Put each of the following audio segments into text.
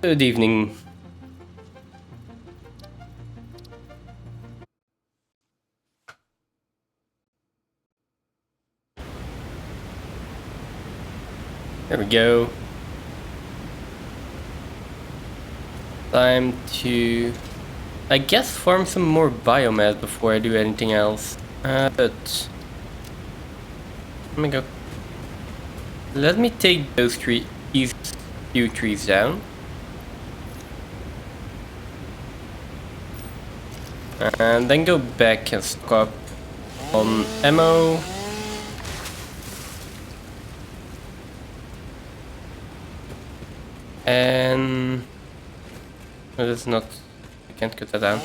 Good evening. There we go. Time to, I guess, farm some more biomass before I do anything else. But let me go. Let me take these few trees down. And then go back and stock up on ammo. And that's not, I can't cut that down.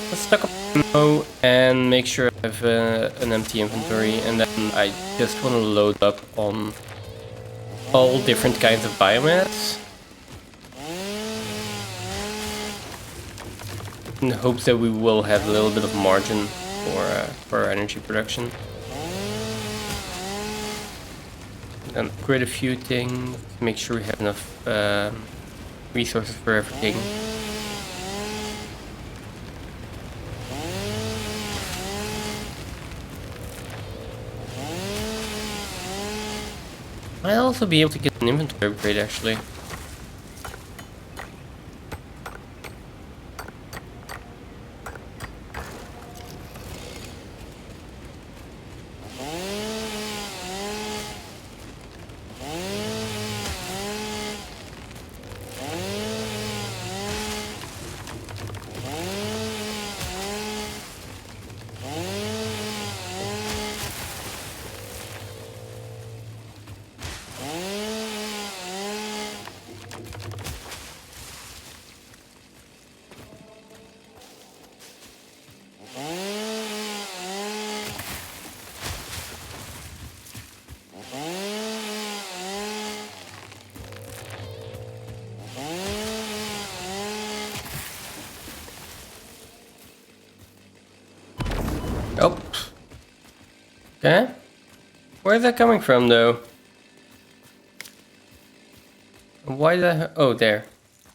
Let's stock up ammo and make sure I have an empty inventory, and then I just want to load up on all different kinds of biomass in hopes that we will have a little bit of margin for our energy production. Then upgrade a few things, make sure we have enough resources for everything. I'll also be able to get an inventory upgrade actually. Oh. Okay. Where's that coming from though? Why did that oh, there.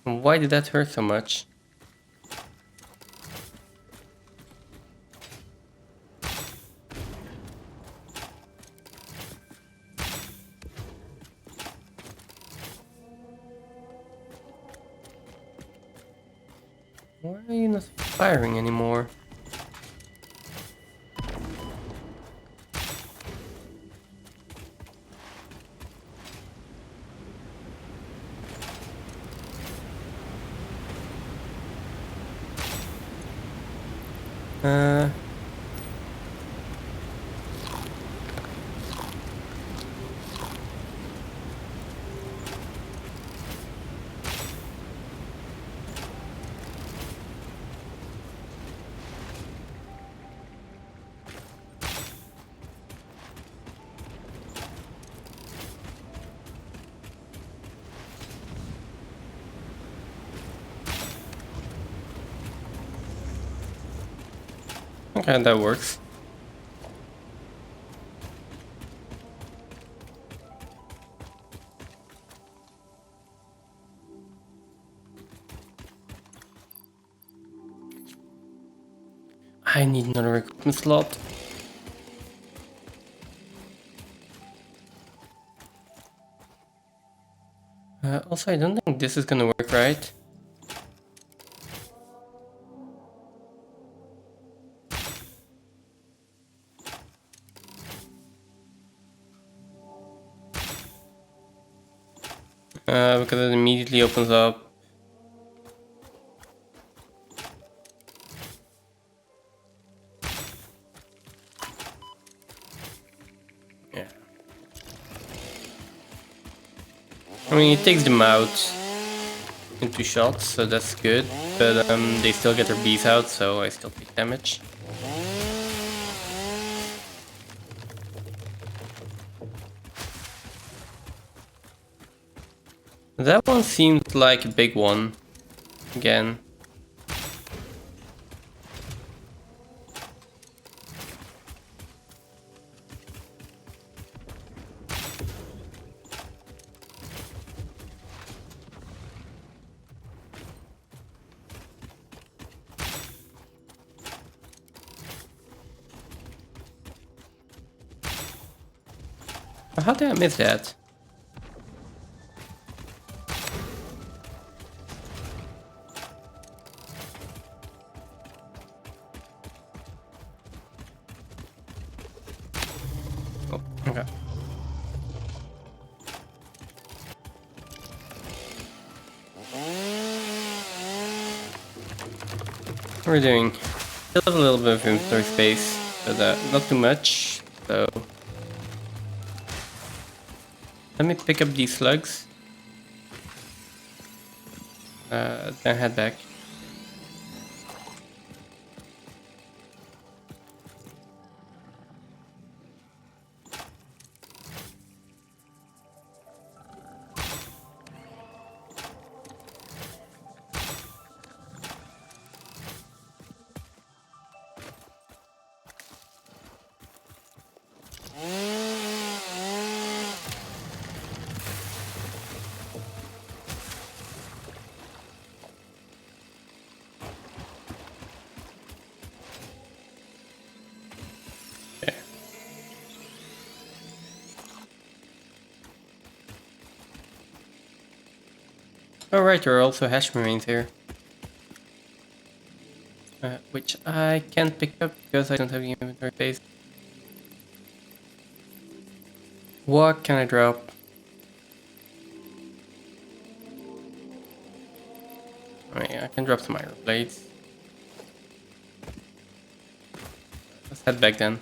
Why did that hurt so much? Why are you not firing anymore? Okay, that works. I need another equipment slot. Also, I don't think this is gonna work, right? Because it immediately opens up. Yeah. I mean, it takes them out in 2 shots, so that's good. But they still get their bees out, so I still take damage. That one seems like a big one. Again. How did I miss that? Oh, okay. What we're doing? Still have a little bit of inventory space, but not too much. So let me pick up these slugs. Then head back. Okay. Oh right, there are also hash remains here. Which I can't pick up because I don't have the inventory space. What can I drop? I mean, I can drop some iron plates. Let's head back then.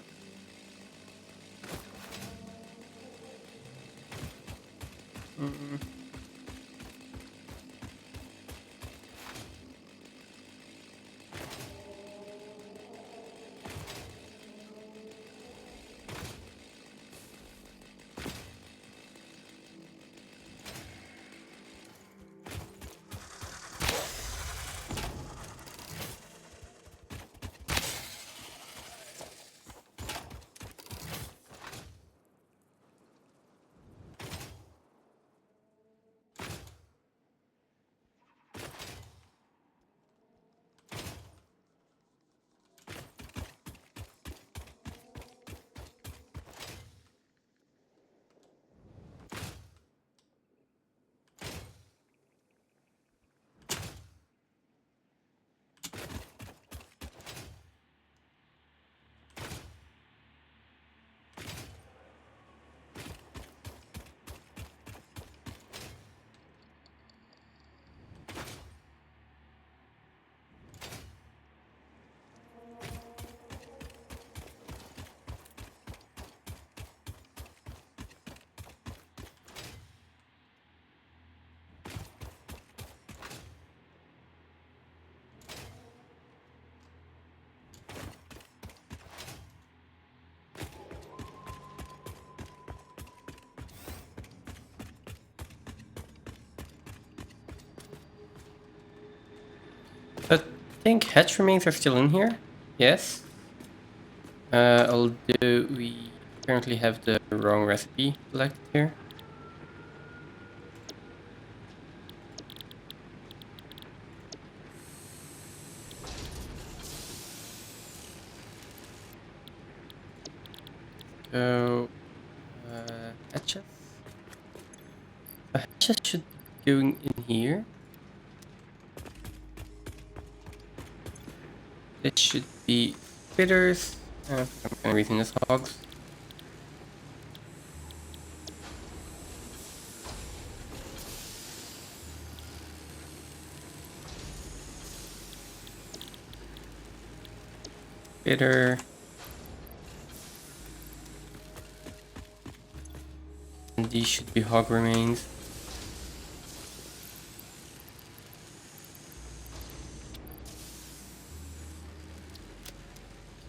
I think hatch remains are still in here. Yes. Although we currently have the wrong recipe selected here. So, hatches. The hatches should be going in here. It should be spitters. I'm gonna reason this hogs. Spitter. And these should be hog remains.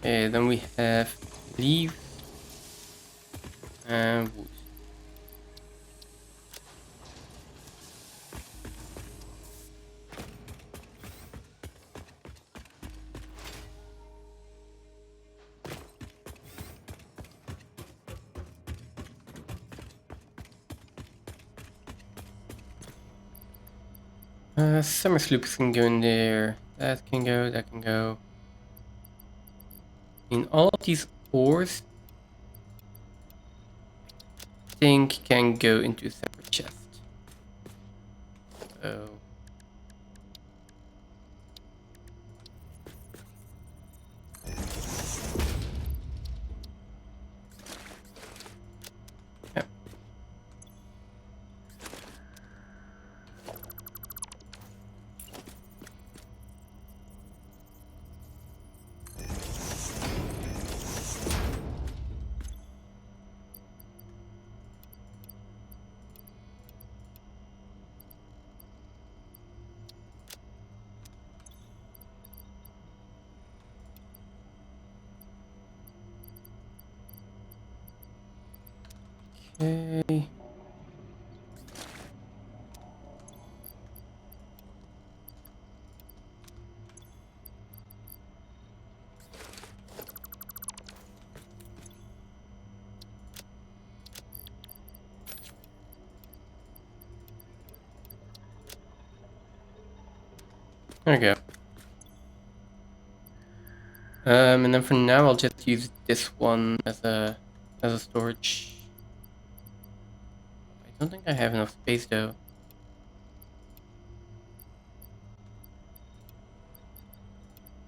Okay, then we have leaves and wood. Summer sloops can go in there. That can go, that can go. In all of these ores, think can go into a separate chest. Oh. Yeah. Okay. There we go. And then for now, I'll just use this one as a storage. I don't think I have enough space though.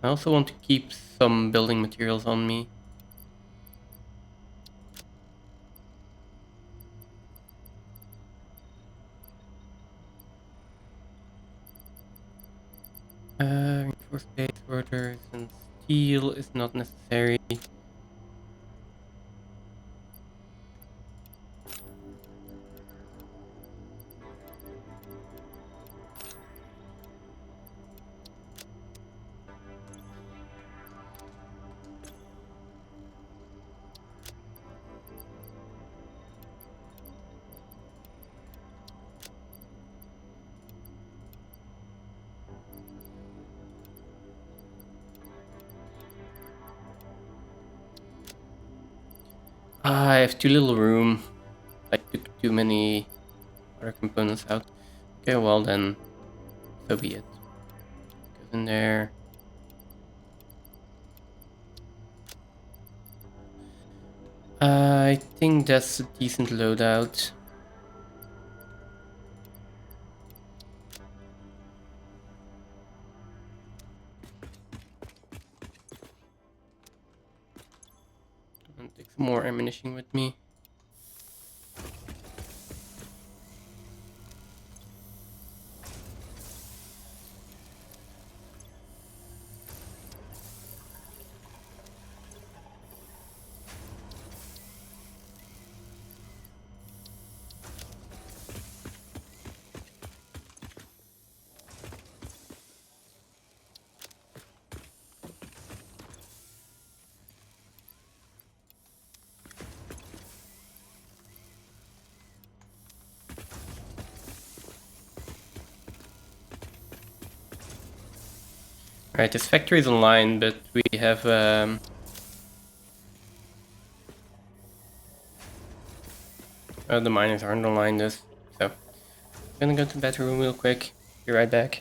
I also want to keep some building materials on me. Reinforced base rotors and steel is not necessary. I have too little room. I took too many other components out. Okay, well then, so be it. Goes in there. I think that's a decent loadout. I'll take some more ammunition with me. Alright, this factory is online, but we have the miners aren't online this, so I'm gonna go to the bedroom real quick. Be right back.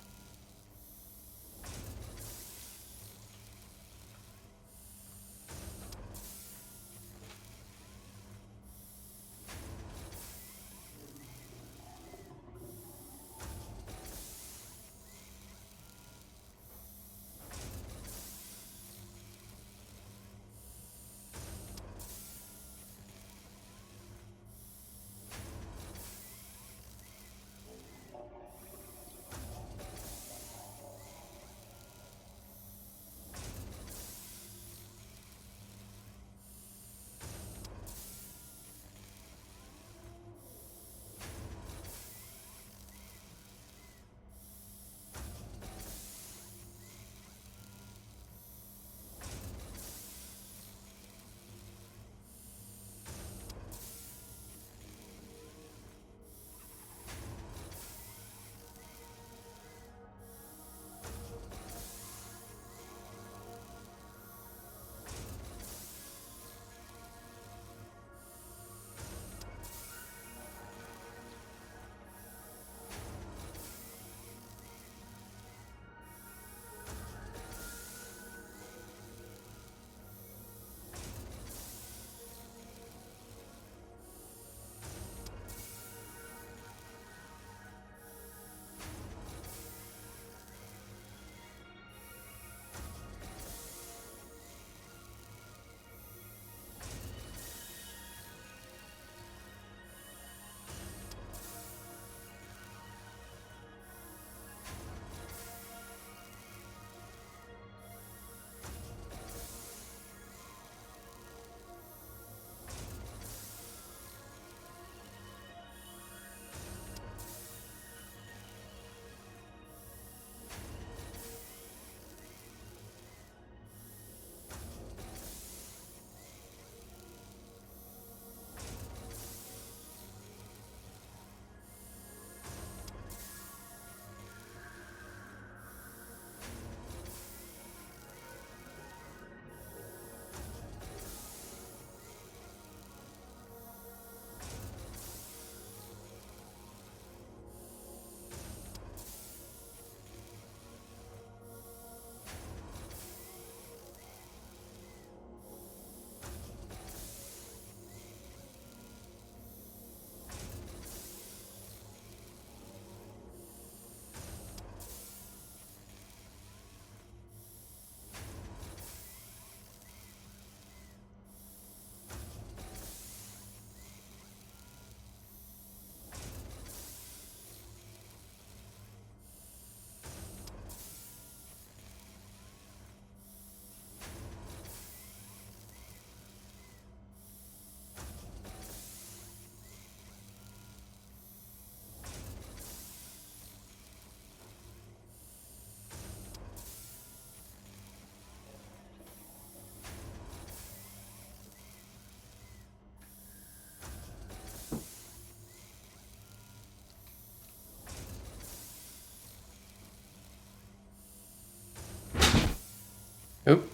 Oop.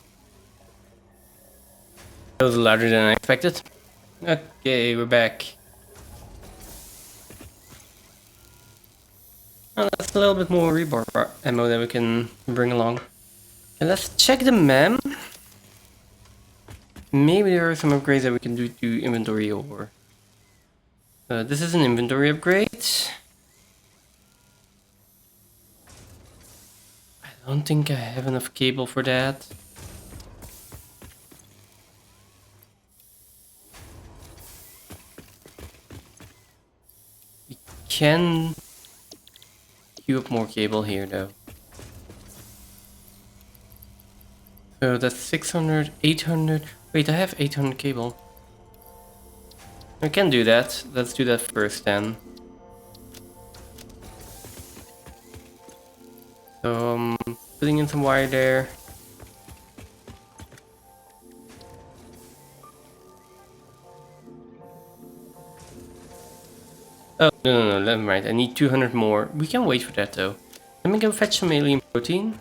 That was larger than I expected. Okay, we're back. Well, that's a little bit more rebar ammo that we can bring along. Okay, let's check the map. Maybe there are some upgrades that we can do to inventory or... this is an inventory upgrade. I don't think I have enough cable for that. We can queue up more cable here though. So that's 600, 800. Wait, I have 800 cable. I can do that. Let's do that first then. So putting in some wire there. Oh, no, never mind. I need 200 more. We can wait for that though. Let me go fetch some alien protein.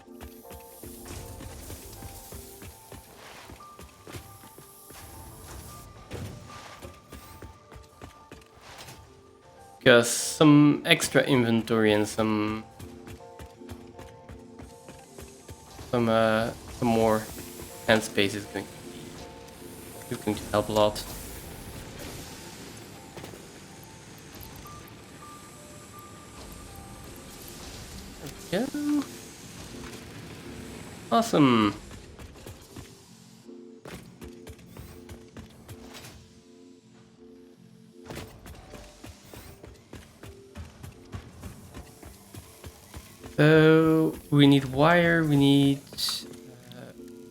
Because some extra inventory and some more hand space is going to help a lot. There we go. Awesome. So we need wire, we need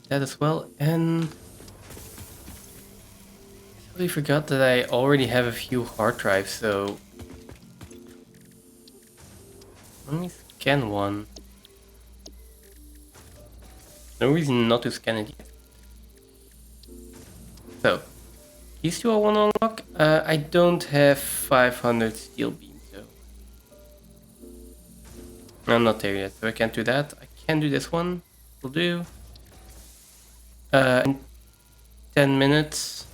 that as well, and I totally forgot that I already have a few hard drives, so let me scan one. No reason not to scan it yet. So these two I want to unlock. I don't have 500 steel beams, so I'm not there yet, so I can't do that. I can do this one. Will do. In 10 minutes.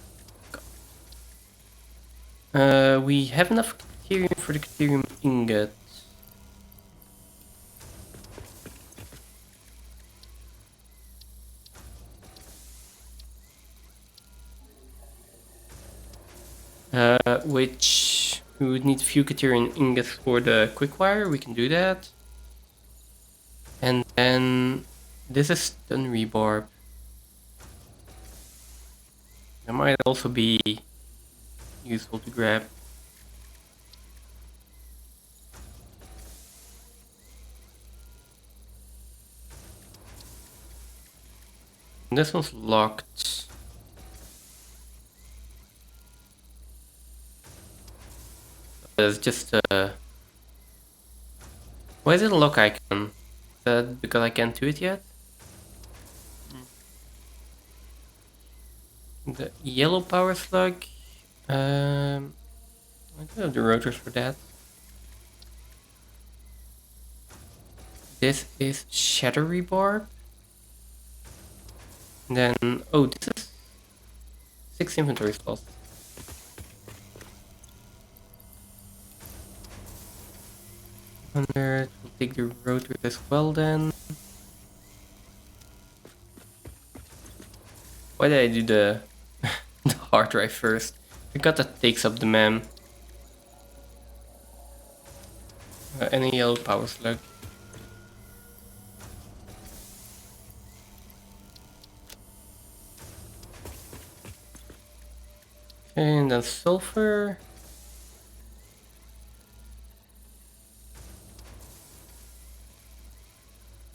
We have enough deuterium for the deuterium ingot. Which we would need a few deuterium ingots for the quick wire. We can do that. And then this is stun rebarb. That might also be useful to grab. And this one's locked. It's just why is it a lock icon? Is that because I can't do it yet? The yellow power slug. I do have the rotors for that. This is shatter rebarb. And then oh, this is 6 inventory slots. We'll take the rotors as well then. Why did I do the the hard drive first? I got that takes up the mem. Any yellow power slug. And then sulfur.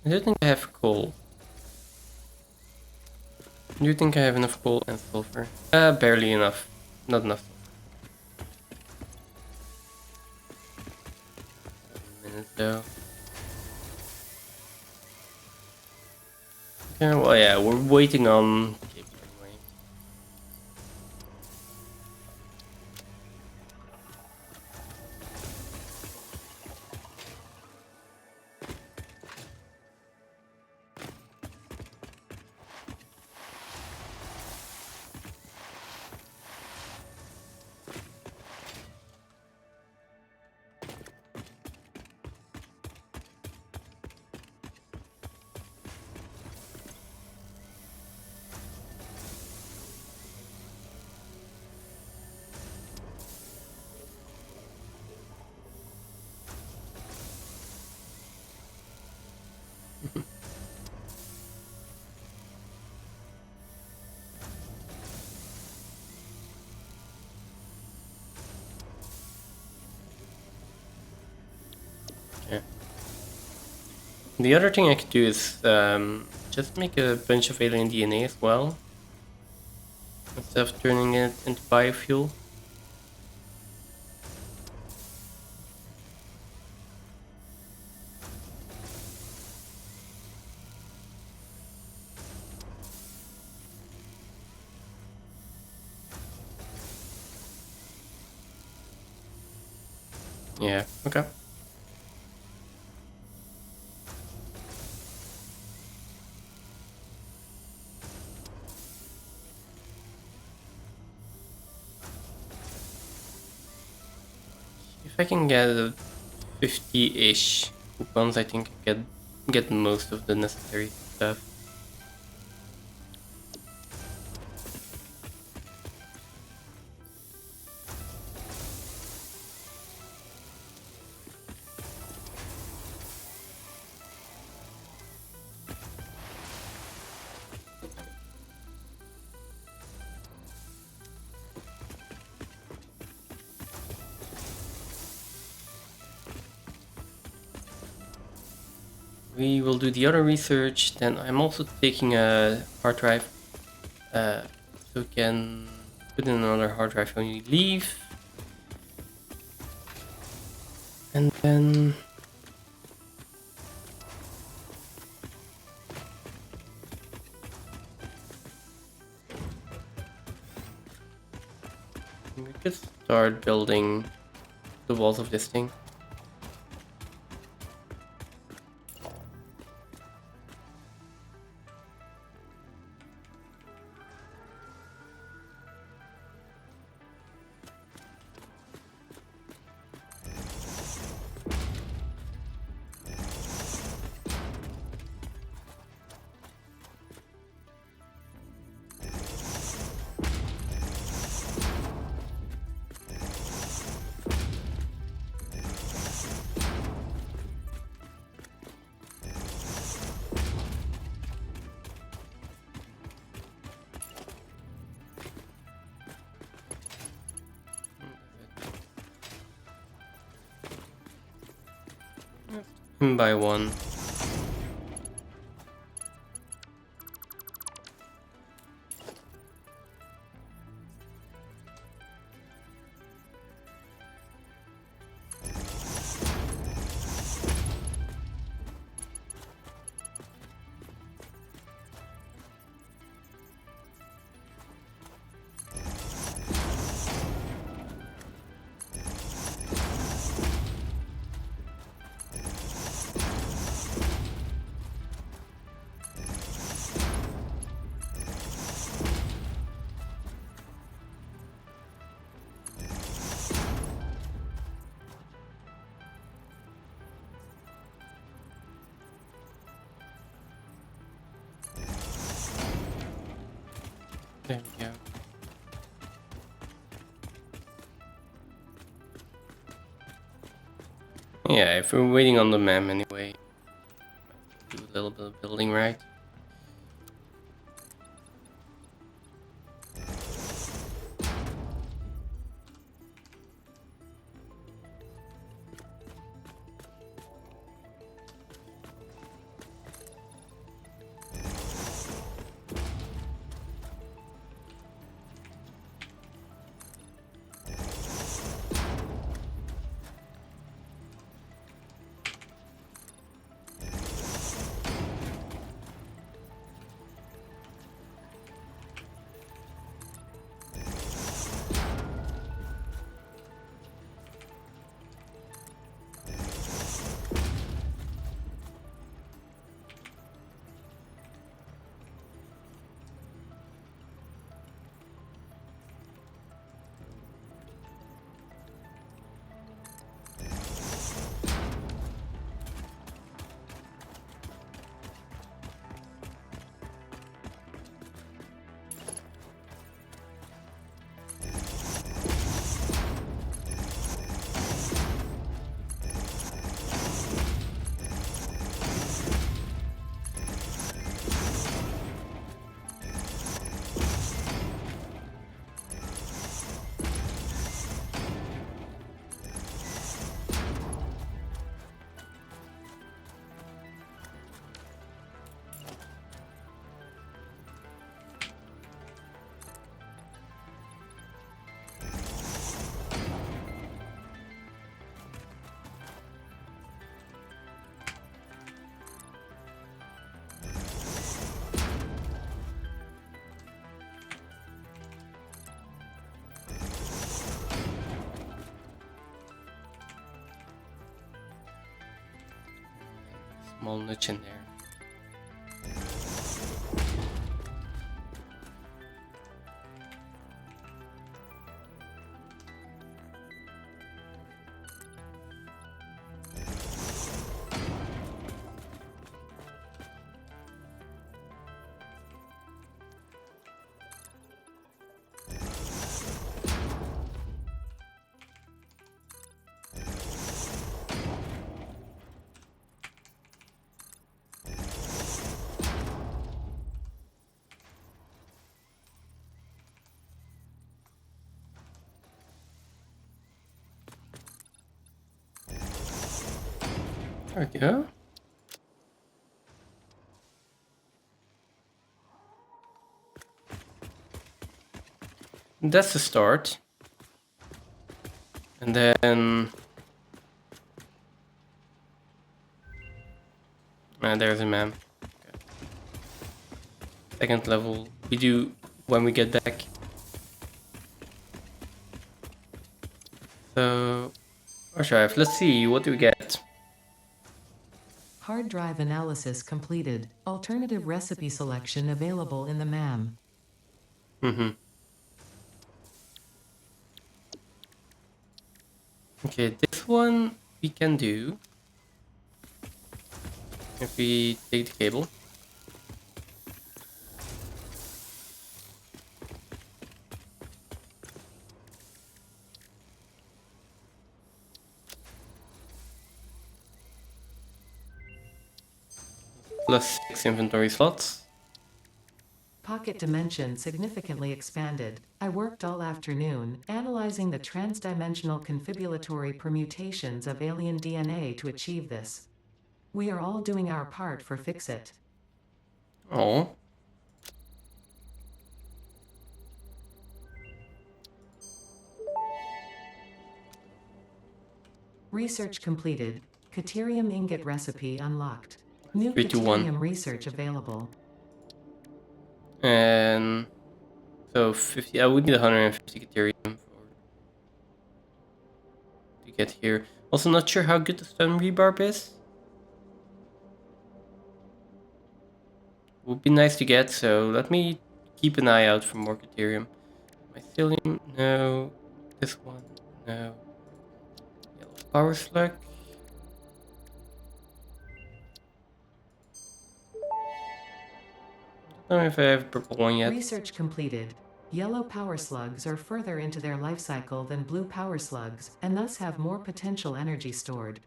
I don't think I have coal. Do you think I have enough coal and sulfur? Barely enough. Not enough. Minutes though. Okay, well yeah, we're waiting on cable anyway. The other thing I could do is just make a bunch of alien DNA as well, instead of turning it into biofuel. Yeah, okay. If I can get a 50-ish coupons, I think I can get most of the necessary stuff. We will do the other research, then I'm also taking a hard drive, so we can put in another hard drive when we leave. And then we could start building the walls of this thing. By one. There we go. Yeah, if we're waiting on the ma'am anyway, do a little bit of building, right? small niche in there. There we go. That's the start. And then... there's a man. Okay. Second level, we do when we get back. So, archive, let's see, what do we get? Hard drive analysis completed. Alternative recipe selection available in the MAM. Okay, this one we can do. If we take the cable. Plus 6 inventory slots. Pocket dimension significantly expanded. I worked all afternoon, analyzing the transdimensional confibulatory permutations of alien DNA to achieve this. We are all doing our part for Fix-It. Oh. Research completed. Caterium ingot recipe unlocked. New 3, 2, 1. caterium research available. And so 50. I would need 150 Caterium to get here. Also, not sure how good the stone rebarb is. Would be nice to get, so let me keep an eye out for more Caterium. Mycelium, no. This one, no. Yellow power slug. I don't know if I have a purple one yet. Research completed. Yellow power slugs are further into their life cycle than blue power slugs, and thus have more potential energy stored.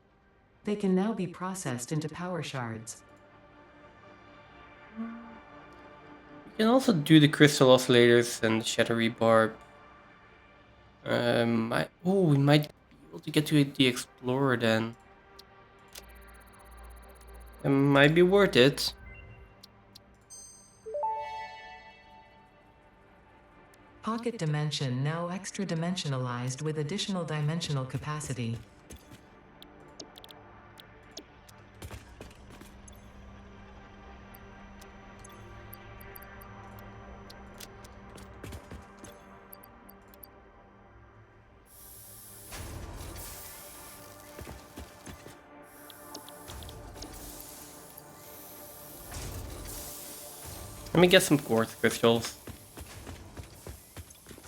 They can now be processed into power shards. We can also do the crystal oscillators and the shadow rebarb. We might be able to get to the explorer then. It might be worth it. Pocket dimension now extra dimensionalized with additional dimensional capacity. Let me get some quartz crystals.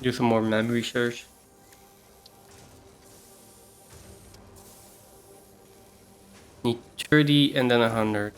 Do some more memory research. Need 30 and then 100.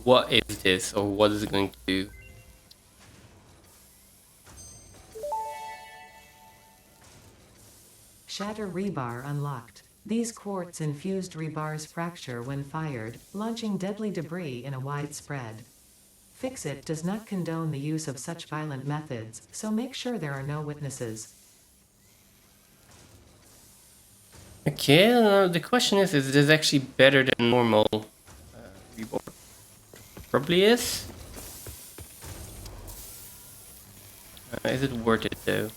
What is this, or what is it going to do? Shatter rebar unlocked. These quartz-infused rebars fracture when fired, launching deadly debris in a wide spread. Fixit does not condone the use of such violent methods, so make sure there are no witnesses. Okay, the question is this actually better than normal reborn? Probably is. Is it worth it though?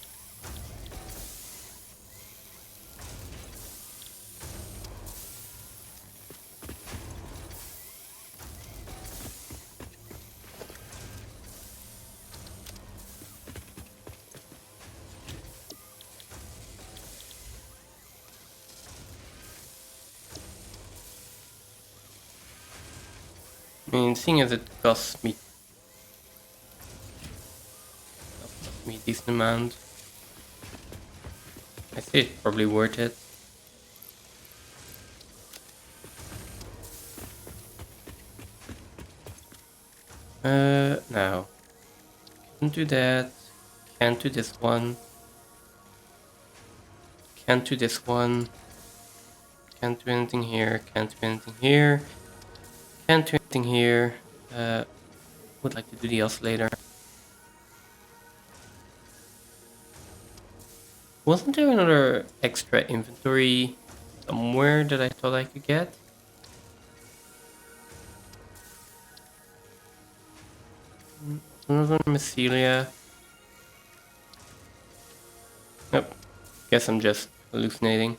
I mean, seeing as it cost me a decent amount, I say it's probably worth it. No. Can't do that. Can't do this one. Can't do this one. Can't do anything here. Can't do anything here. Can't do anything here. Would like to do the oscillator. Wasn't there another extra inventory somewhere that I thought I could get? Another mycelia. Nope. Guess I'm just hallucinating.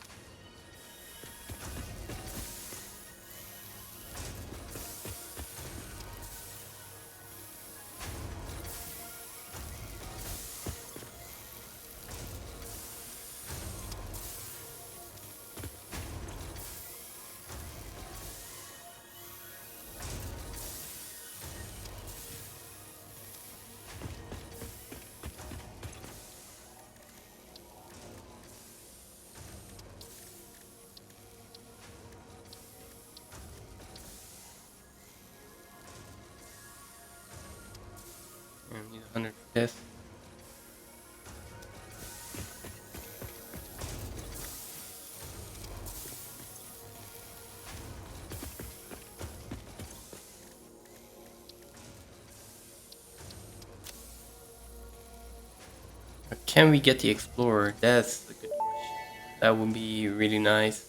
I need 100 for this. Can we get the Explorer? That's the good question. That would be really nice.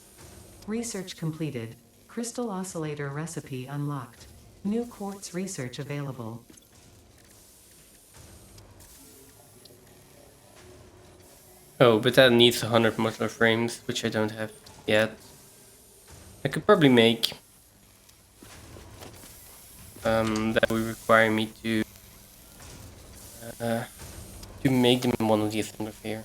Research completed. Crystal oscillator recipe unlocked. New quartz research available. Oh, but that needs 100 modular frames, which I don't have yet. I could probably make. That would require me to make them in one of the assemblers here.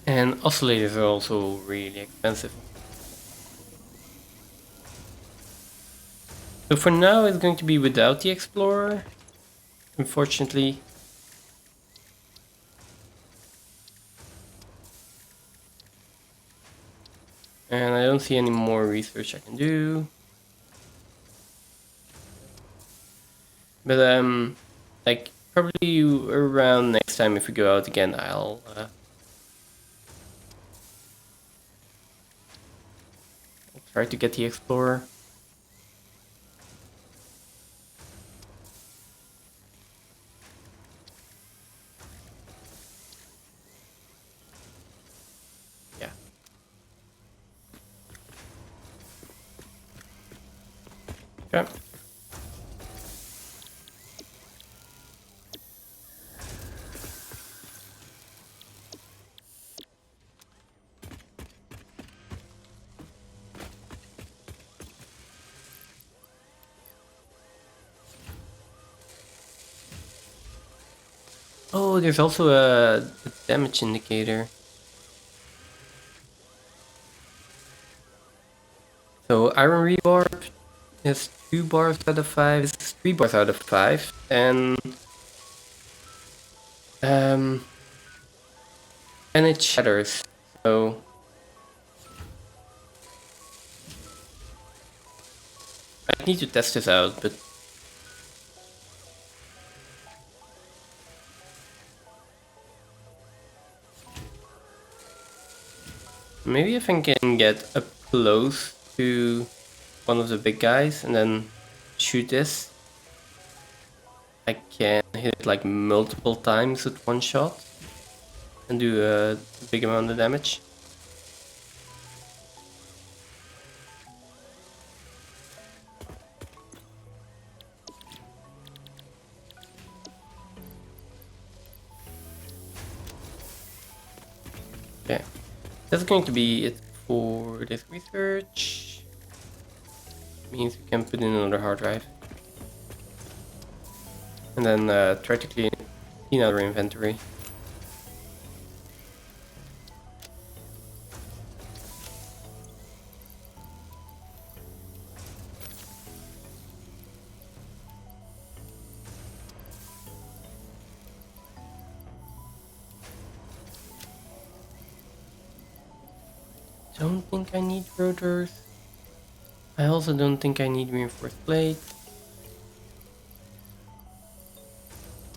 And oscillators are also really expensive. So for now it's going to be without the Explorer, unfortunately. And I don't see any more research I can do. But like probably around next time if we go out again, I'll try to get the Explorer. Yeah. Okay. Oh, there's also a damage indicator. So iron rebarb is 2 bars out of 5, this is 3 bars out of 5, and it shatters. So I need to test this out, but maybe if I can get up close to one of the big guys and then shoot this, I can hit it like multiple times with one shot and do a big amount of damage. Okay, that's going to be it for this research. Means we can put in another hard drive. And then try to clean out our inventory. Don't think I need rotors. I also don't think I need reinforced plates.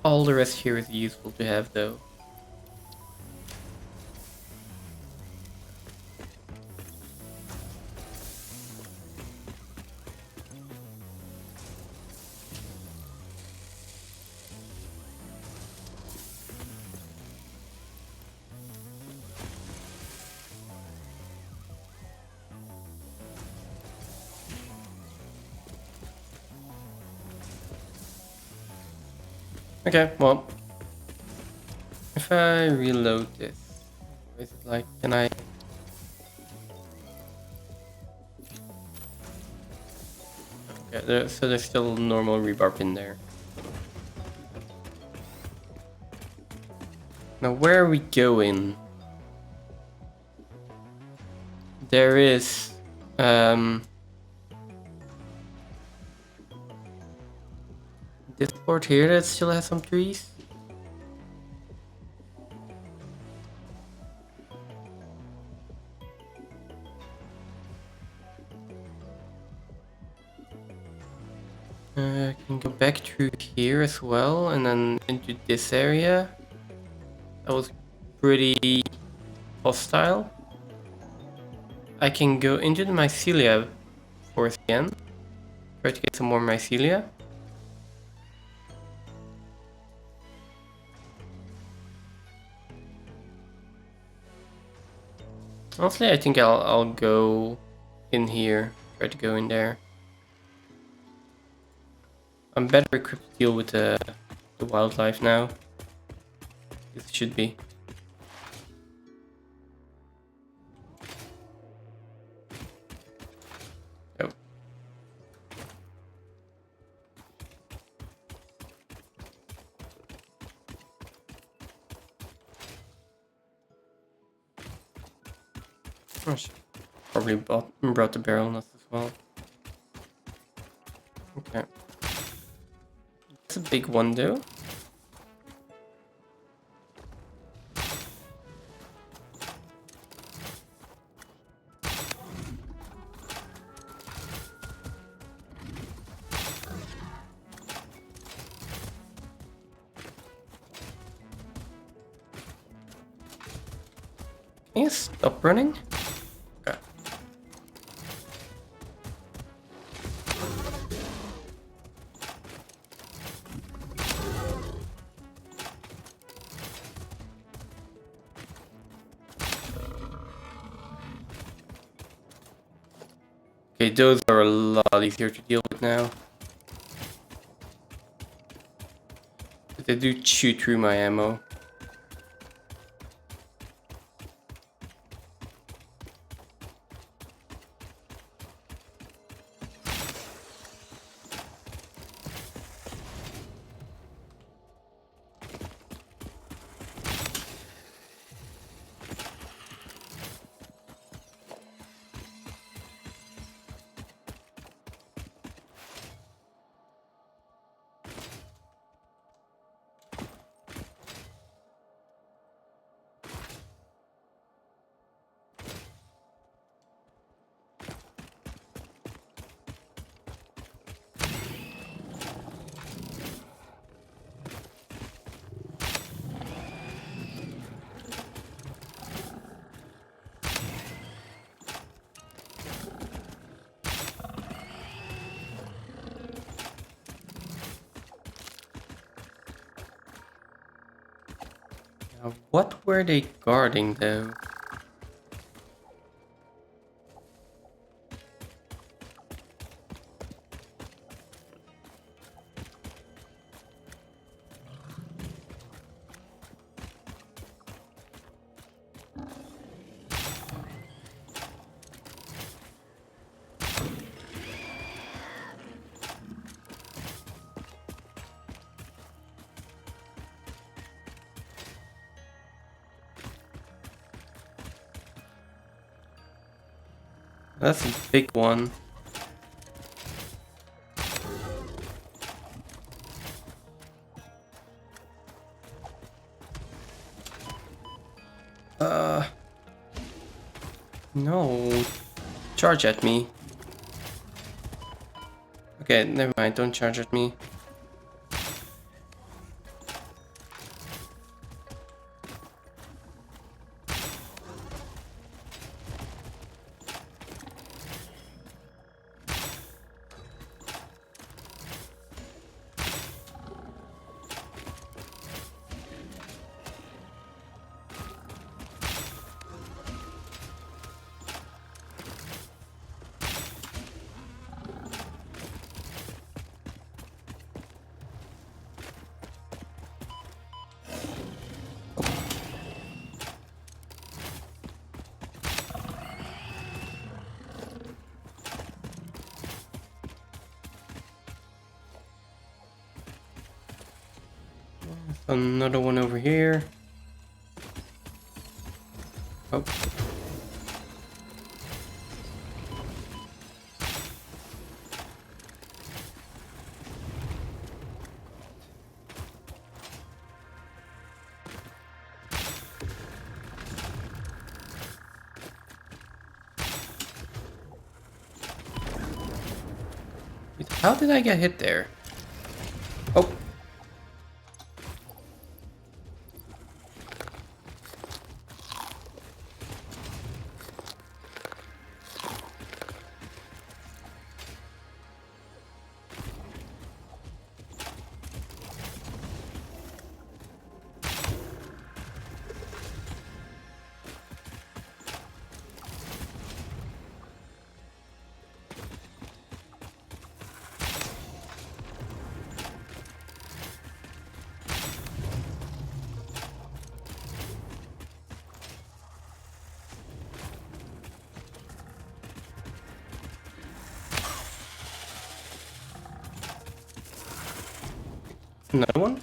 All the rest here is useful to have though. Okay, well, if I reload this, is it like, can I? Okay, so there's still normal rebar in there. Now where are we going? There is, this port here that still has some trees. I can go back through here as well, and then into this area. That was pretty hostile. I can go into the mycelia forest again. Try to get some more mycelia. Honestly, I think I'll go in here. Try to go in there. I'm better equipped to deal with the wildlife now. It should be. Oh. Oh, probably brought the barrel nuts as well. Okay. That's a big one though. Can you stop running? Okay. Okay, those are a lot easier to deal with now. But they do chew through my ammo. Now, what were they guarding though? That's a big one. No. Charge at me. Okay, never mind. Don't charge at me. Another one over here. Oh. Wait, how did I get hit there? Oh. Another one?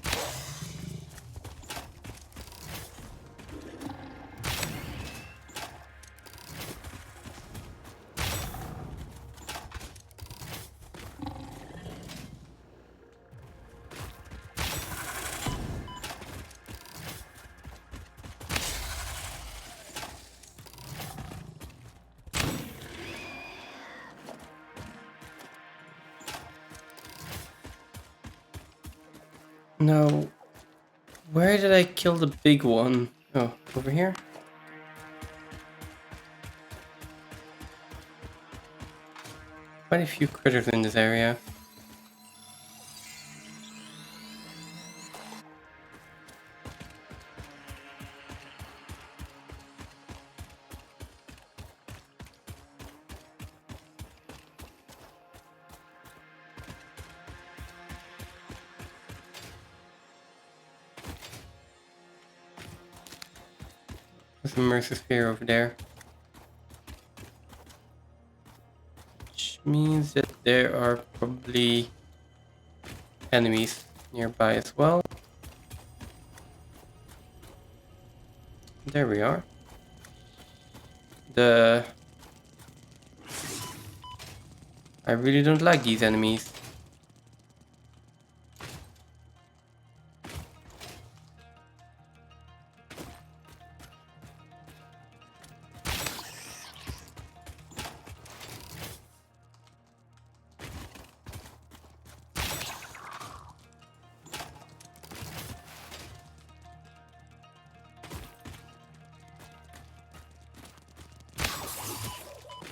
No. Where did I kill the big one? Oh, over here? Quite a few critters in this area. There's a Mercer Sphere over there. Which means that there are probably enemies nearby as well. There we are. I really don't like these enemies.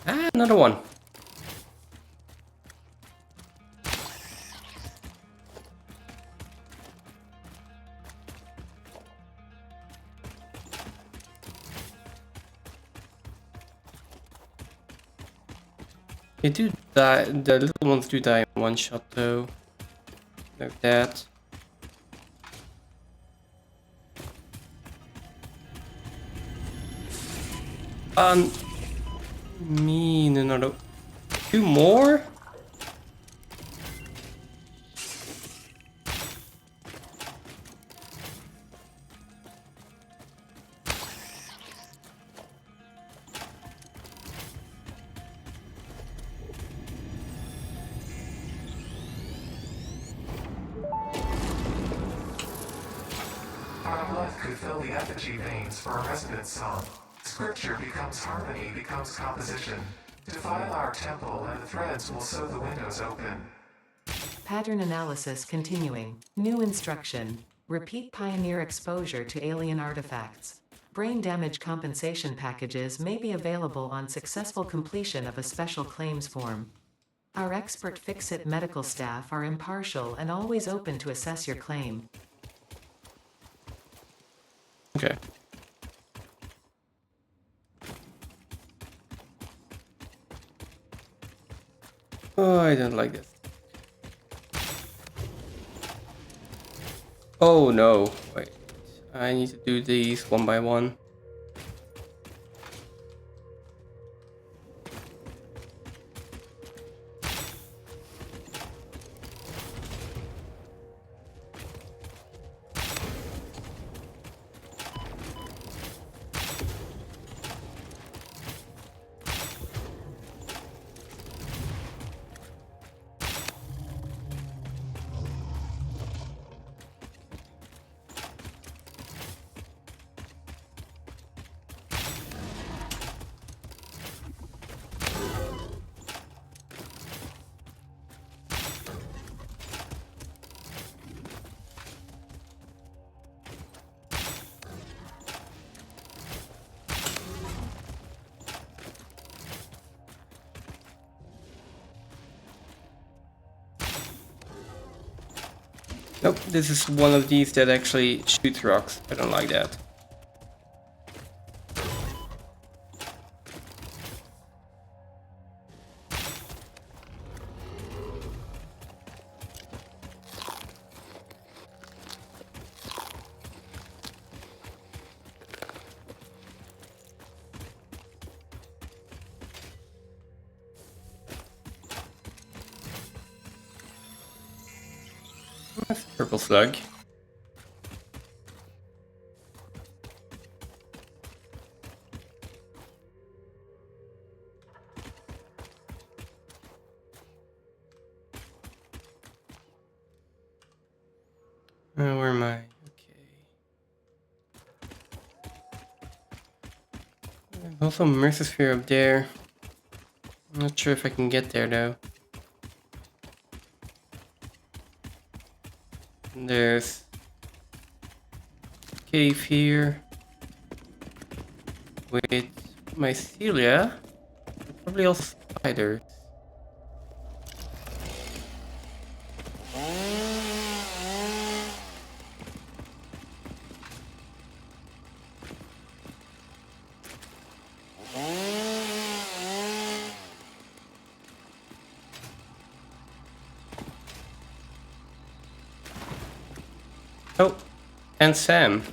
Ah, another one. They do die. The little ones do die in one shot, though. Like that. Mean another. 2 more? Our blood could fill the effigy veins for a resonance song. Scripture becomes harmony, becomes composition. Defile our temple and the threads will sew the windows open. Pattern analysis continuing. New instruction. Repeat pioneer exposure to alien artifacts. Brain damage compensation packages may be available on successful completion of a special claims form. Our expert Fix-It medical staff are impartial and always open to assess your claim. Okay. Oh, I don't like this. Oh no, wait. I need to do these one by one. Nope, this is one of these that actually shoots rocks. I don't like that. That's a purple slug. Where am I? Okay. There's also a Mercisphere up there. I'm not sure if I can get there though. And there's a cave here with mycelia. Probably also spiders. Oh, and Sam.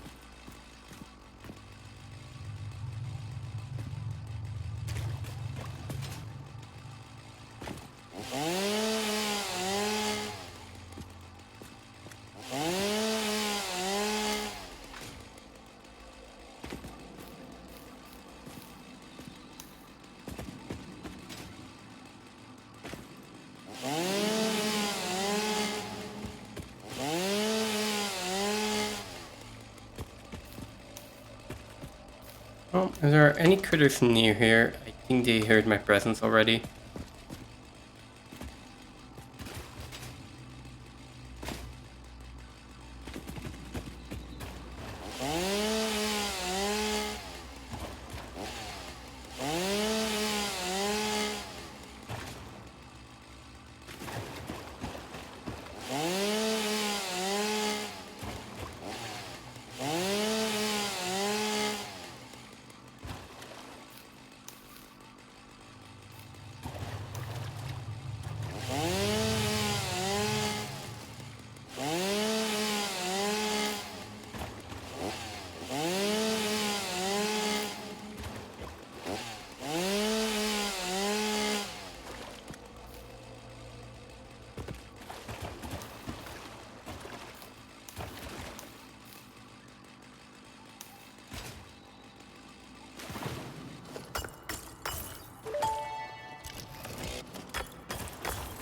Oh, if there are any critters near here, I think they heard my presence already.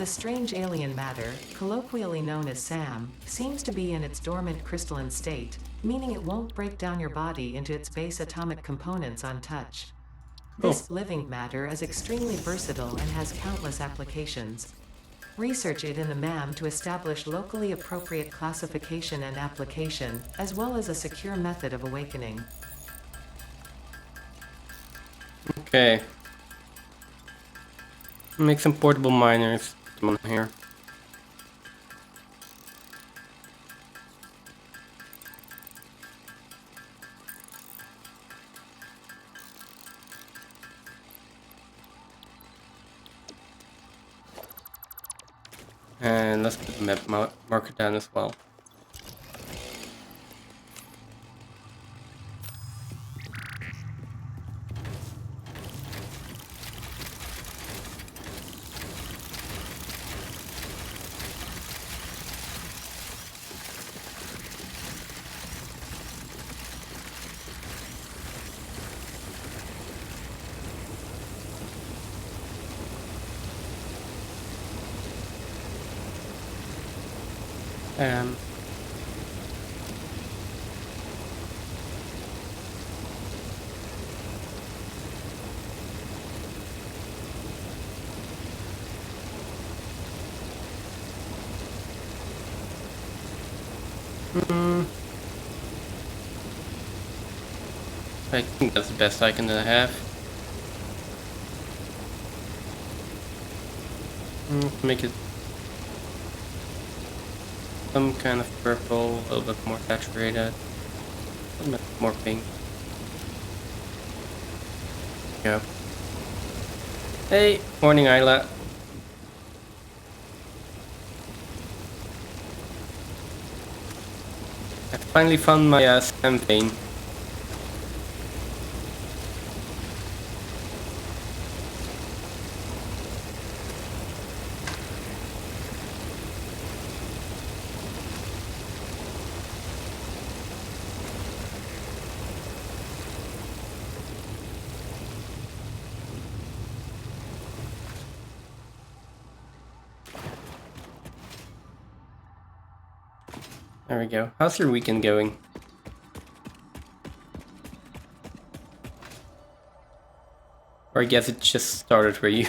the strange alien matter, colloquially known as SAM, seems to be in its dormant crystalline state, meaning it won't break down your body into its base atomic components on touch. This living matter is extremely versatile and has countless applications. Research it in the MAM to establish locally appropriate classification and application, as well as a secure method of awakening. Okay. Make some portable miners on here. And let's put the map marker down as well. Um, I think that's the best icon that I have. Make it some kind of purple, a little bit more saturated, a little bit more pink. Yeah. Hey, morning Isla. I finally found my SAM vein. There we go. How's your weekend going? Or I guess it just started for you.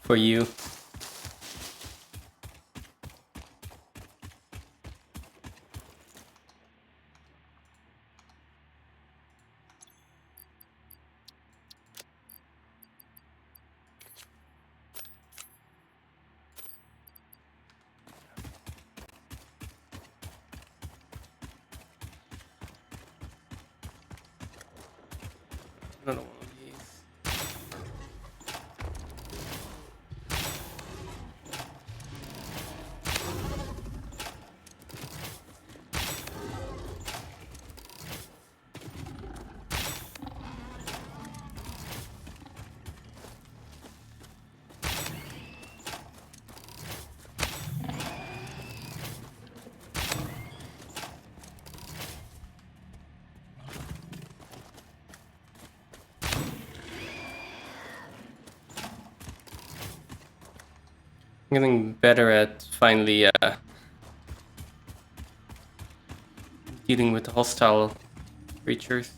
For you. Another one of these. I'm getting better at finally dealing with the hostile creatures.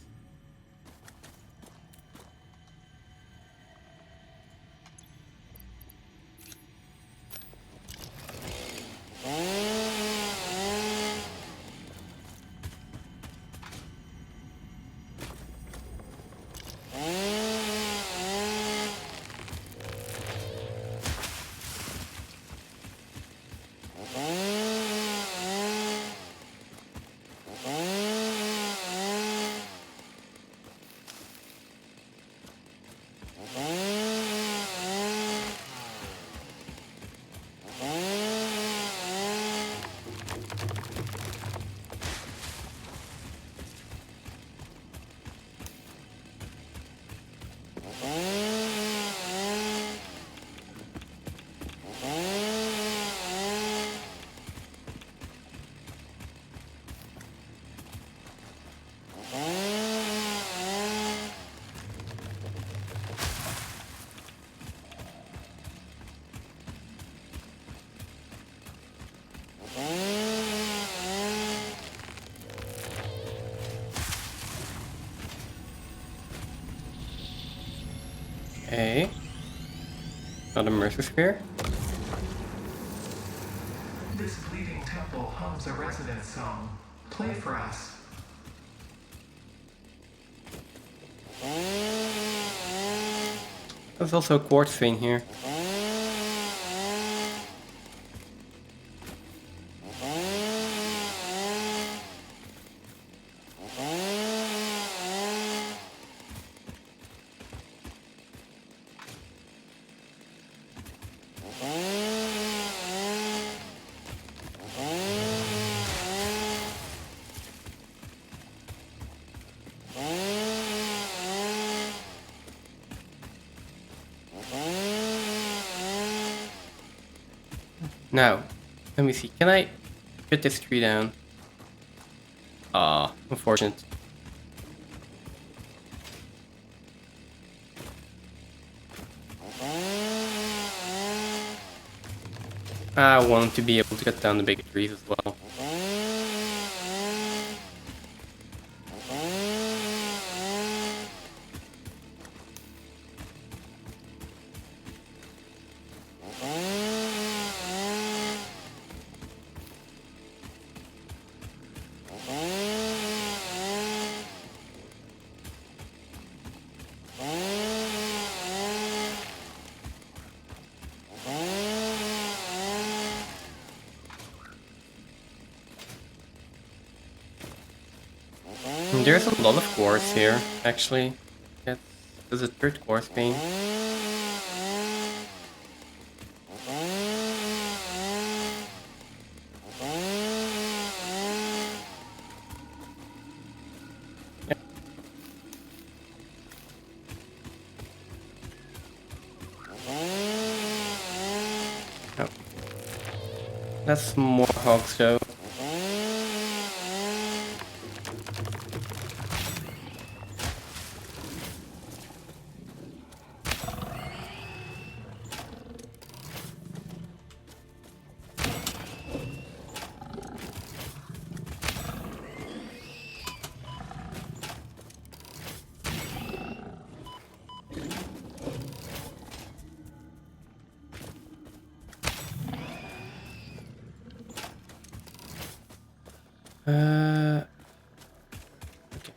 Okay. Another Mercer Sphere. This bleeding temple hums a resonant song. Play for us. There's also a quartz vein here. Now, let me see. Can I cut this tree down? Ah, unfortunate. I want to be able to cut down the big trees as well. There's a lot of quartz here, actually. There's a third quartz vein. Oh. That's more hogs though. Okay.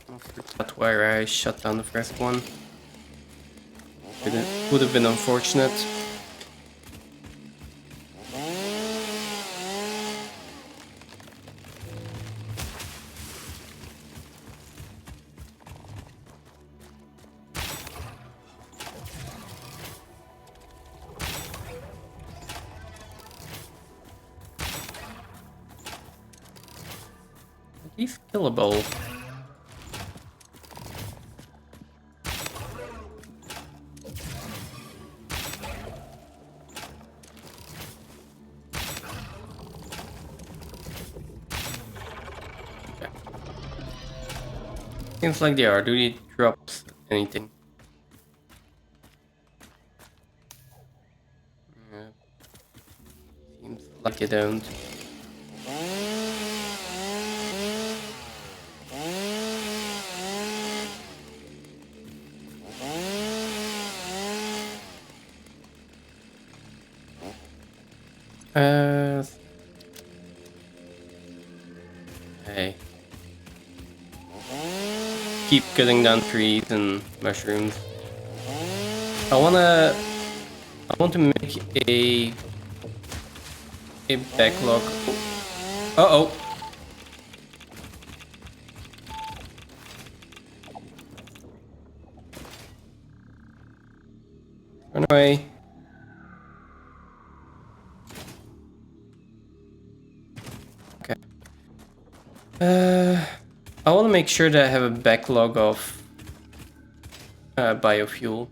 I forgot where I shut down the first one. It would have been unfortunate. He's killable. Okay. Seems like they are. Do they drop anything? Yeah. Seems like they don't. Hey. Keep cutting down trees and mushrooms. I want to make a backlog. Uh-oh. Run away. Okay. I want to make sure that I have a backlog of biofuel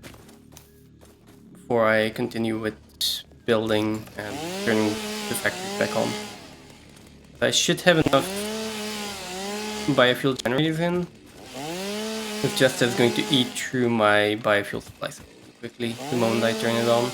before I continue with building and turning the factory back on. I should have enough biofuel generators in. It's just that it's going to eat through my biofuel supplies quickly the moment I turn it on.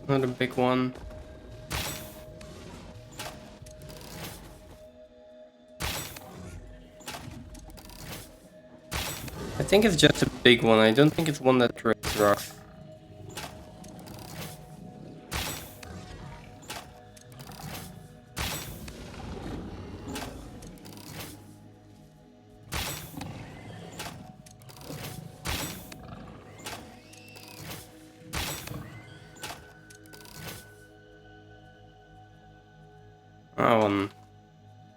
Another big one. I think it's just a big one. I don't think it's one that throws rocks. Oh, one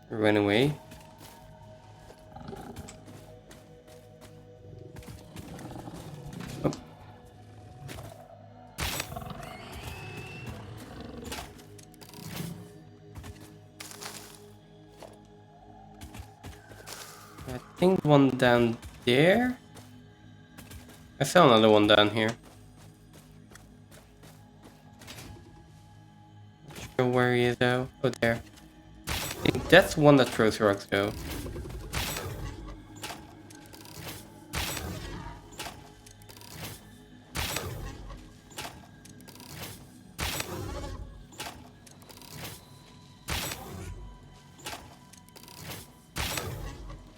ran away. Oh. I think one down there. I saw another one down here. Not sure where he is though. Oh, there. I think that's one that throws rocks though.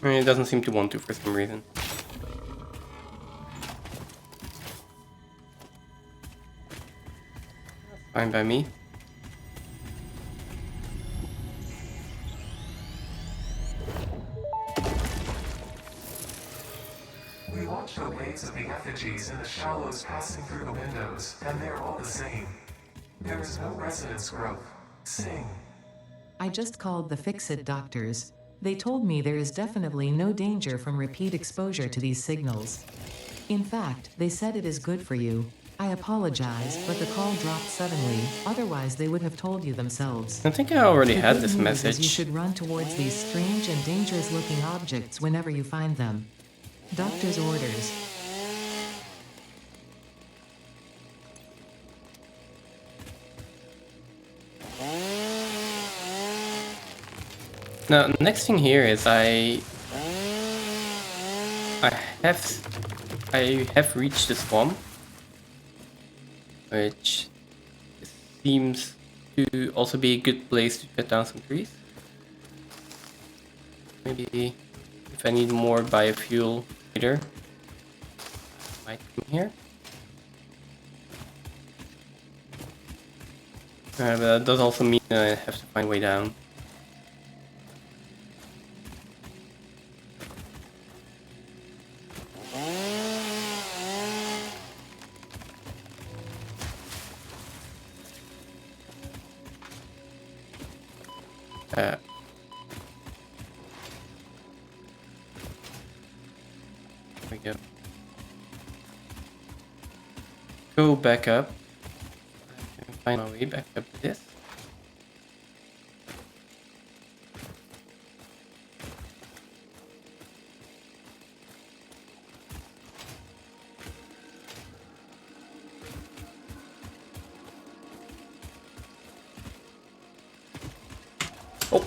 I mean, it doesn't seem to want to for some reason. Fine by me. We watch the waves of the effigies in the shallows passing through the windows, and they're all the same. There is no resonance growth. Sing. I just called the Fix-It doctors. They told me there is definitely no danger from repeat exposure to these signals. In fact, they said it is good for you. I apologize, but the call dropped suddenly, otherwise they would have told you themselves. I think I already The had good this news is message. you should run towards these strange and dangerous looking objects whenever you find them. Doctor's orders. Now, next thing here is I have reached the swamp, which seems to also be a good place to cut down some trees. Maybe if I need more biofuel later, I might come here. But that does also mean that I have to find a way down. There we go. Go back up. I can find my way back up to this. Oh.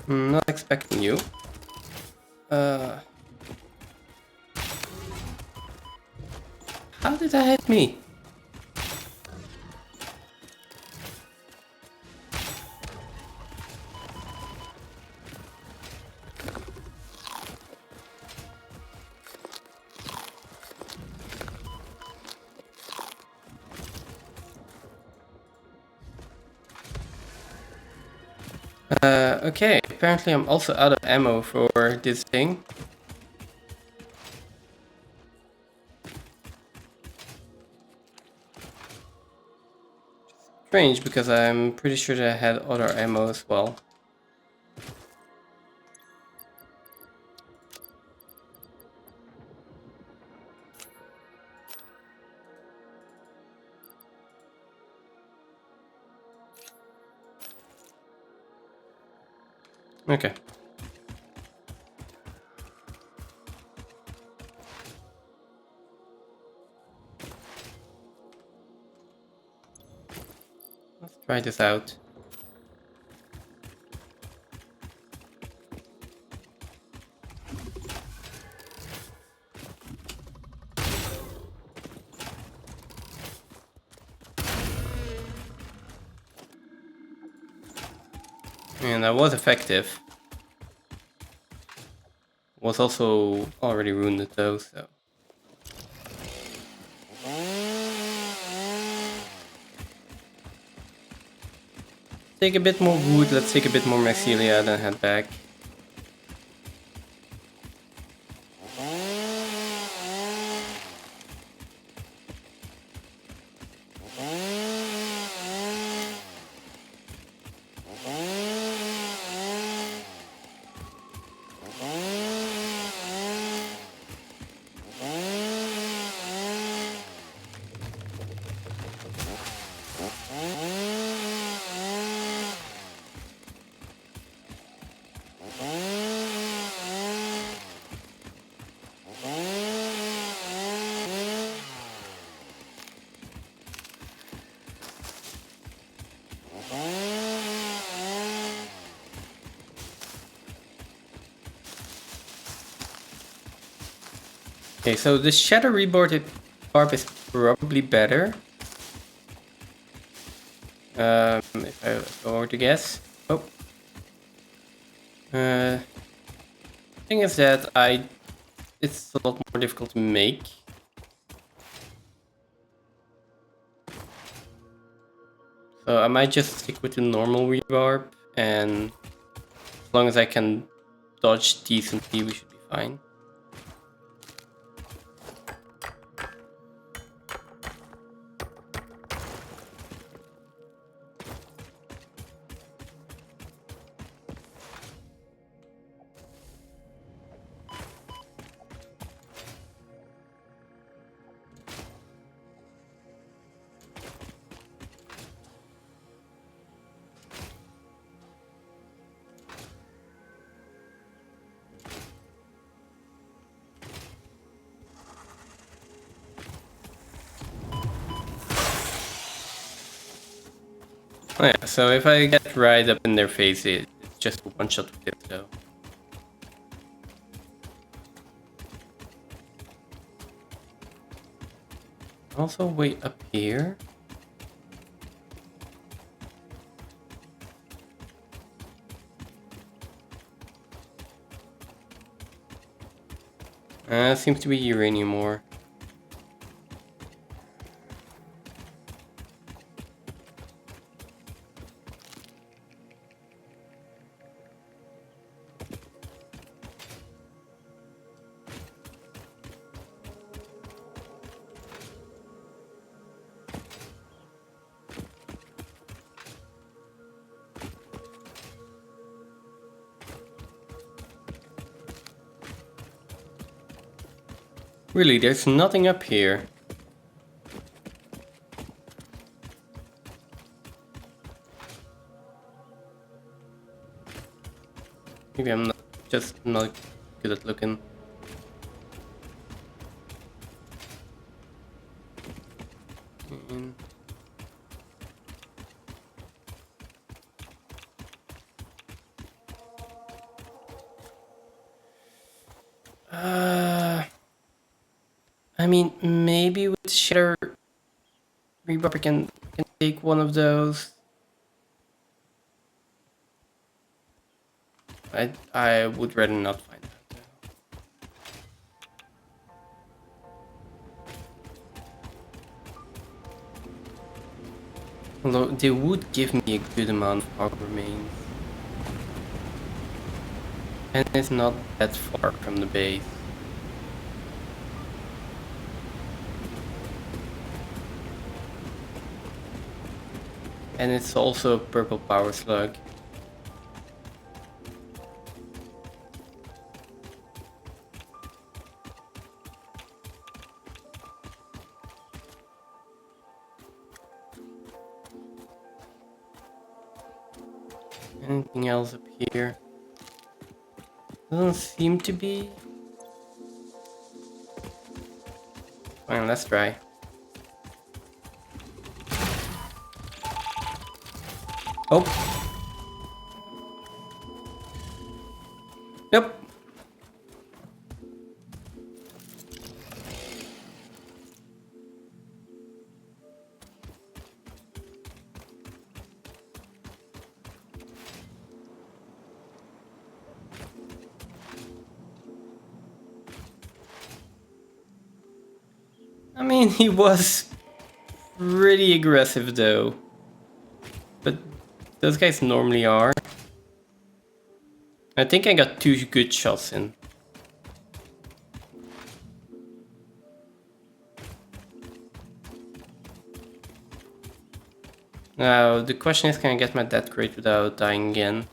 Not expecting you. How did that hit me? Okay, apparently I'm also out of ammo for this thing. Strange, because I'm pretty sure that I had other ammo as well. Okay. Let's try this out. And that was effective. Was also already wounded though, so. Take a bit more wood, let's take a bit more mycelia, then head back. Okay, so the shadow reborn barb is probably better. If I were to guess. Oh. Thing is that it's a lot more difficult to make. So I might just stick with the normal rebarb, and as long as I can dodge decently, we should be fine. Oh yeah, so if I get right up in their face, it's just a one-shot with it, though. Also, way up here. Seems to be uranium ore. Really, there's nothing up here. Maybe I'm just not good at looking. I mean, maybe with Shatter Rebarb I can take one of those. I would rather not find that. Although they would give me a good amount of power remains. And it's not that far from the base. And it's also a purple power slug. Anything else up here? Doesn't seem to be. Fine, let's try. Oh. Yep. I mean, he was pretty aggressive though. But those guys normally are. I think I got 2 good shots in. Now, the question is, can I get my death crate without dying again?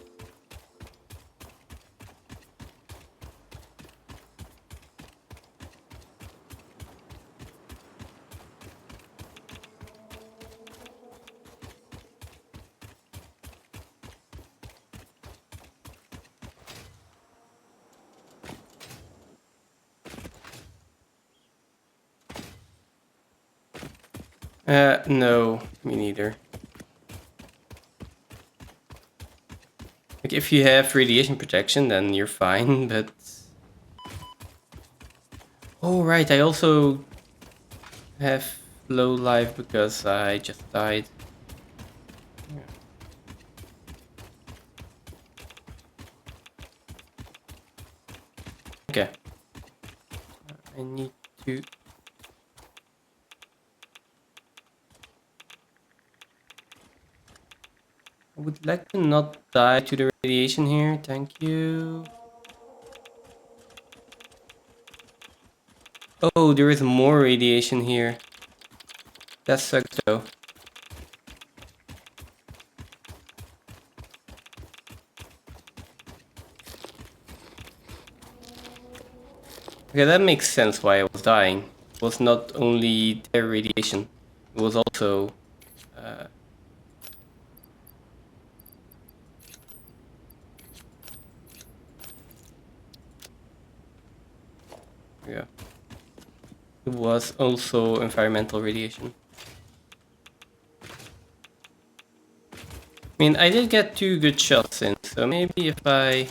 No, me neither. Like, if you have radiation protection, then you're fine, but... Oh, right, I also have low life because I just died. Yeah. Okay. I need to... I would like to not die to the radiation here, thank you. Oh, there is more radiation here. That sucks though. Okay, that makes sense why I was dying. It was not only their radiation, it was also... yeah. It was also environmental radiation. I mean, I did get 2 good shots in, so maybe if I...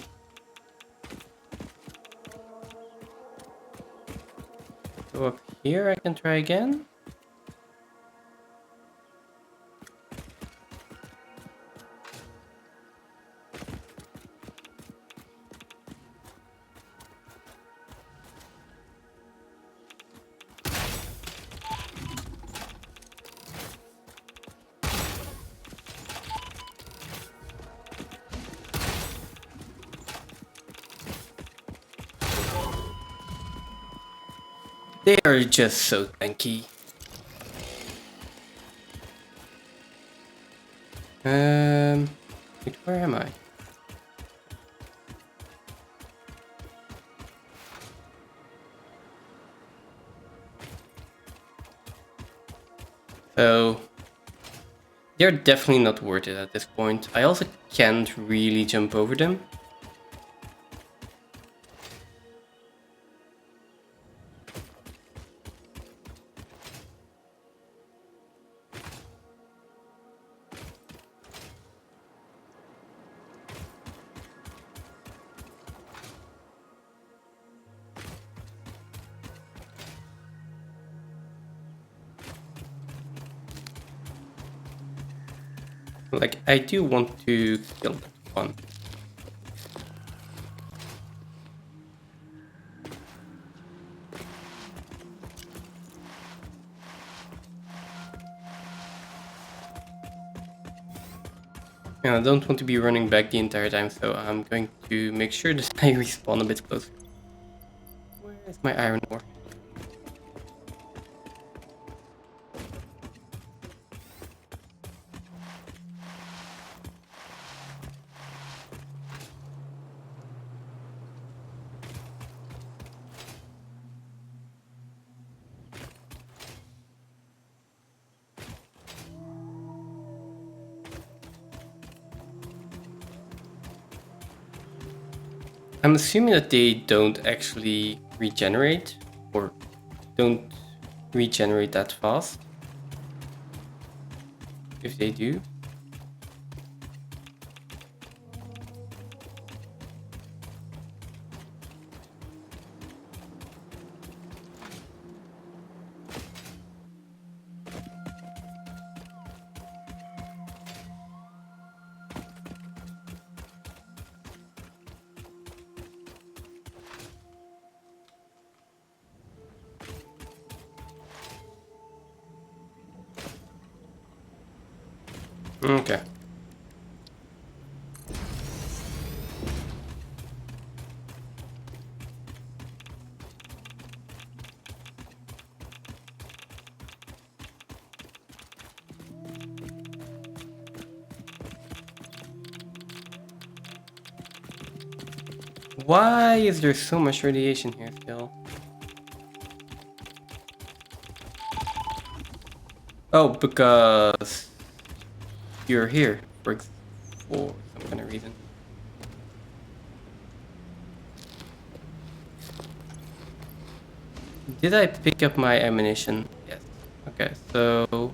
go up here, I can try again? They are just so tanky. Wait, where am I? So, they're definitely not worth it at this point. I also can't really jump over them. Like, I do want to kill that one. And I don't want to be running back the entire time, so I'm going to make sure that I respawn a bit closer. Where is my iron ore? I'm assuming that they don't actually regenerate, or don't regenerate that fast. If they do. Okay. Why is there so much radiation here still? Oh, because you're here for some kind of reason. Did I pick up my ammunition? Yes. Okay, so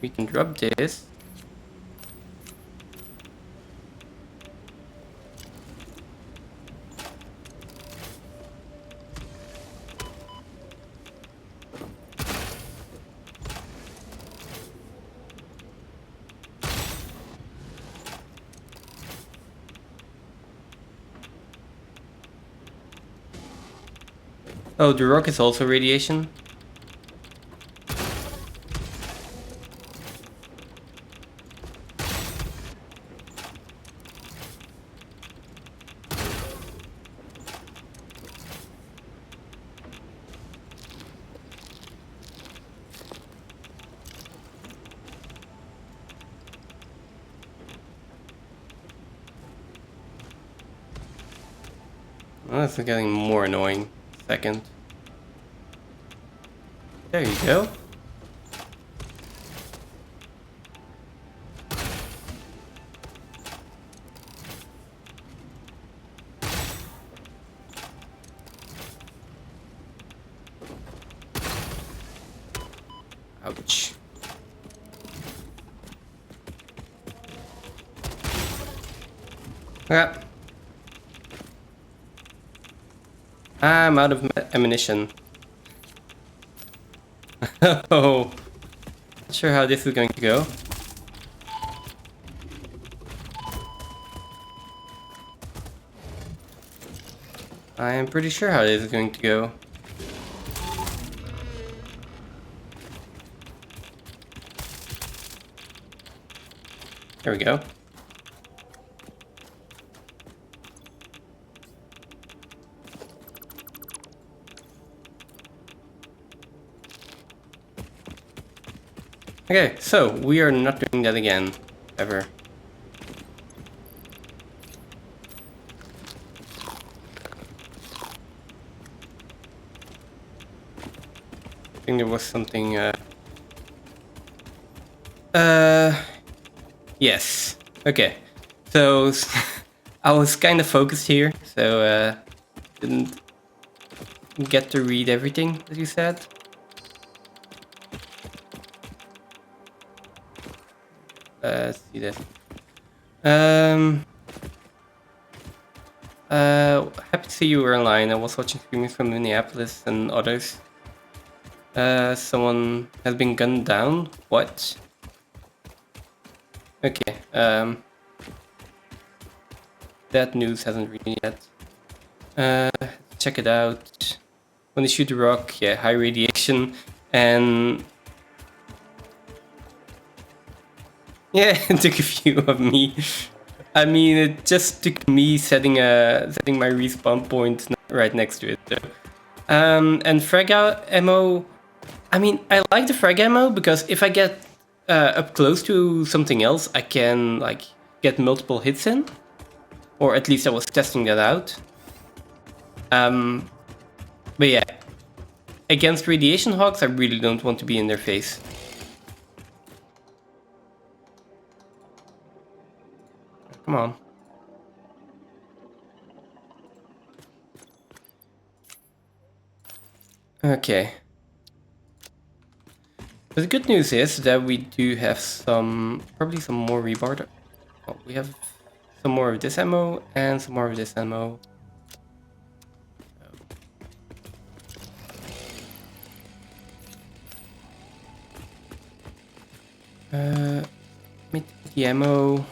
we can drop this. Oh, the rock is also radiation? Oh, this is getting more annoying. Second. There you go. Ouch. Yeah. I'm out of ammunition. Oh. Not sure how this is going to go. I am pretty sure how this is going to go. There we go. Okay, so we are not doing that again, ever. I think there was something, yes. Okay. So, I was kind of focused here, so, didn't get to read everything that you said. Let's see this. Happy to see you were online. I was watching streamings from Minneapolis and others. Someone has been gunned down. What? Okay. That news hasn't really yet. Check it out. When they shoot the rock, yeah, high radiation, and yeah, it took a few of me. I mean, it just took me setting my respawn point right next to it. So. And frag ammo. I mean, I like the frag ammo because if I get up close to something else, I can like get multiple hits in, or at least I was testing that out. But yeah, against radiation hogs, I really don't want to be in their face. Come on. Okay. But the good news is that we do have probably some more rebar. Oh, we have some more of this ammo and some more of this ammo. The ammo.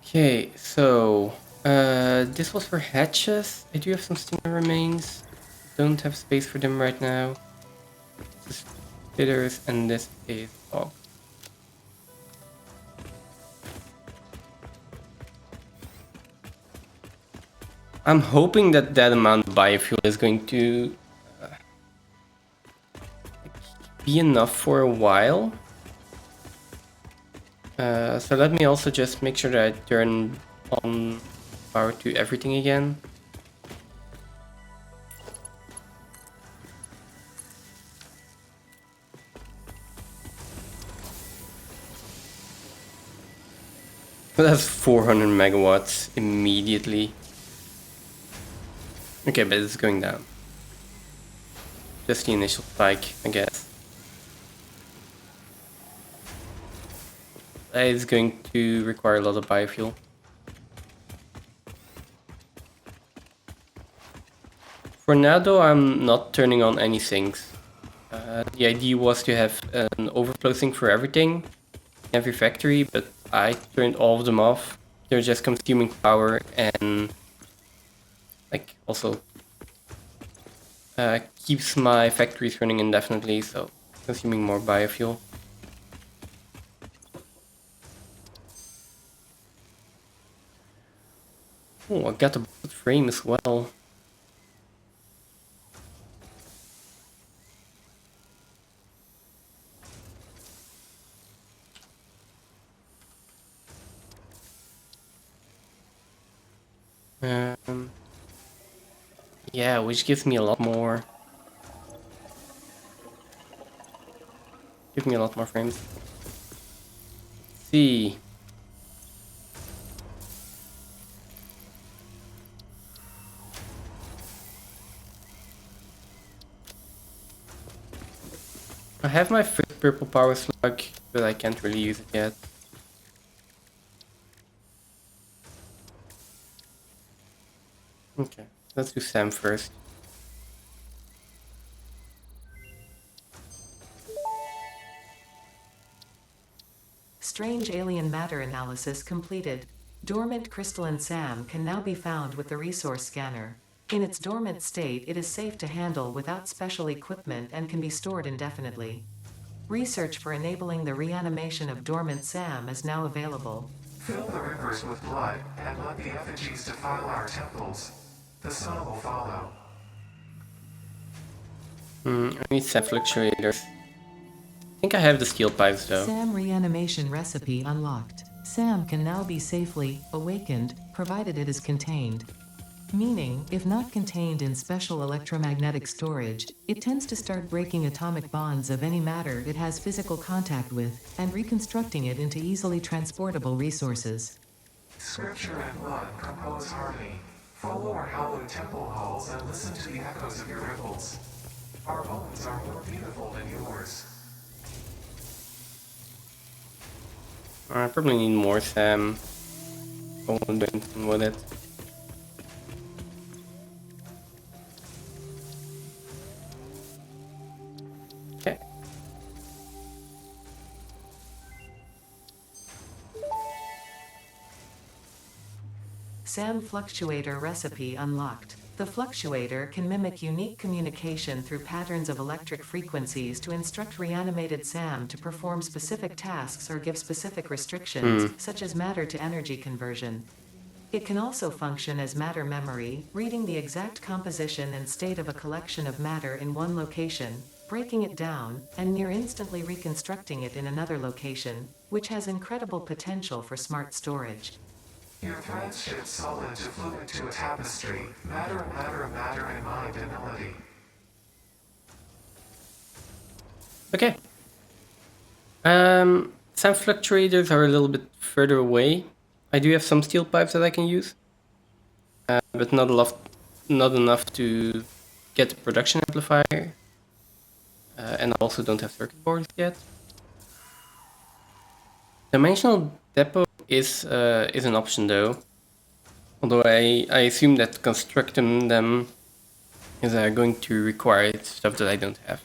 Okay, so this was for hatches. I do have some stinger remains. Don't have space for them right now. This is bitters and this is fog. I'm hoping that that amount of biofuel is going to be enough for a while. So let me also just make sure that I turn on power to everything again. So that's 400 megawatts immediately. Okay, but it's going down. Just the initial spike, I guess. It's going to require a lot of biofuel. For now though, I'm not turning on any sinks. The idea was to have an overflow sink for everything, every factory, but I turned all of them off. They're just consuming power and like also keeps my factories running indefinitely, so consuming more biofuel. Oh, I got a bullet frame as well. Yeah, which gives me a lot more. Give me a lot more frames. Let's see. I have my first purple power slug, but I can't really use it yet. Okay, let's do Sam first. Strange alien matter analysis completed. Dormant crystalline SAM can now be found with the resource scanner. In its dormant state, it is safe to handle without special equipment and can be stored indefinitely. Research for enabling the reanimation of dormant SAM is now available. Fill the rivers with blood and let the effigies defile our temples. The sun will follow. I need Sam fluctuators. I think I have the steel pipes though. SAM reanimation recipe unlocked. SAM can now be safely awakened, provided it is contained. Meaning, if not contained in special electromagnetic storage, it tends to start breaking atomic bonds of any matter it has physical contact with, and reconstructing it into easily transportable resources. Scripture and blood compose harmony. Follow our hallowed temple halls and listen to the echoes of your ripples. Our bones are more beautiful than yours. I probably need more Sam. I won't do anything with it. Okay. SAM fluctuator recipe unlocked. The fluctuator can mimic unique communication through patterns of electric frequencies to instruct reanimated SAM to perform specific tasks or give specific restrictions, such as matter to energy conversion. It can also function as matter memory, reading the exact composition and state of a collection of matter in one location, breaking it down, and near instantly reconstructing it in another location, which has incredible potential for smart storage. Your threads shift solid to fluid to a tapestry. Matter, matter, matter, and mind and melody. Okay. Some fluctuators are a little bit further away. I do have some steel pipes that I can use, but not enough to get the production amplifier. And I also don't have circuit boards yet. Dimensional depot is an option though. Although I assume that constructing them is going to require stuff that I don't have.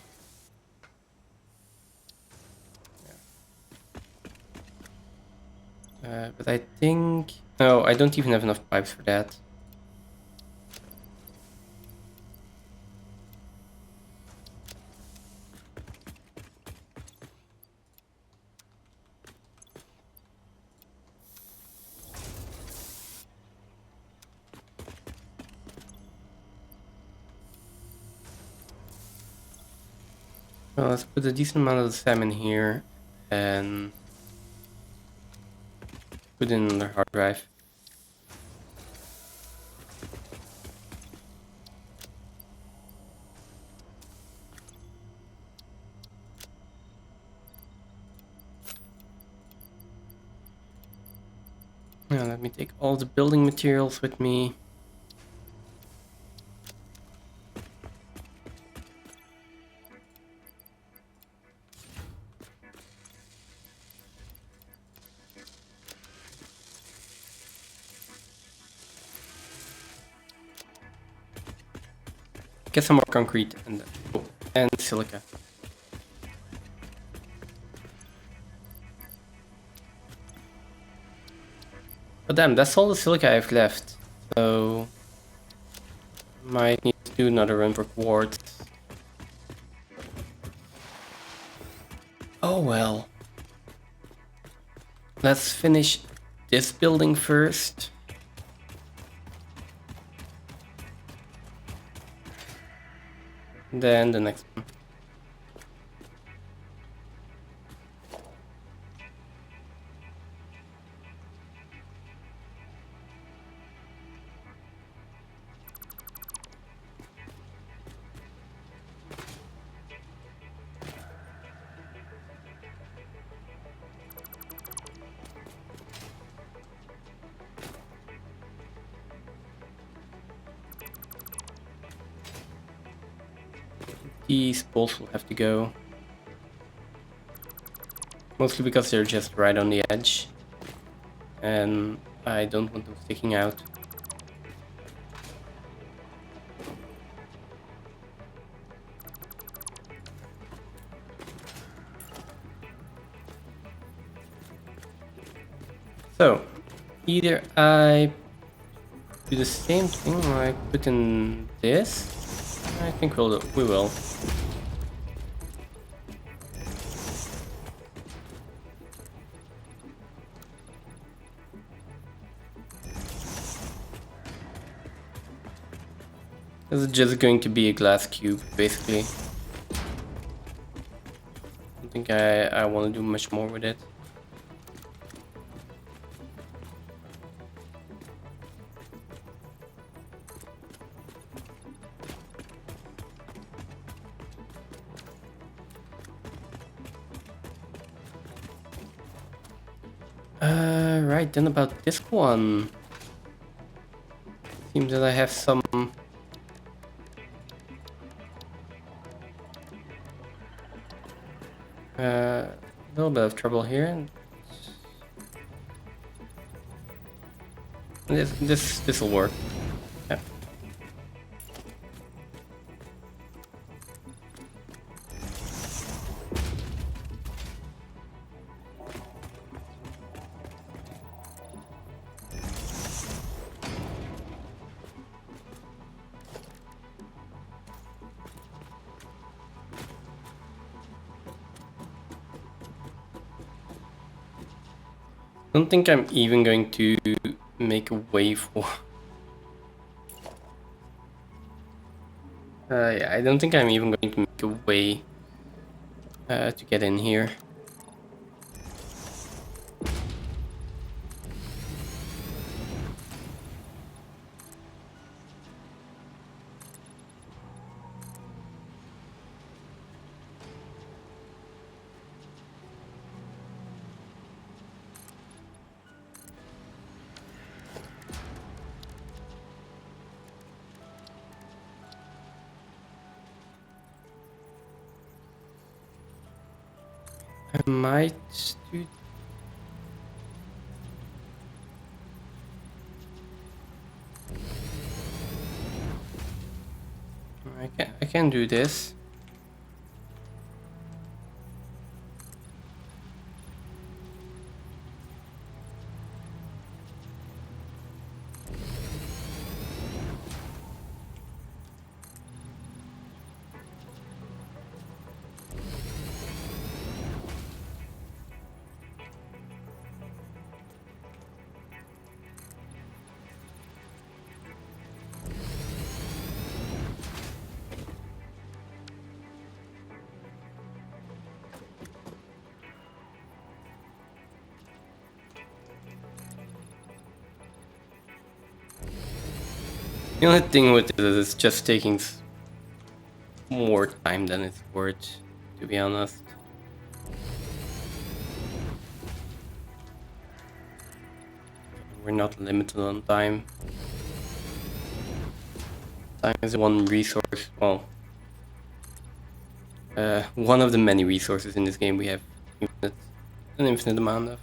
But I think No, I don't even have enough pipes for that. Well, let's put a decent amount of the salmon here and put it in the hard drive. Now let me take all the building materials with me. Get some more concrete and silica. But damn, that's all the silica I have left. So might need to do another run for quartz. Oh well. Let's finish this building first. Then the next one. These poles will have to go. Mostly because they're just right on the edge. And I don't want them sticking out. So, either I do the same thing or I put in this. I think we will. This is just going to be a glass cube, basically. I don't think I want to do much more with it. Right, then about this one. Seems that I have some... a little bit of trouble here. This will work. Yeah. I don't think I'm even going to make a way for... yeah, I don't think I'm even going to make a way to get in here. I might do... I can do this. The only thing with it is it's just taking more time than it's worth, to be honest. We're not limited on time. Time is one resource, well, one of the many resources in this game we have an infinite amount of.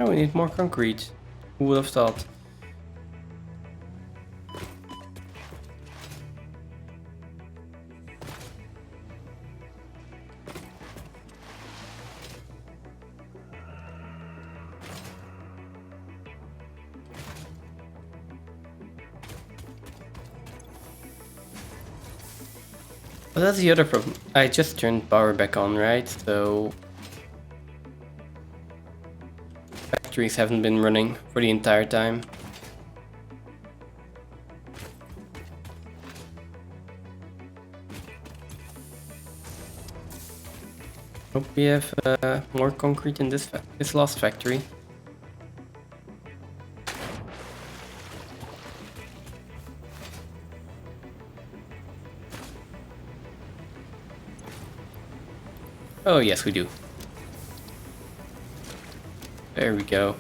Oh, we need more concrete. Who would have thought? Well, that's the other problem. I just turned power back on, right? So factories haven't been running for the entire time. Hope we have more concrete in this last factory. Oh yes, we do. There we go.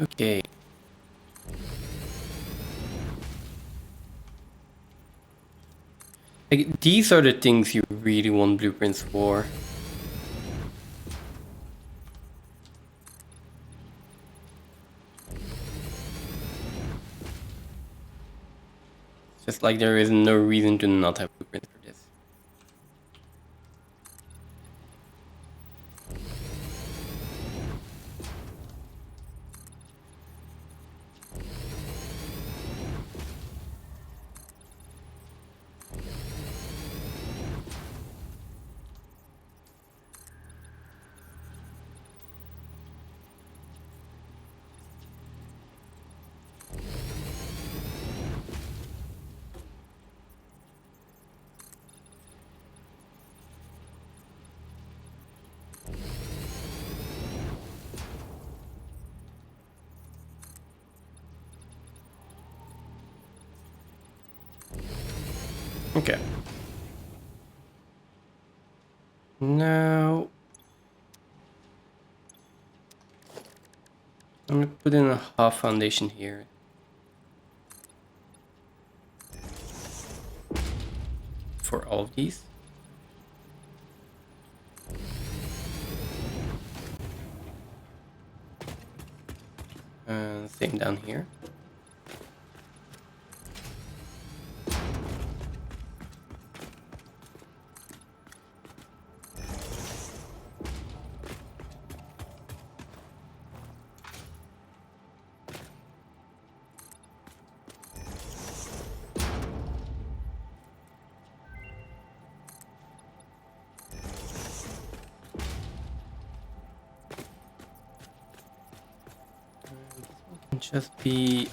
Okay. Like, these are the things you really want blueprints for. Just like there is no reason to not have blueprints for this. Okay. Now I'm gonna put in a half foundation here. For all of these. Same down here. can just be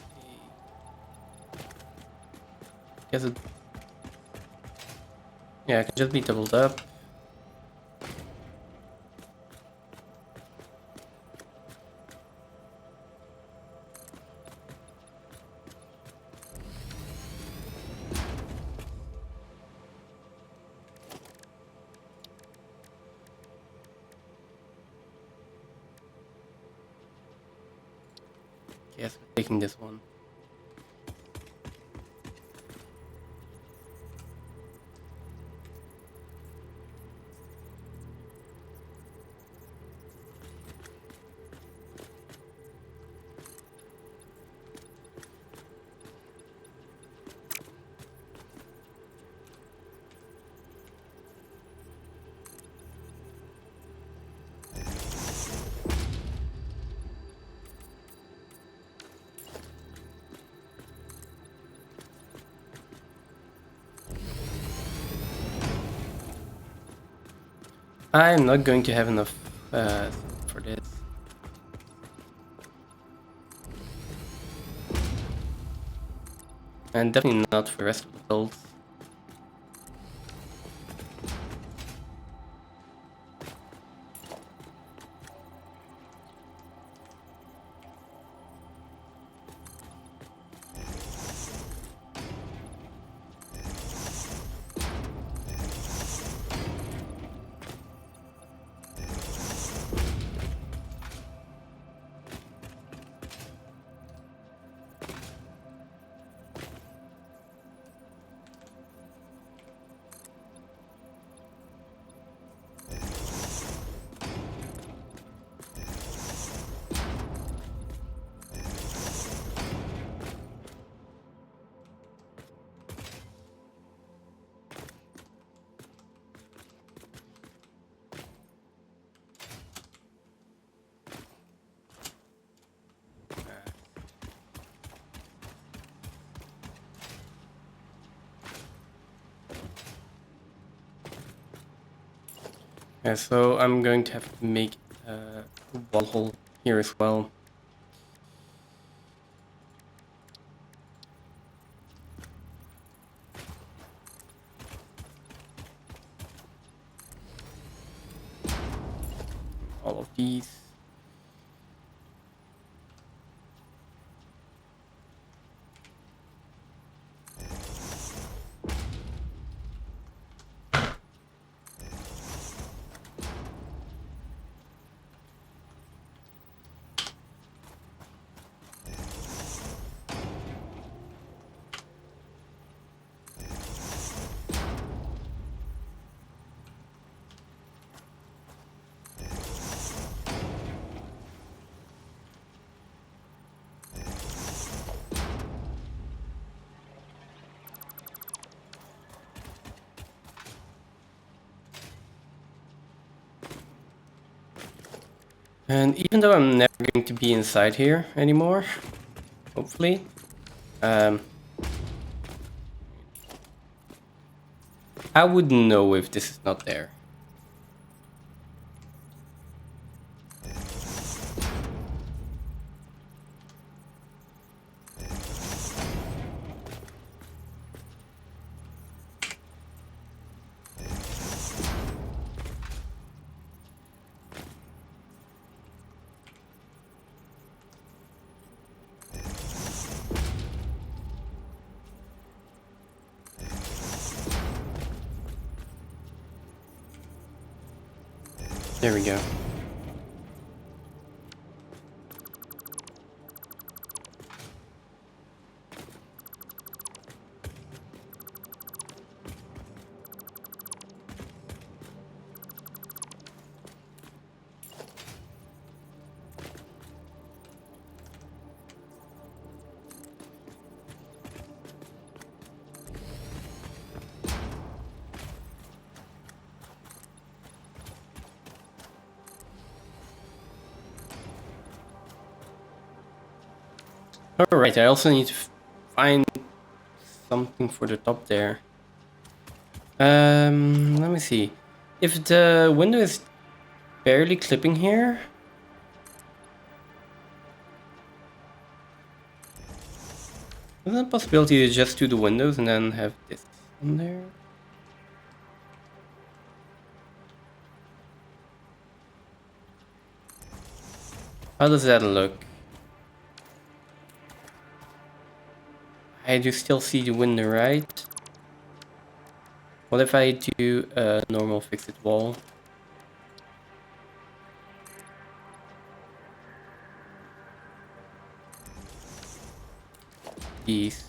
guess it, yeah, it can just be doubled up. Yes, we're taking this one. I'm not going to have enough for this. And definitely not for the rest of the builds. Yeah, so I'm going to have to make a wall hole here as well. All of these. And even though I'm never going to be inside here anymore, hopefully, I wouldn't know if this is not there. There we go. Alright, I also need to find something for the top there. Let me see. If the window is barely clipping here, Is there a possibility to just do the windows and then have this on there? How does that look? I do still see the window, right? What if I do a normal fixed wall? These.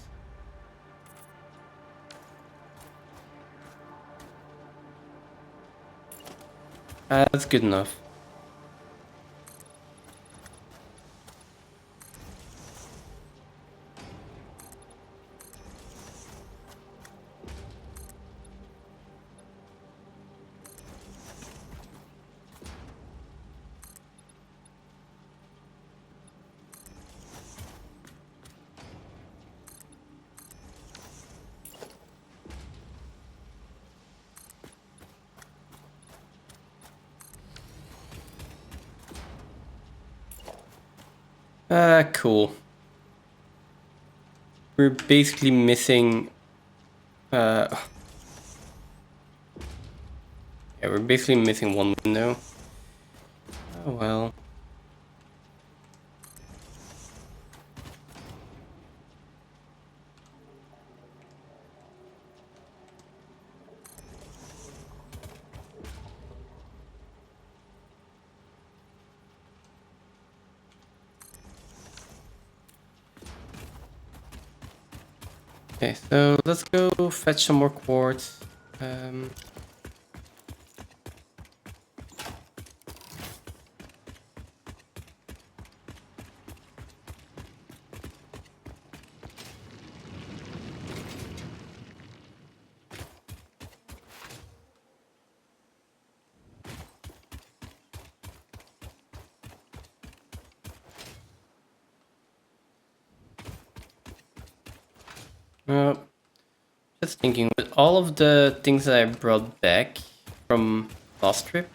That's good enough. Cool. We're basically missing... yeah, we're basically missing one window. Oh well. Okay, so let's go fetch some more quartz. Just thinking, with all of the things that I brought back from last trip,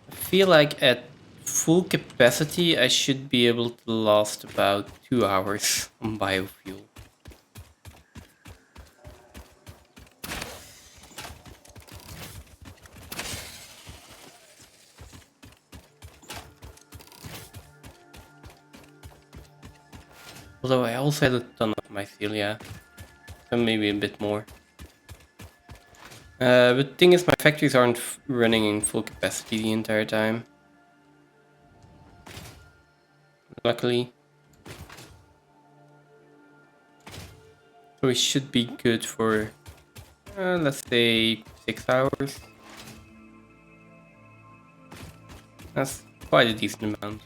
I feel like at full capacity I should be able to last about 2 hours on biofuel. Although I also had a ton of mycelia, so maybe a bit more. But the thing is, my factories aren't running in full capacity the entire time. Luckily. So we should be good for, let's say, 6 hours. That's quite a decent amount.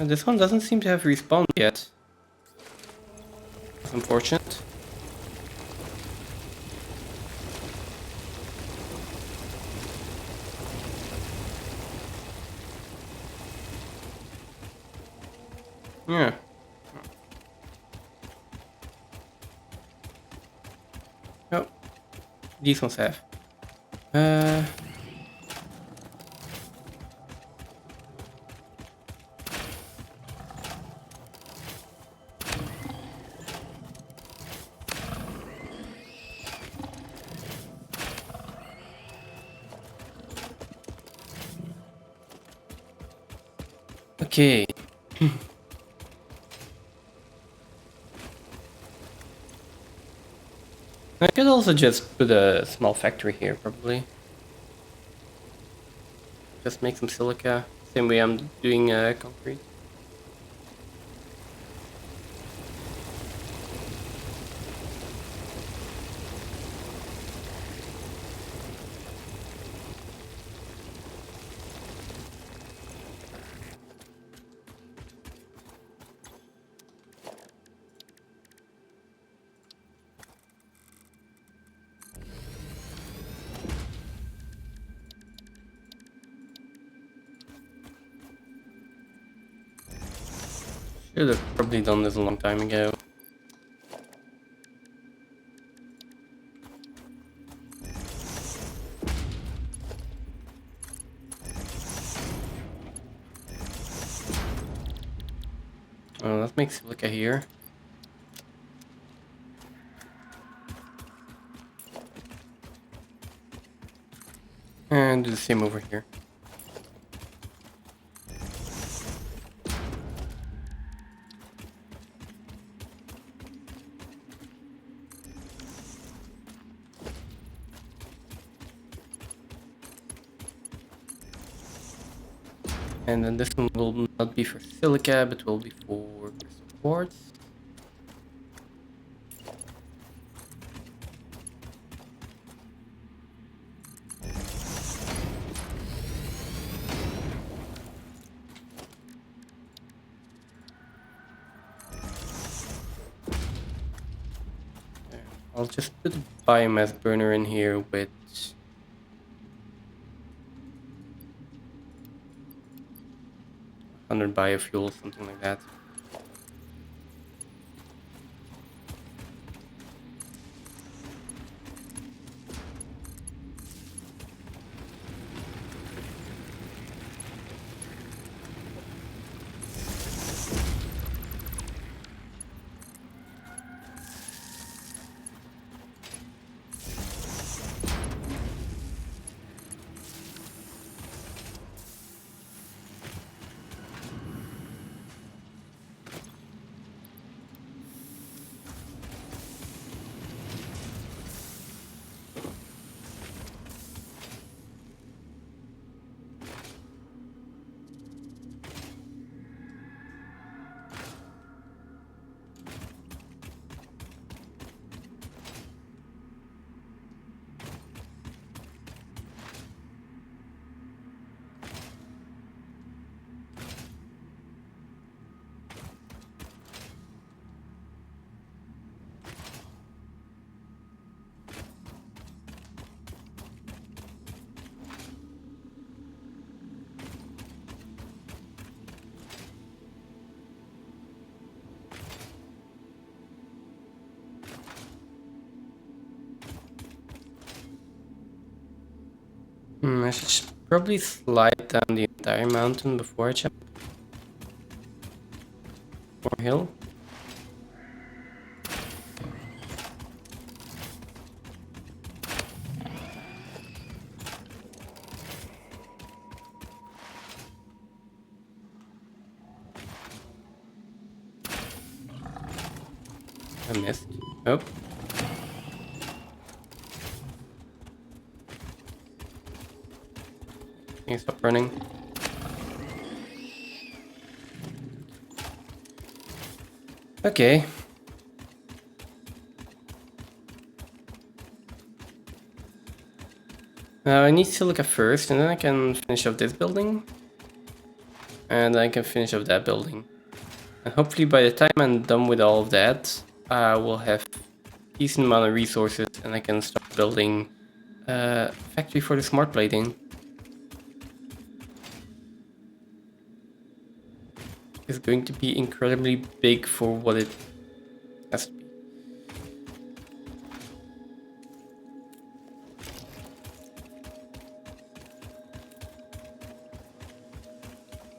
This one doesn't seem to have respawned yet. That's unfortunate. Yeah. Oh, these ones have. Okay. I could also just put a small factory here, probably. Just make some silica, same way I'm doing concrete. Should have probably done this a long time ago. Oh, let's make silica here. And do the same over here. And then this one will not be for silica, but will be for crystal quartz. I'll just put a biomass burner in here with 100 biofuel, something like that. I should probably slide down the entire mountain before I jump. Or hill. I missed. Oh. Can you stop running? Okay. Now I need silica first, and then I can finish off this building. And then I can finish off that building. And hopefully by the time I'm done with all of that, I will have a decent amount of resources and I can start building a factory for the smart plating. It's going to be incredibly big for what it has to be.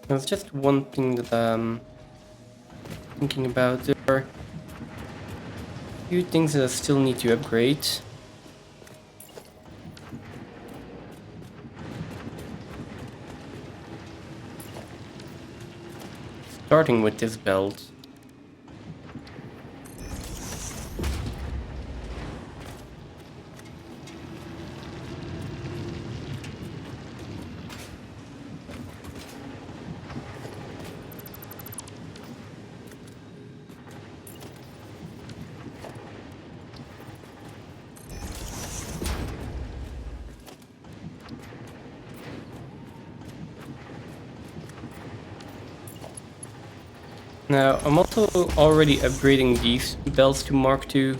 There's just one thing that I'm thinking about. There are a few things that I still need to upgrade. Starting with this belt. Now, I'm also already upgrading these belts to Mark II.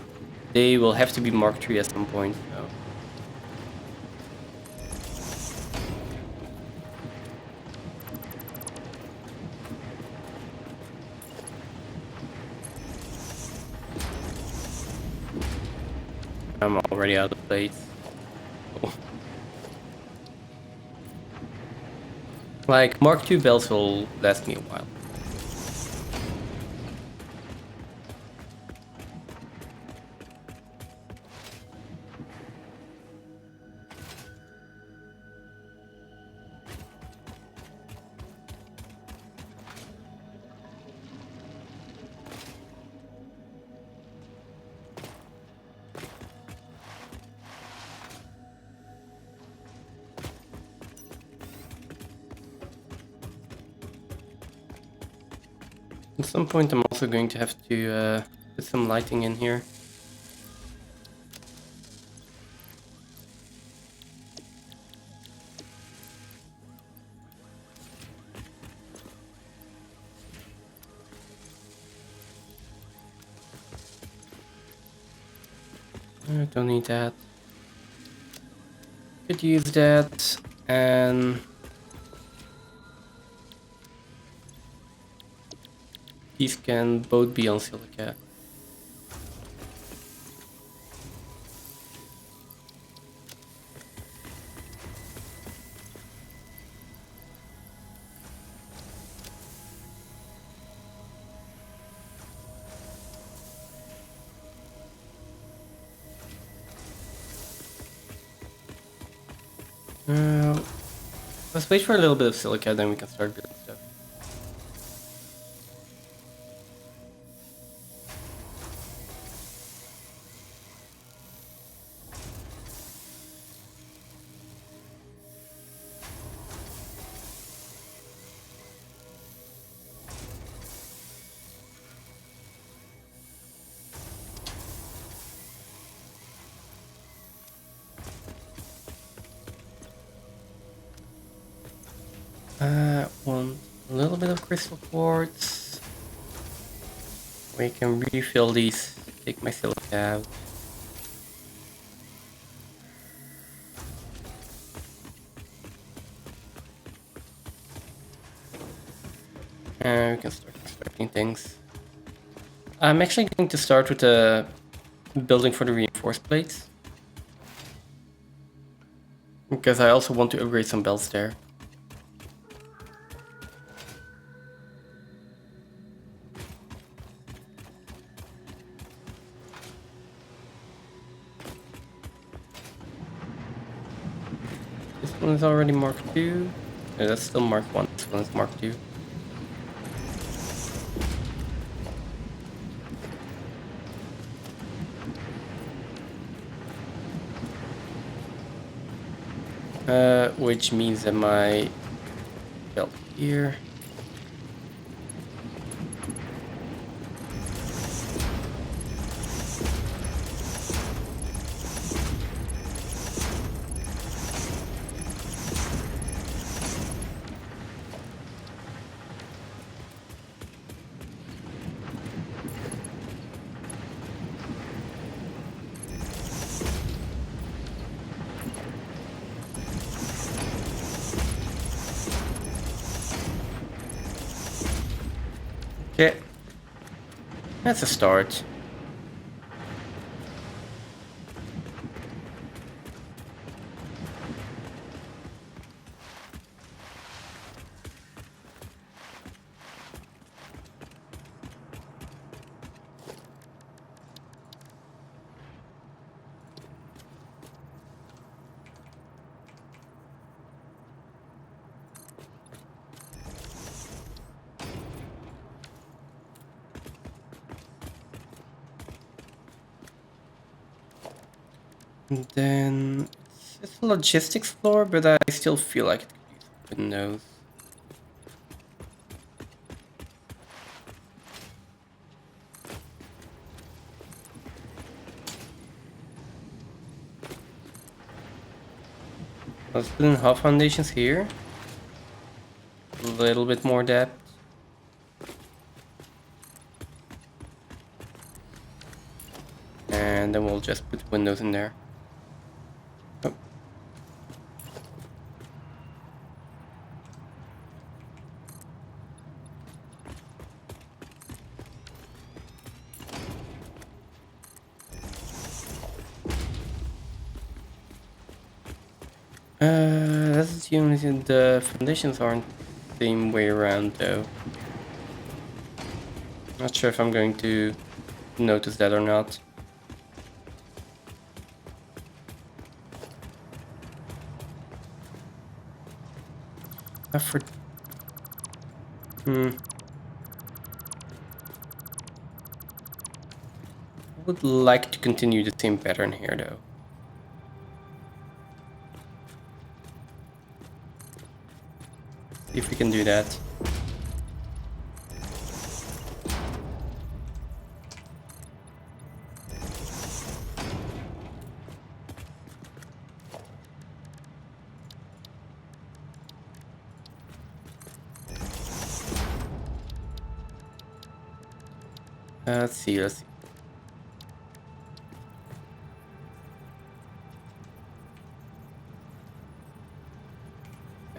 They will have to be Mark III at some point, so. I'm already out of plates. Oh. Like, Mark II belts will last me a while. At some point I'm also going to have to put some lighting in here. I don't need that. Could use that, and these can both be on silica. Let's wait for a little bit of silica, then we can start building stuff. Want a little bit of crystal quartz. We can refill these, take my silica out. And we can start constructing things. I'm actually going to start with the building for the reinforced plates, because I also want to upgrade some belts there. This one is already Mark II. No, that's still Mark I. This one is Mark II. Which means that my belt here. Okay, that's a start. And then it's just a logistics floor, but I still feel like it could use wooden nose. Let's put in half foundations here. A little bit more depth. And then we'll just put windows in there. Oh. That's assuming the foundations aren't the same way around though. Not sure if I'm going to notice that or not. Effort. I would like to continue the same pattern here though. See if we can do that. Let's see.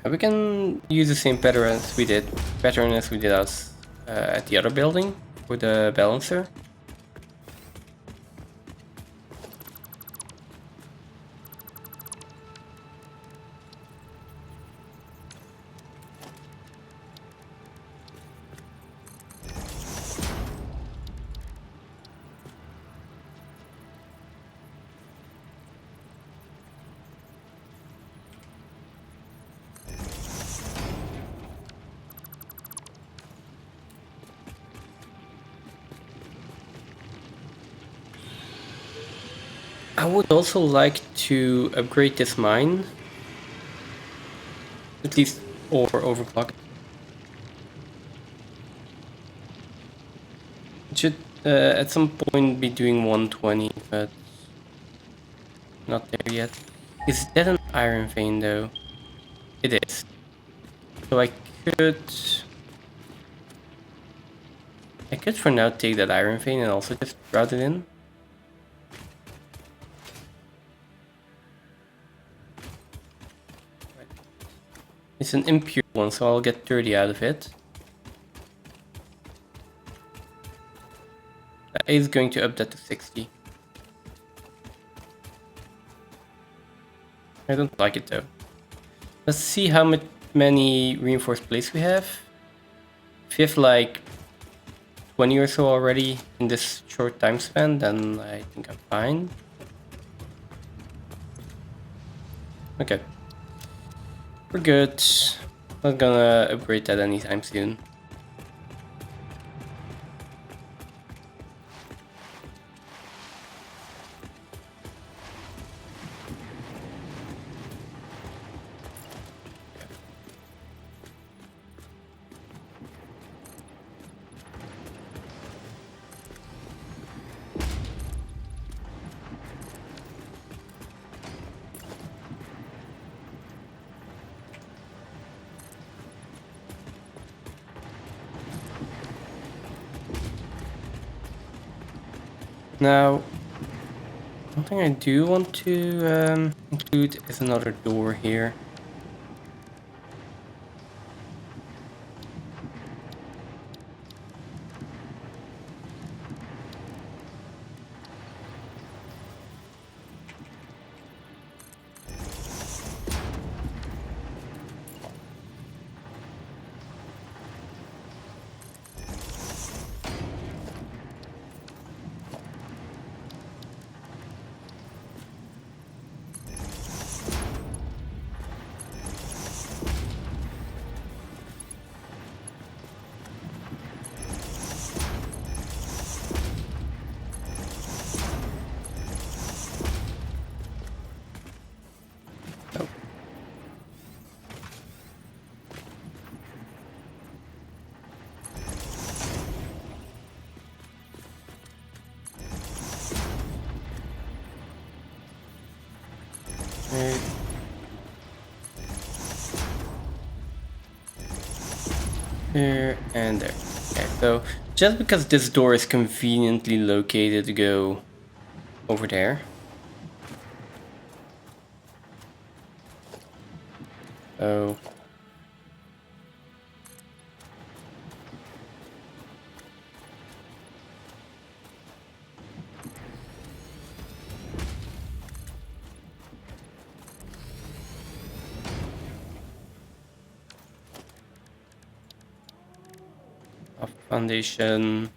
We can use the same pattern as we did at the other building with the balancer. I would also like to upgrade this mine, at least, or overclock it. It should at some point be doing 120, but not there yet. Is that an iron vein though? It is. So I could for now take that iron vein and also just route it in. It's an impure one, so I'll get 30 out of it. That is going to up that to 60. I don't like it though. Let's see how many reinforced plates we have. If you have like 20 or so already in this short time span, then I think I'm fine. Okay. We're good. Not gonna upgrade that anytime soon. Now, one thing I do want to include is another door here. Here and there. Okay, so just because this door is conveniently located to go over there. So of foundation.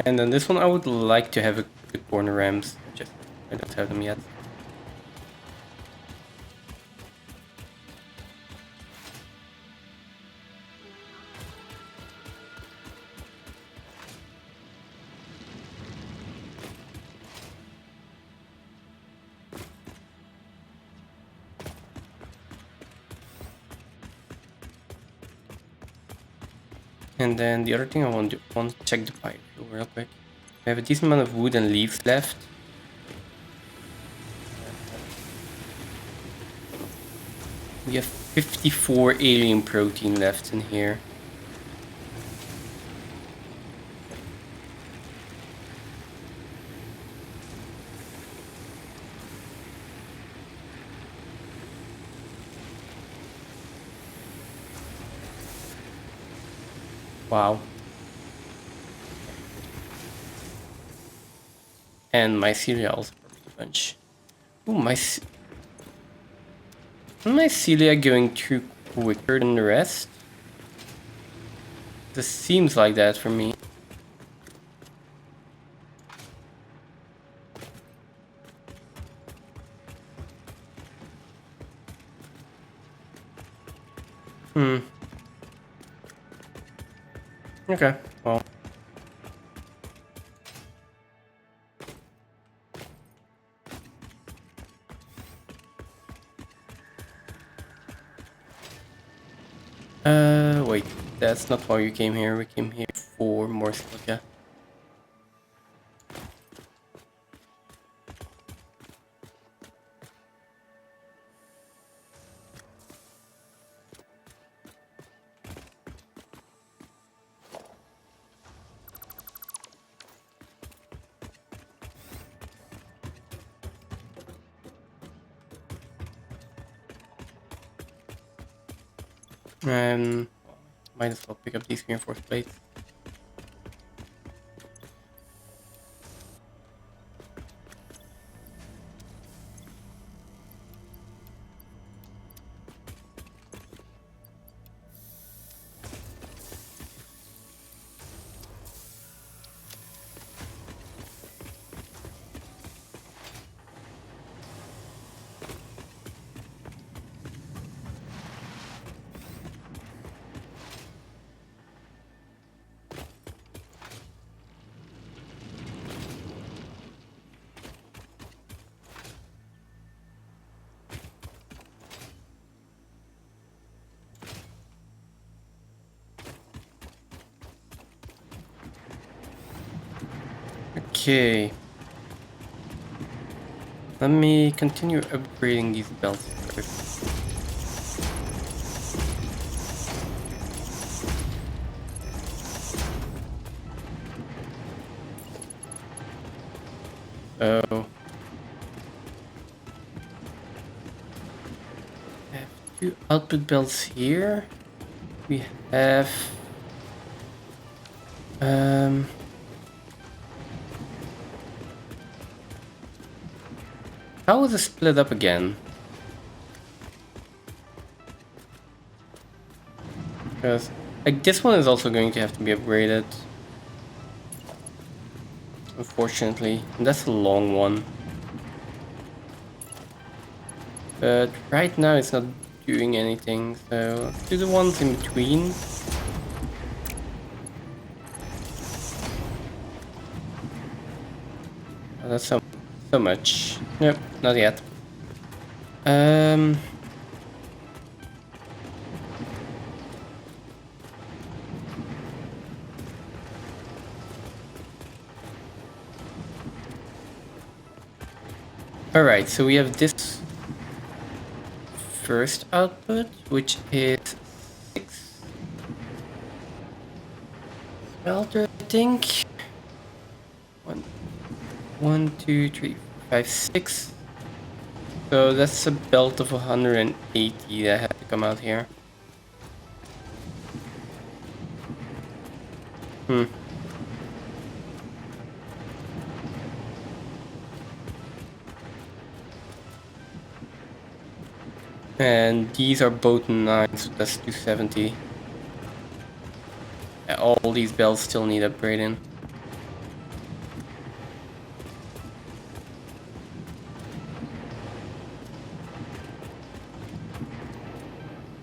And then this one I would like to have the corner ramps, just I don't have them yet. And then the other thing I want to check the pipe real quick. We have a decent amount of wood and leaves left. We have 54 alien protein left in here. Wow. And mycelia also a bunch. Ooh, mycelia going through quicker than the rest? This seems like that for me. Okay, well. Wait, that's not why you came here. We came here for more silica. Might as well pick up these reinforced plates. Okay. Let me continue upgrading these belts first. So I have 2 output belts here. We have how is it split up again? Because like this one is also going to have to be upgraded. Unfortunately, and that's a long one. But right now it's not doing anything, so let's do the ones in between. Oh, that's so much. Nope, not yet. Alright, so we have this first output, which is 6 smelter, I think. 1, 2, 3, 5, 6. So that's a belt of 180 that had to come out here. Hmm. And these are both 9, so that's 270. Yeah, all these bells still need upgrading.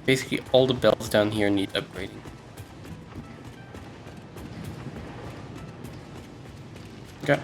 Basically, all the bells down here need upgrading. Okay.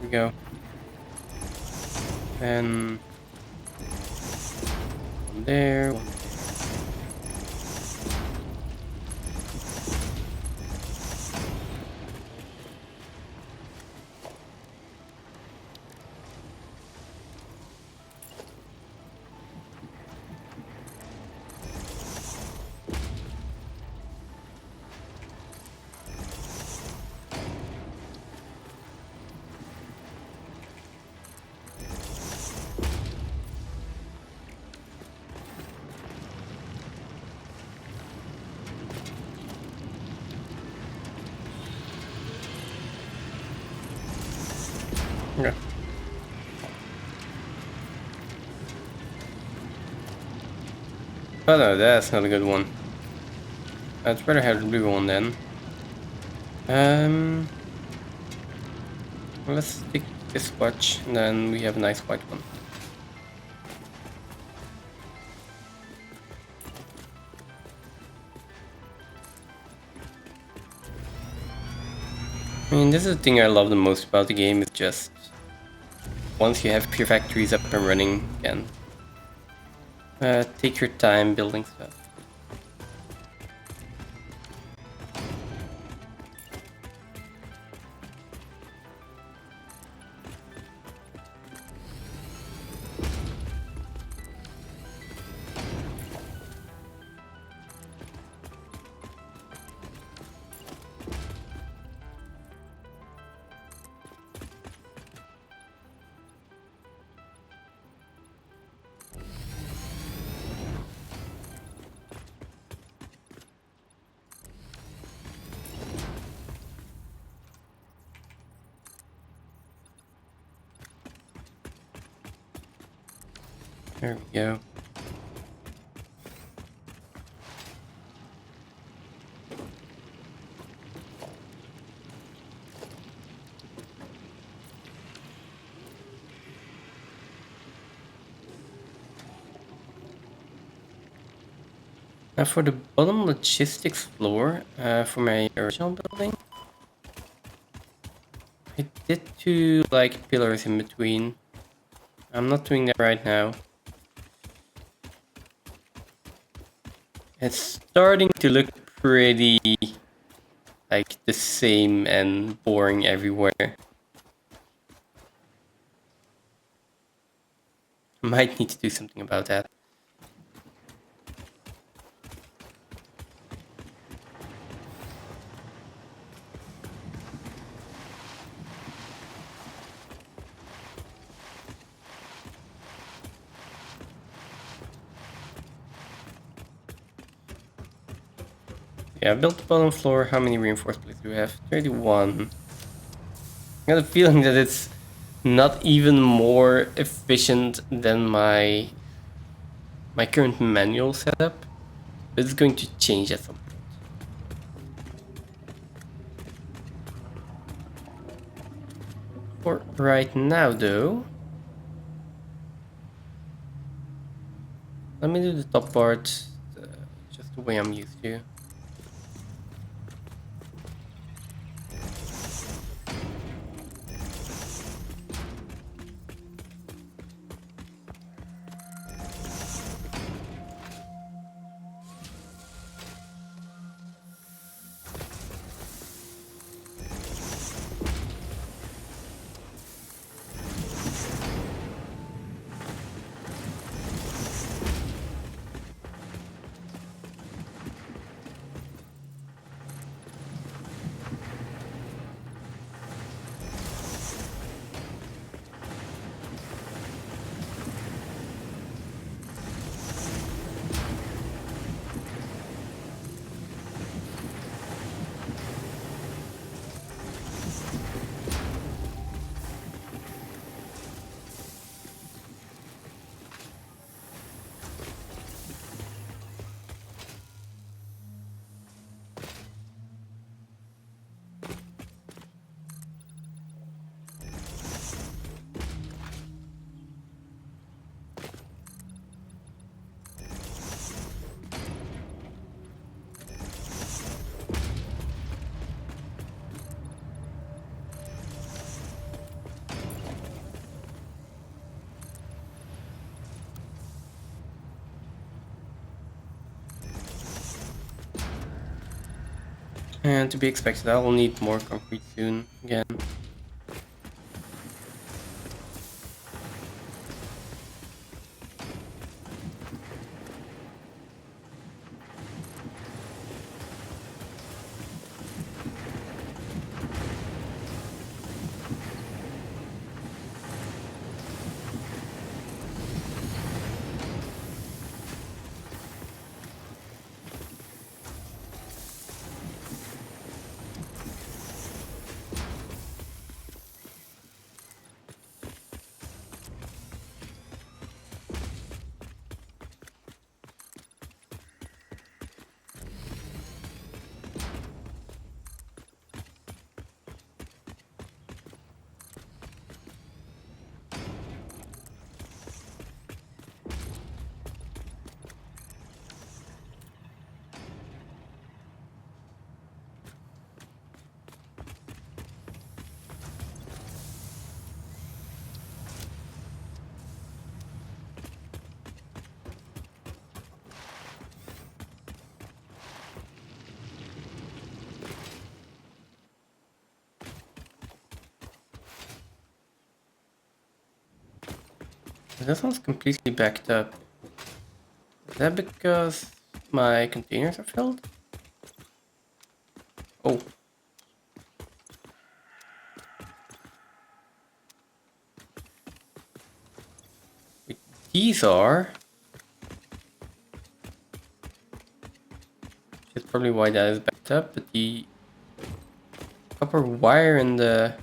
Here we go. And one there, one there. Okay. Oh no, that's not a good one. I'd rather have the blue one then. Let's stick this watch, and then we have a nice white one. I mean, this is the thing I love the most about the game, is just once you have your factories up and running, you can take your time building stuff. There we go. Now for the bottom logistics floor, for my original building, I did two like pillars in between. I'm not doing that right now. It's starting to look pretty like the same and boring everywhere. Might need to do something about that. Yeah, I built the bottom floor. How many reinforced plates do we have? 31. I got a feeling that it's not even more efficient than my current manual setup, but it's going to change at some point. For right now, though, let me do the top part just the way I'm used to. And to be expected, I will need more concrete soon again. This one's completely backed up. Is that because my containers are filled? Oh. Wait, these are. That's probably why that is backed up, but the copper wire in the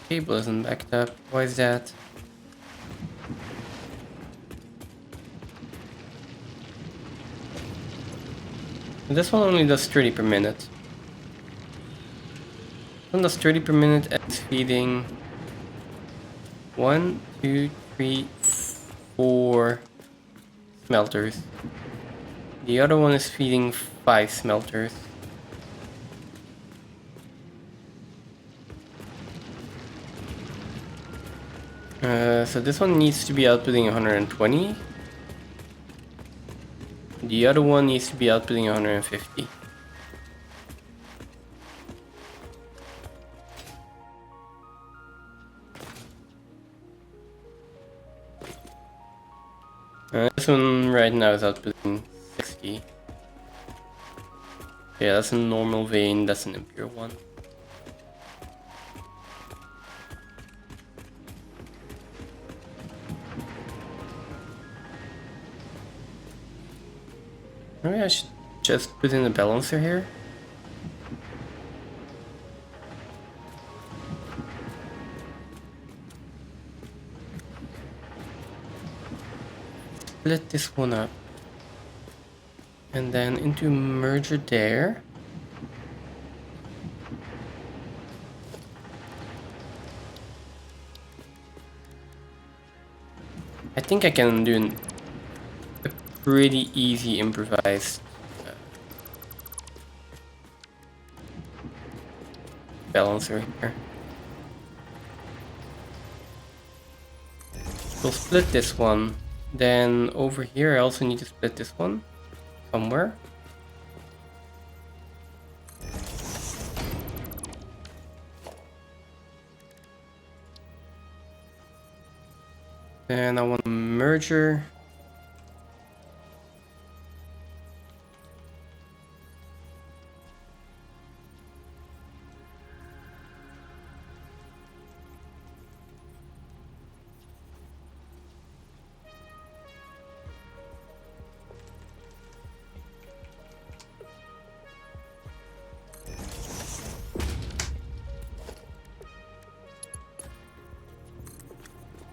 cable isn't backed up. Why is that? This one only does 30 per minute. This one does 30 per minute and it's feeding 1, 2, 3, 4 smelters. The other one is feeding 5 smelters. So this one needs to be outputting 120. The other one needs to be outputting 150. This one right now is outputting 60. Yeah, that's a normal vein, that's an impure one. Maybe I should just put in a balancer here. Split this one up. And then into merger there. I think I can do a pretty easy improvised balancer here. We'll split this one. Then over here I also need to split this one somewhere. Then I want a merger.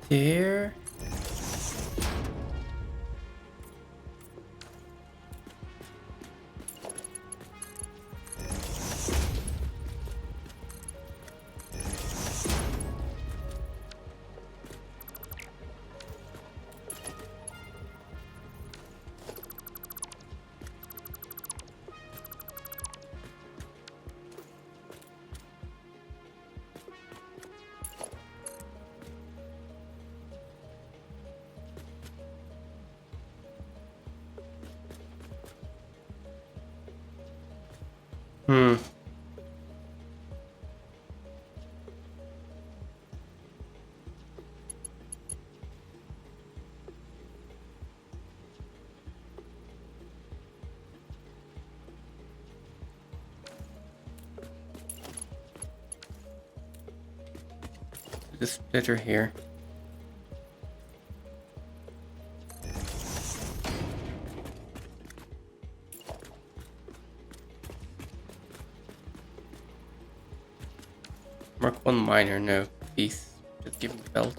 There. Hmm. The splitter here. Mark 1 minor, no, please. Just give me the belt.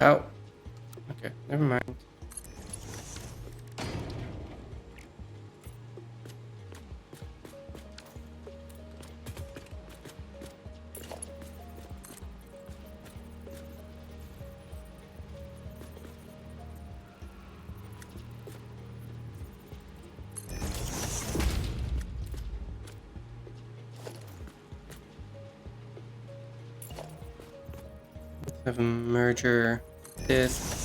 Oh. Okay, never mind. Have a merger. This.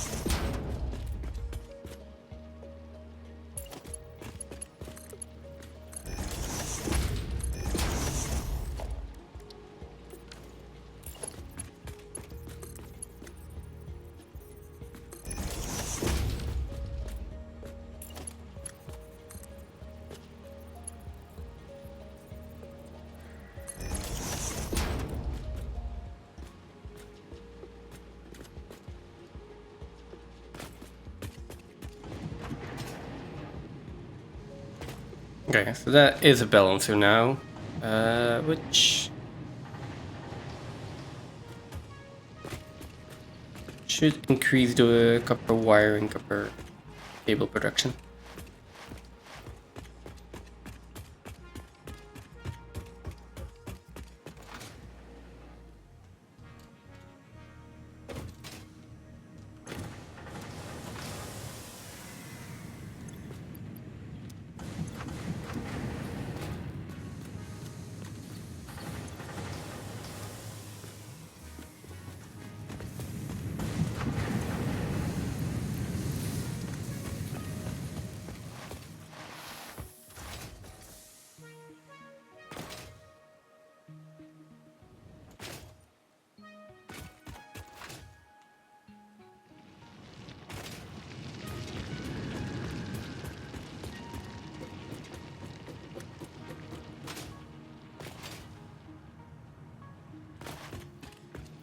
Okay, so that is a balancer now, which should increase the copper wiring, copper cable production.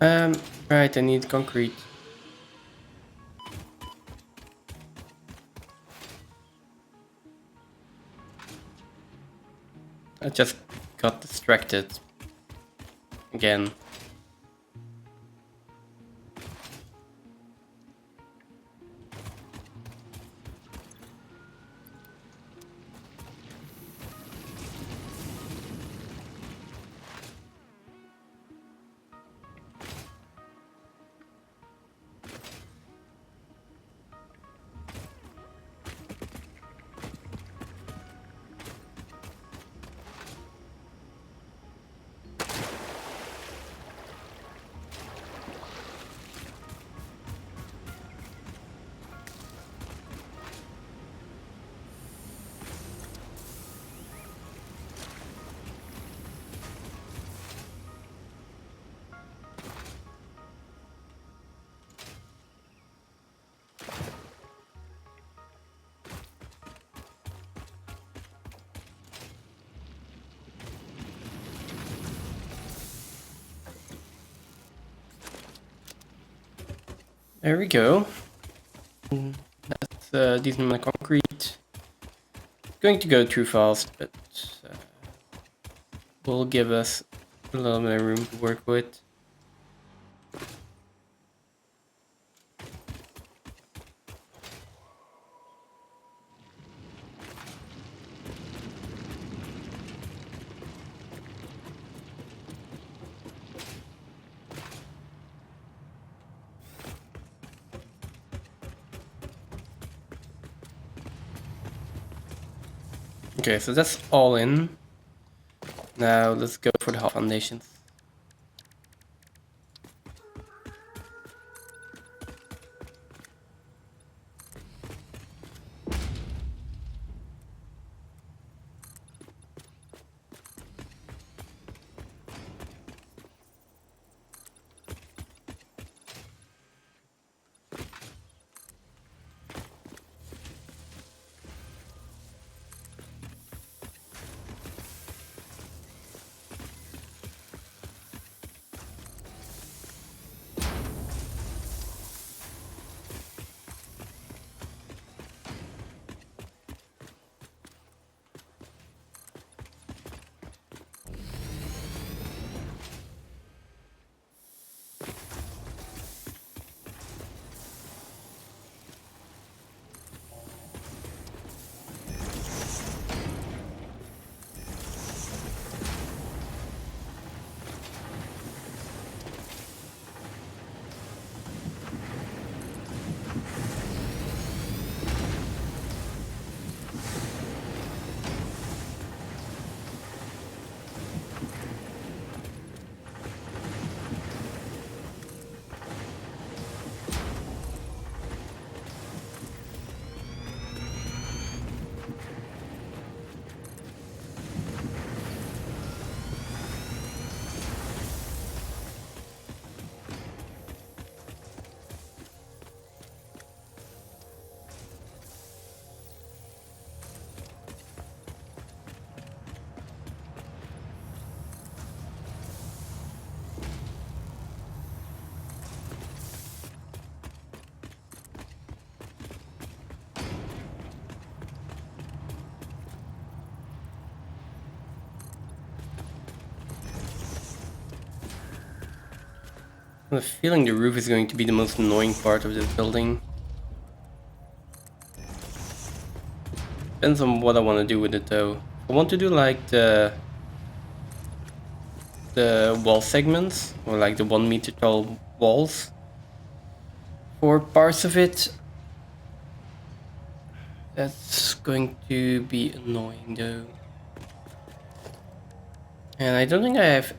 Right, I need concrete. I just got distracted again. There we go. That's a decent amount of concrete. Going to go too fast, but will give us a little bit of room to work with. Okay, so that's all in. Now let's go for the hot foundations. I have a feeling the roof is going to be the most annoying part of this building. Depends on what I want to do with it though. I want to do like the wall segments, or like the 1 meter tall walls for parts of it. That's going to be annoying though. And I don't think I have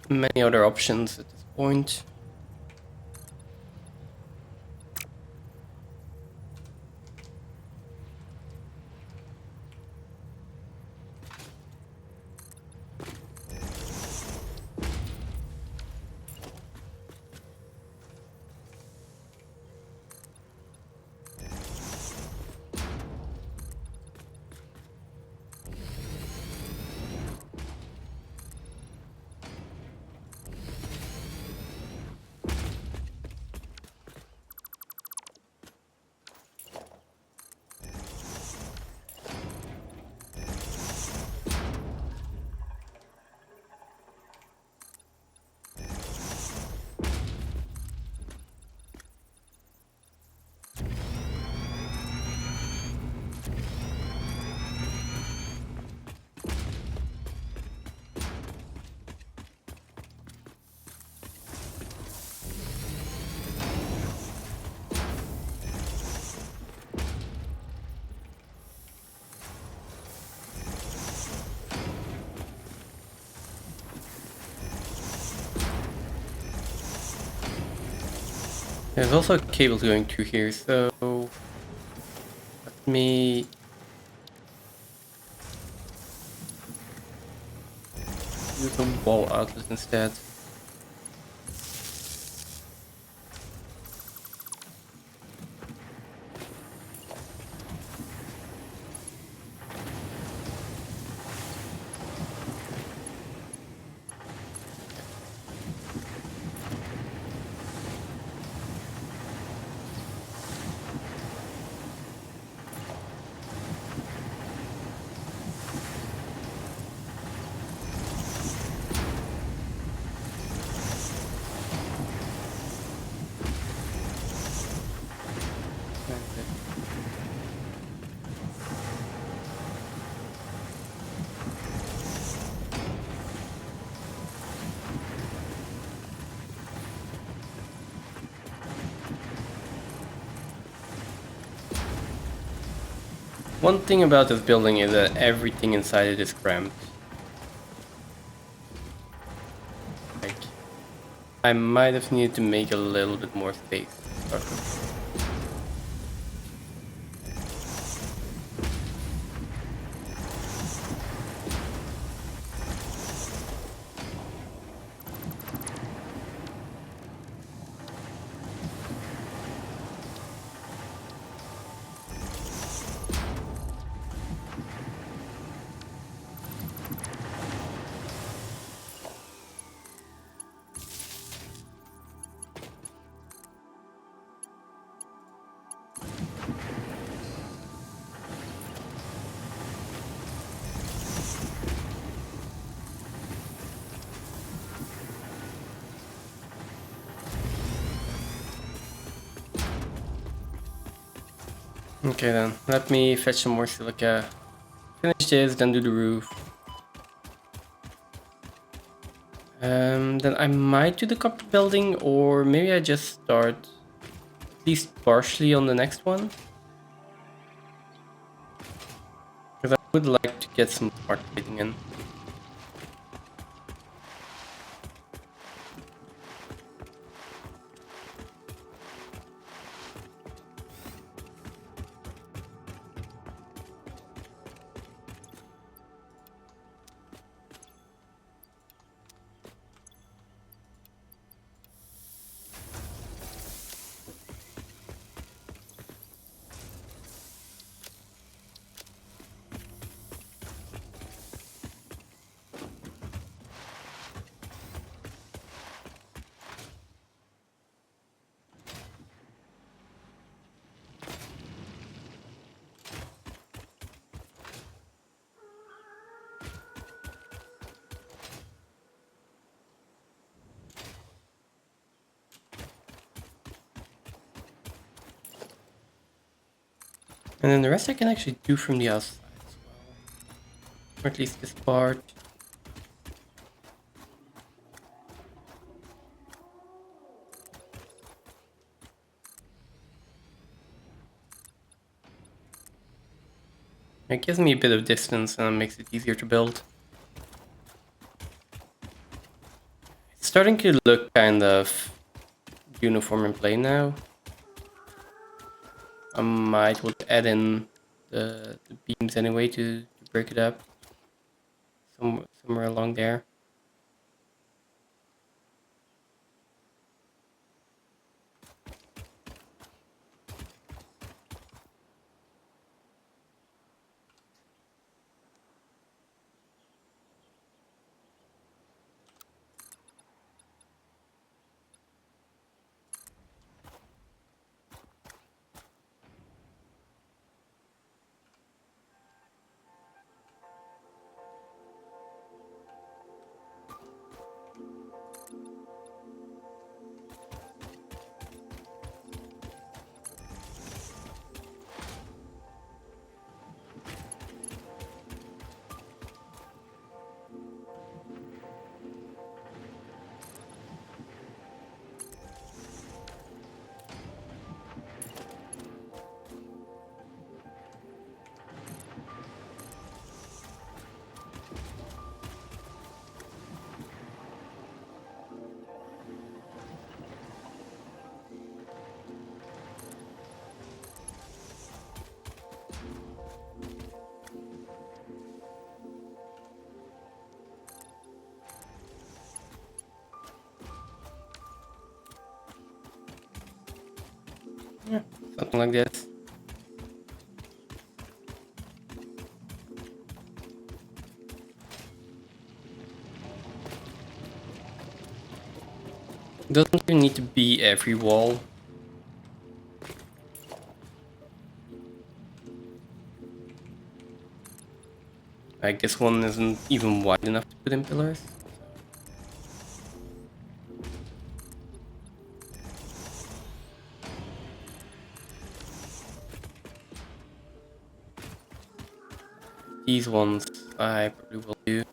many other options at this point. There's also a cable going through here, so let me use a wall outlet instead. One thing about this building is that everything inside it is cramped. Like, I might have needed to make a little bit more space. Okay then, let me fetch some more silica. Finish this, then do the roof. Then I might do the copper building, or maybe I just start at least partially on the next one. Because I would like to get some smart plating in. And then the rest I can actually do from the outside as well. Or at least this part. It gives me a bit of distance and makes it easier to build. It's starting to look kind of uniform in plane now. I might want to add in the beams anyway to break it up. Somewhere along there. Something like this. It doesn't even need to be every wall. Like this one isn't even wide enough to put in pillars. These ones I probably will do.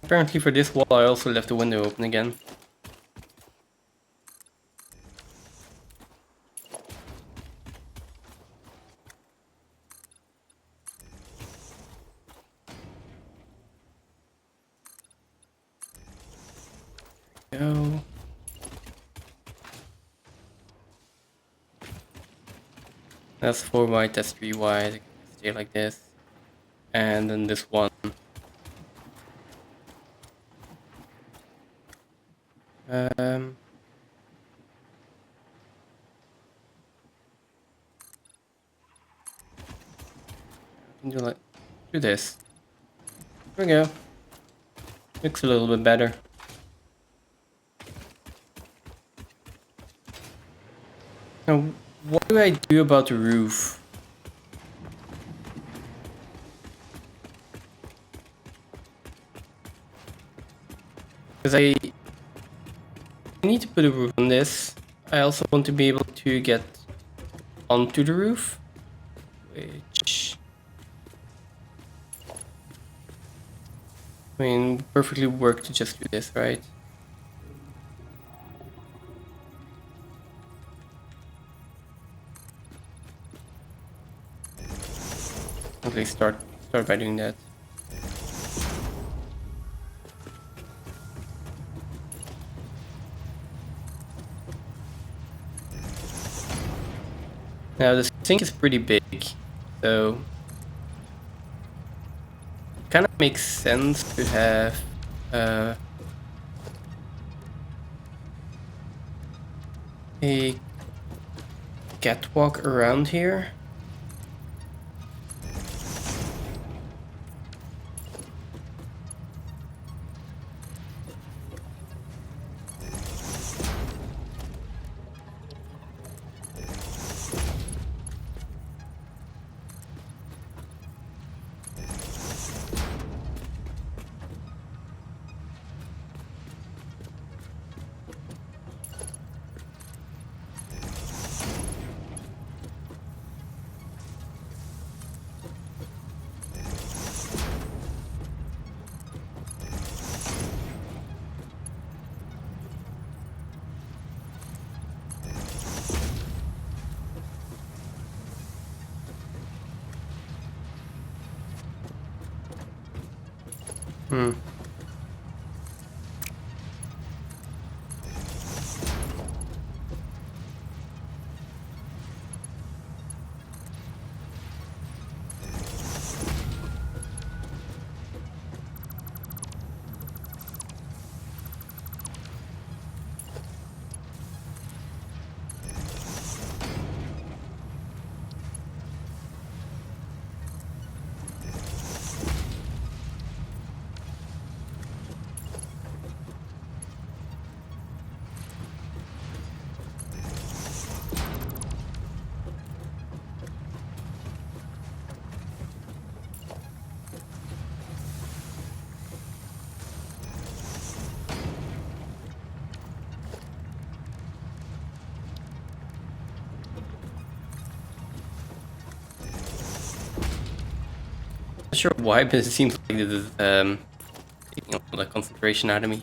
Apparently for this wall I also left the window open again. Go. That's 4 wide, that's 3 wide. I can stay like this. And then this one. Um, can do like do this. There we go. Looks a little bit better. Now, what do I do about the roof? Because I need to put a roof on this. I also want to be able to get onto the roof, which I mean perfectly work to just do this, right? Okay, start by doing that. Now the sink is pretty big, so it kind of makes sense to have a catwalk around here. Hmm. sure why, but it seems like this is taking a lot of concentration out of me.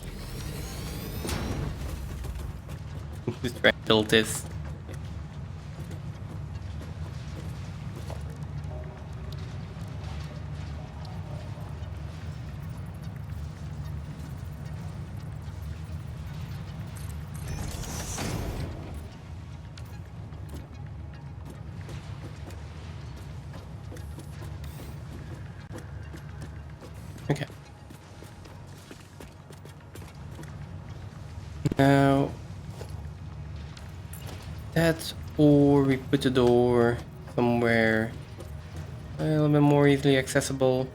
Just trying to build this. Okay. Now that, or we put the door somewhere a little bit more easily accessible,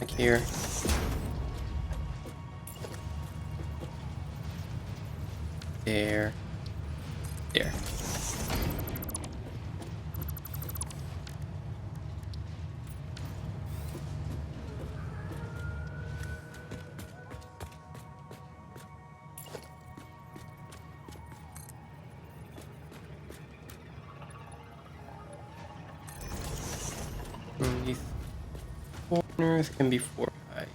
like here. There. There. And these corners can be 4 high.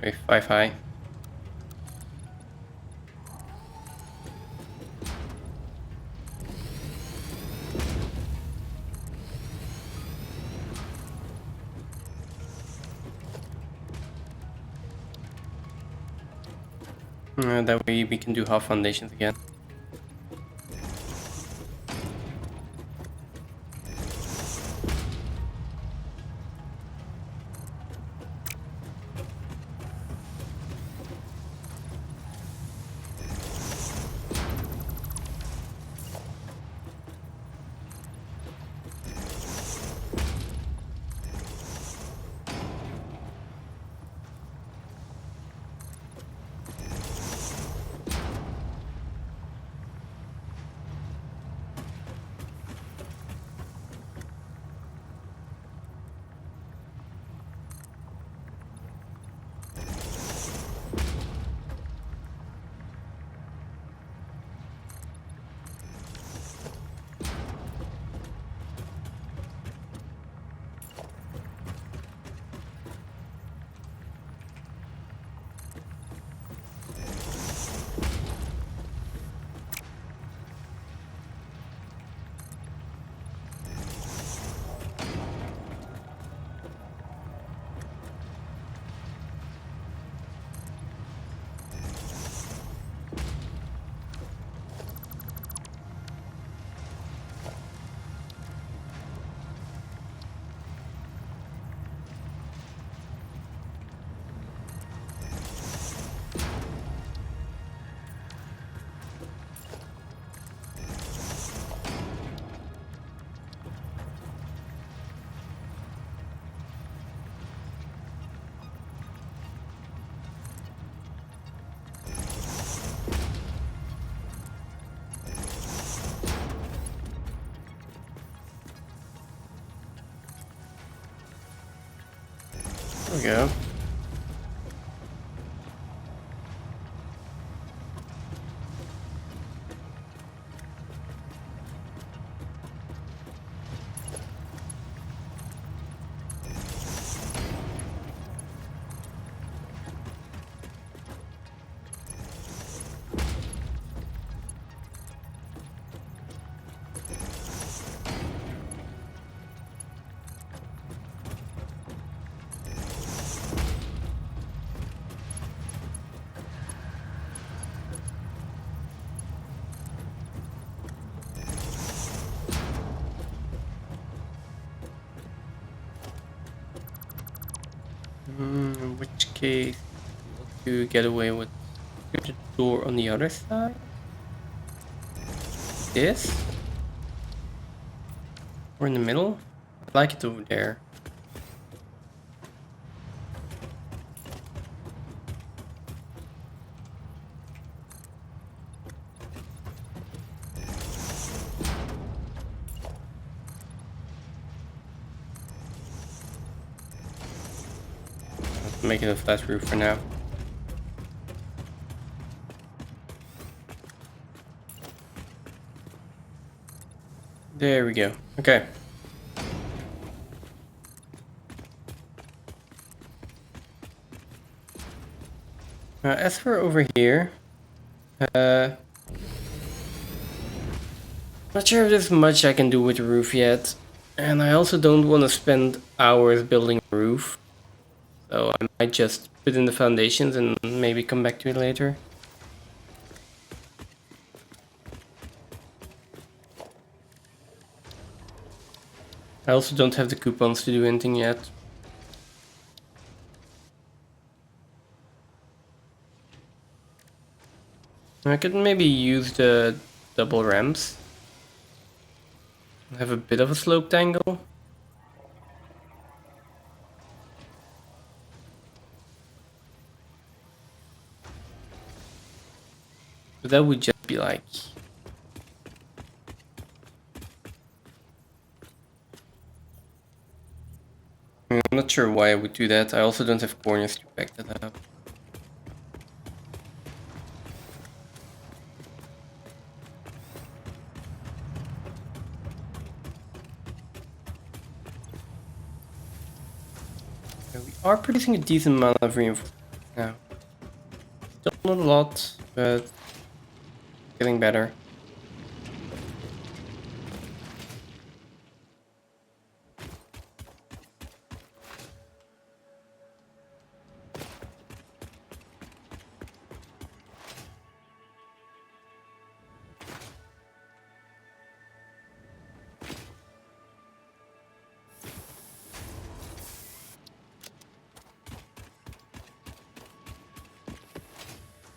Maybe 5 high. That way we can do half foundations again. There we go. In which case, to get away with the door on the other side. This? Or in the middle? I like it over there. make it a flat roof for now. There we go. Okay. As for over here, not sure if there's much I can do with the roof yet, and I also don't want to spend hours building a roof, so I might just put in the foundations and maybe come back to it later. I also don't have the coupons to do anything yet. I could maybe use the double ramps. Have a bit of a sloped angle. But that would just be like... I'm not sure why I would do that. I also don't have corners to back that up. We are producing a decent amount of reinforcements now. Still not a lot, but getting better.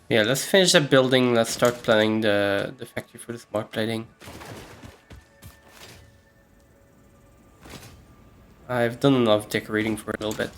Yeah, let's finish that building. Let's start planning the factory for the smart plating. I've done enough decorating for a little bit.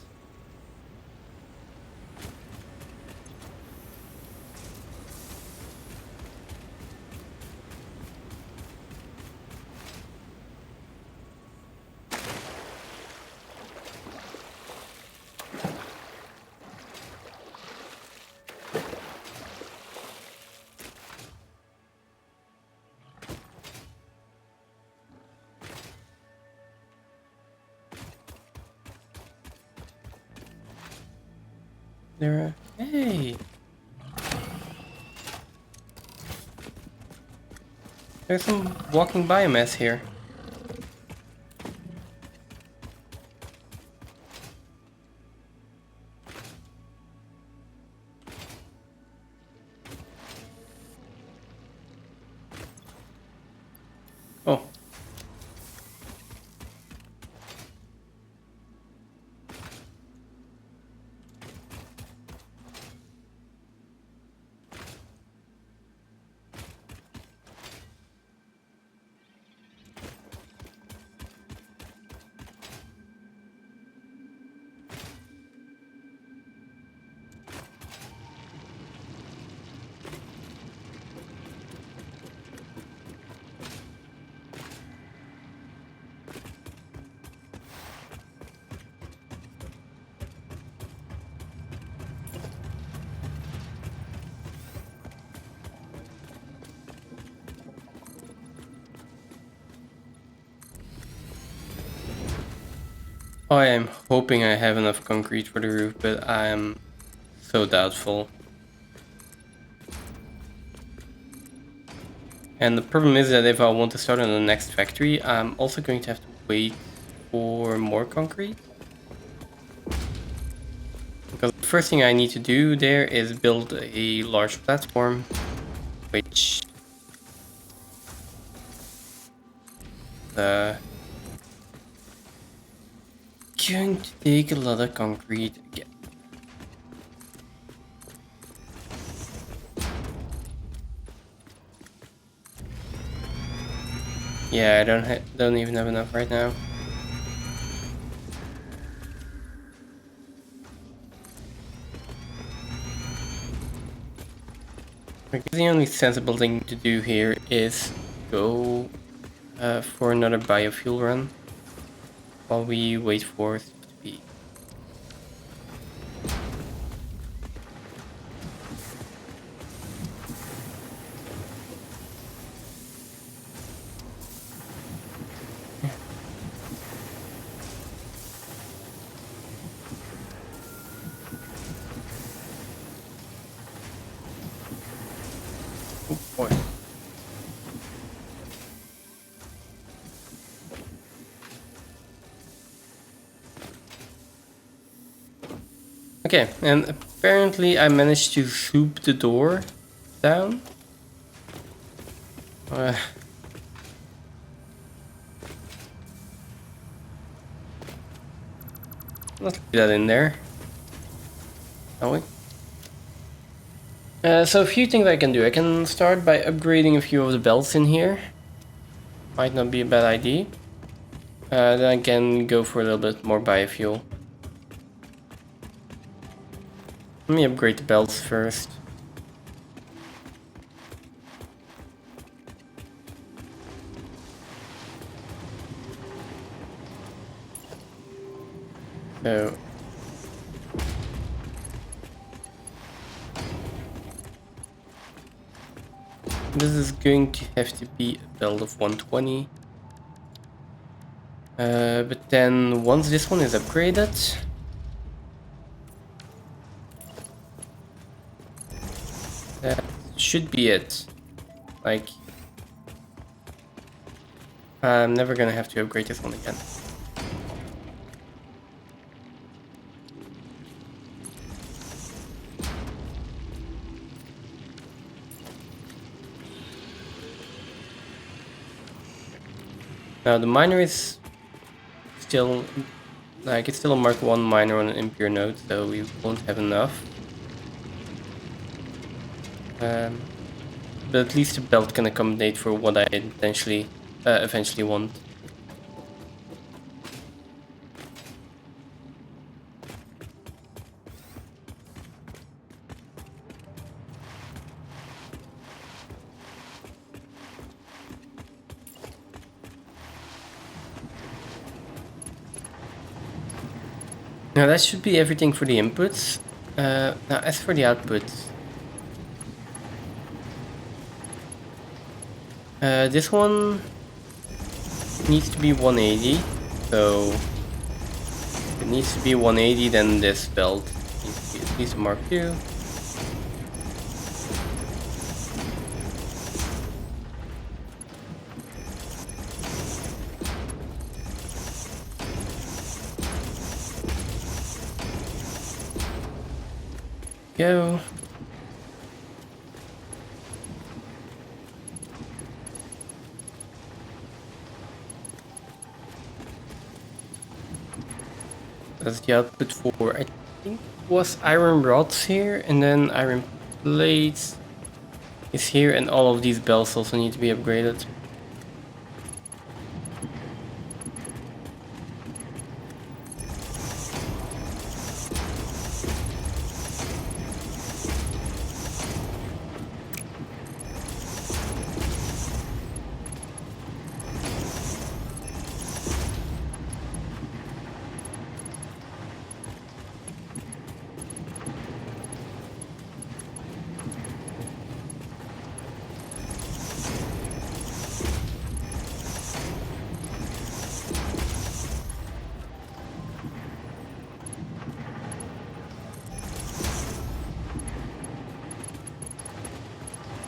Hey! There's some walking biomass here. Oh. I am hoping I have enough concrete for the roof, but I am so doubtful. And the problem is that if I want to start on the next factory, I'm also going to have to wait for more concrete. Because the first thing I need to do there is build a large platform, which going to take a lot of concrete again. Yeah, I don't even have enough right now. I guess the only sensible thing to do here is go for another biofuel run while we wait for it to be. Okay, and apparently I managed to swoop the door down. Let's leave that in there. Shall we? So a few things I can do. I can start by upgrading a few of the belts in here. Might not be a bad idea. Then I can go for a little bit more biofuel. Let me upgrade the belts first. So this is going to have to be a belt of 120. But then once this one is upgraded, that should be it. Like, I'm never gonna have to upgrade this one again. Now the miner is still, like, it's still a Mark 1 miner on an impure node, so we won't have enough. But at least the belt can accommodate for what I eventually want. Now that should be everything for the inputs. Now as for the outputs, this one needs to be 180, so if it needs to be 180, then this belt needs to be at least a Mark II. Go. That's the output for, I think, was iron rods here, and then iron plates is here, and all of these belts also need to be upgraded.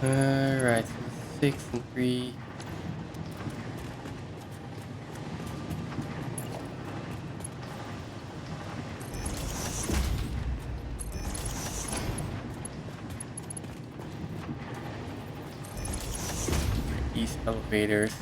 Right, 6 and 3. These elevators.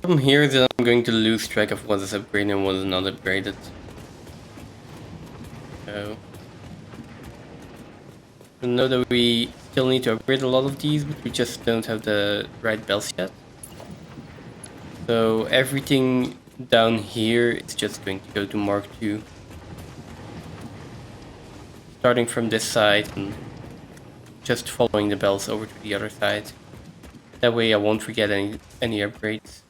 From here, then I'm going to lose track of what is upgraded and what is not upgraded. So, I know that we still need to upgrade a lot of these, but we just don't have the right belts yet. So everything down here, it's just going to go to Mark II. Starting from this side and just following the bells over to the other side. That way I won't forget any upgrades.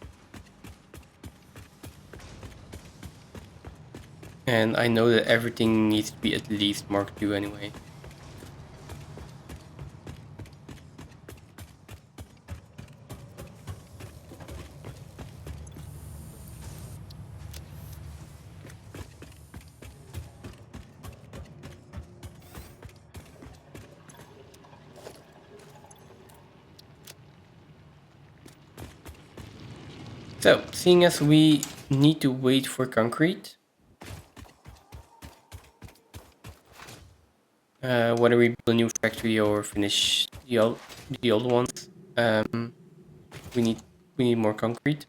And I know that everything needs to be at least Mark II anyway. So, seeing as we need to wait for concrete, whether we build a new factory or finish the old ones, we need more concrete.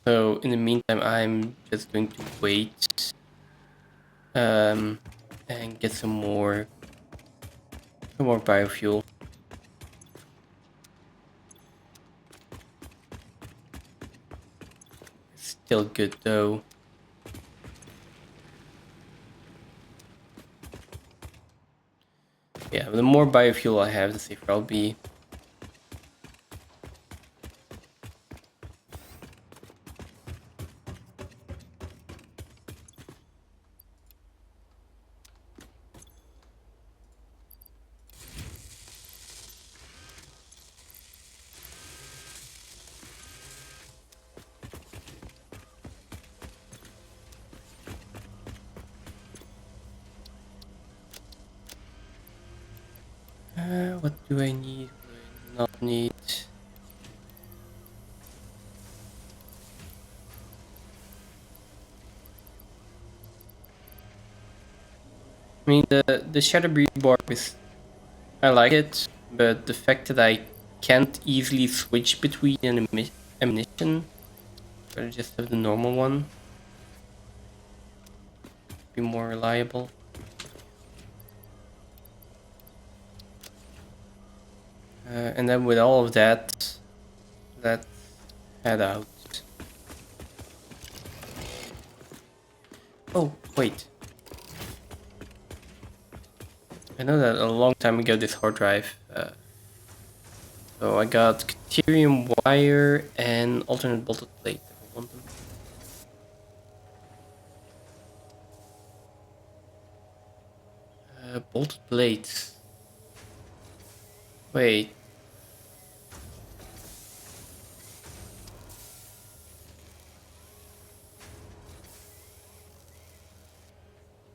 So in the meantime, I'm just going to wait and get some more biofuel. Still good though. Yeah, the more biofuel I have, the safer I'll be. What do I need? What do I not need? I mean, the shadow rebarb is, I like it, but the fact that I can't easily switch between an ammunition, but just have the normal one, be more reliable. And then with all of that, let's head out. Oh, wait. I know that a long time ago this hard drive. So I got Caterium wire and alternate bolted plate. If I want them. Bolted plates. Wait.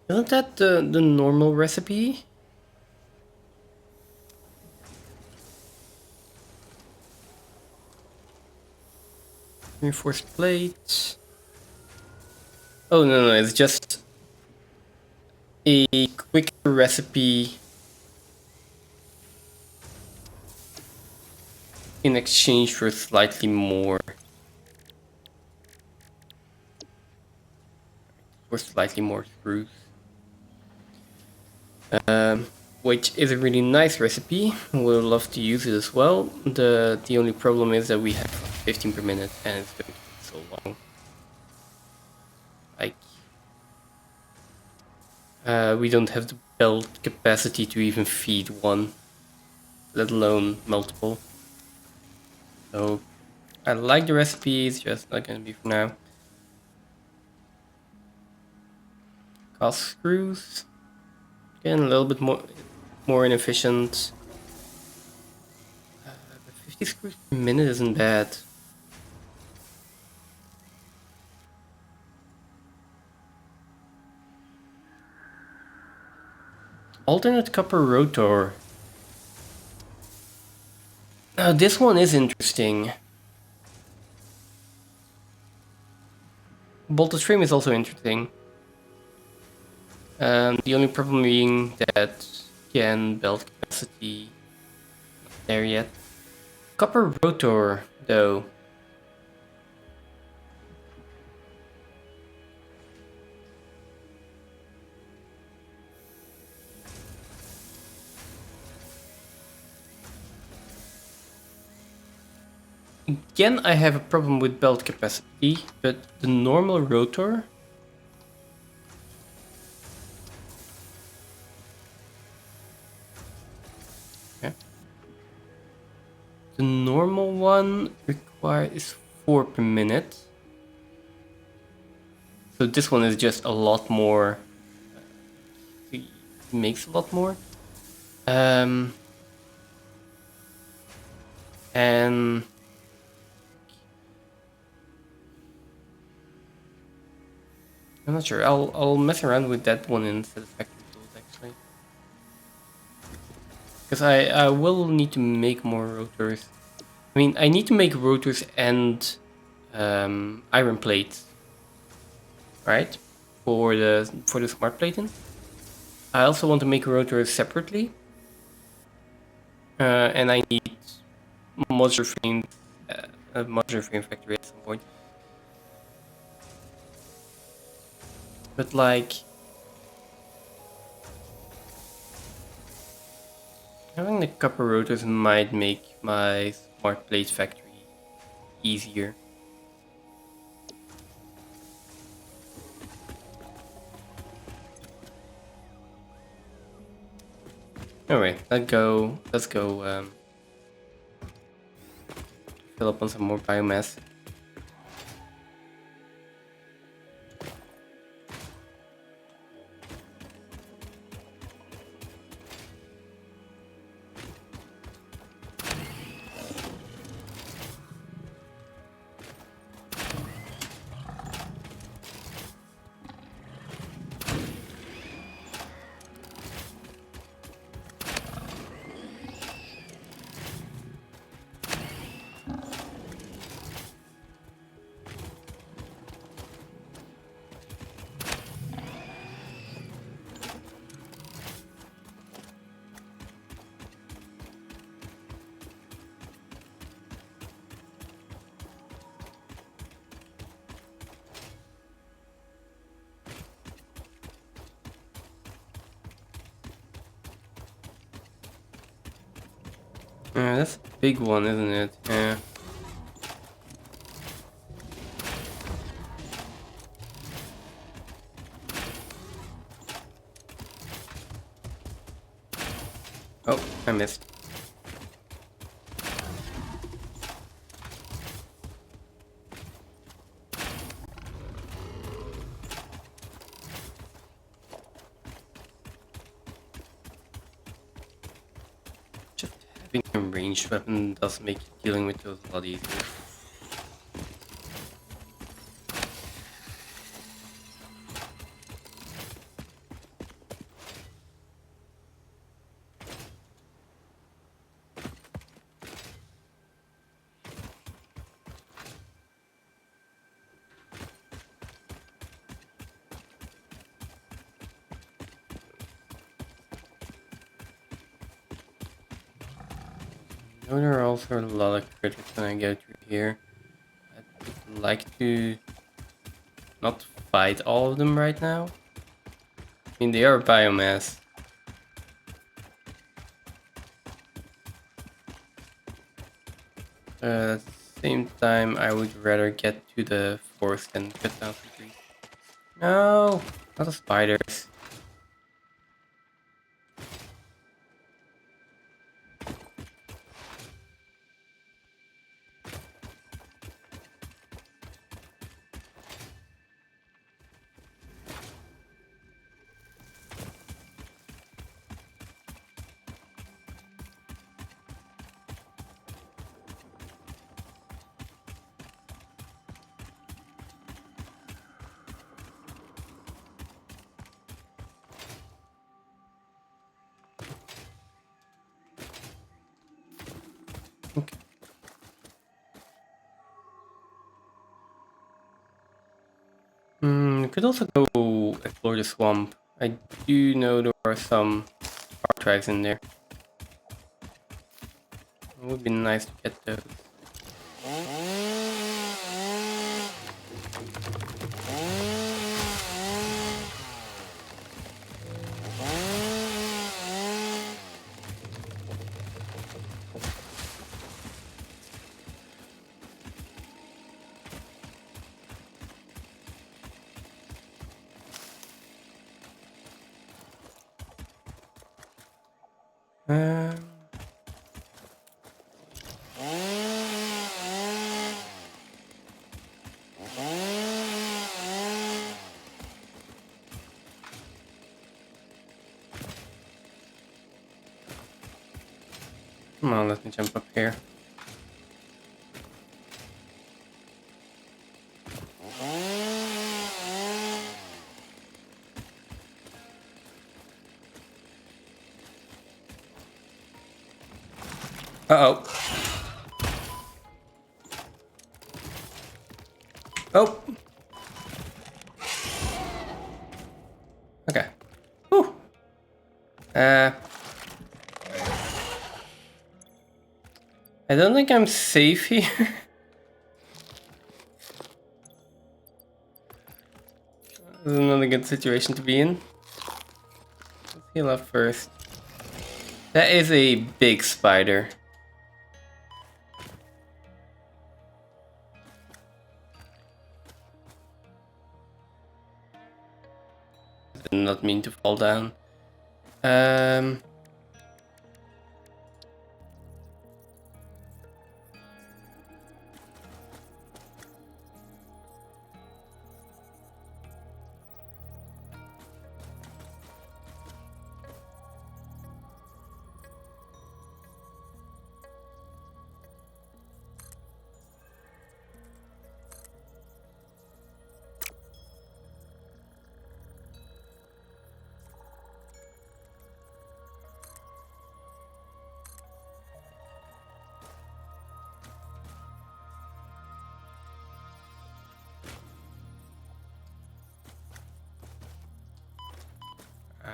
Isn't that the normal recipe? Reinforced plates. Oh no, it's just a quicker recipe in exchange for slightly more. For slightly more screws. Which is a really nice recipe. We'll love to use it as well. The only problem is that we have 15 per minute and it's going to be so long. Like, we don't have the belt capacity to even feed one, let alone multiple. So I like the recipe, it's just not gonna be for now. Cost screws. Again, a little bit more inefficient. But 50 screws per minute isn't bad. Alternate copper rotor. Now this one is interesting. Bolted frame is also interesting. The only problem being that, again, belt capacity not there yet. Copper rotor, though. again, I have a problem with belt capacity, but the normal rotor. Okay. The normal one requires 4 per minute. So this one is just a lot more. It makes a lot more. And I'm not sure. I'll mess around with that one in Satisfactory tools actually, because I will need to make more rotors. I mean, I need to make rotors and iron plates, right? For the smart plating. I also want to make rotors separately, and I need modular frame, a modular frame factory at some point. But like, having the copper rotors might make my smart plate factory easier. Anyway, let's go fill up on some more biomass. That's a big one, isn't it? Yeah. Oh, I missed. Just having a ranged weapon does make dealing with those a lot easier. I know there are also a lot of critters when I go through here. I'd like to not fight all of them right now. I mean, they are biomass. At the same time, I would rather get to the forest than cut down some trees. No, not the spiders. Okay. We could also go explore the swamp. I do know there are some archives in there. It would be nice to get those. Um, Come on, let me jump up here. Uh-oh. Oh! Okay. Whew. I don't think I'm safe here. This is not a good situation to be in. Let's heal up first. That is a big spider. Did not mean to fall down.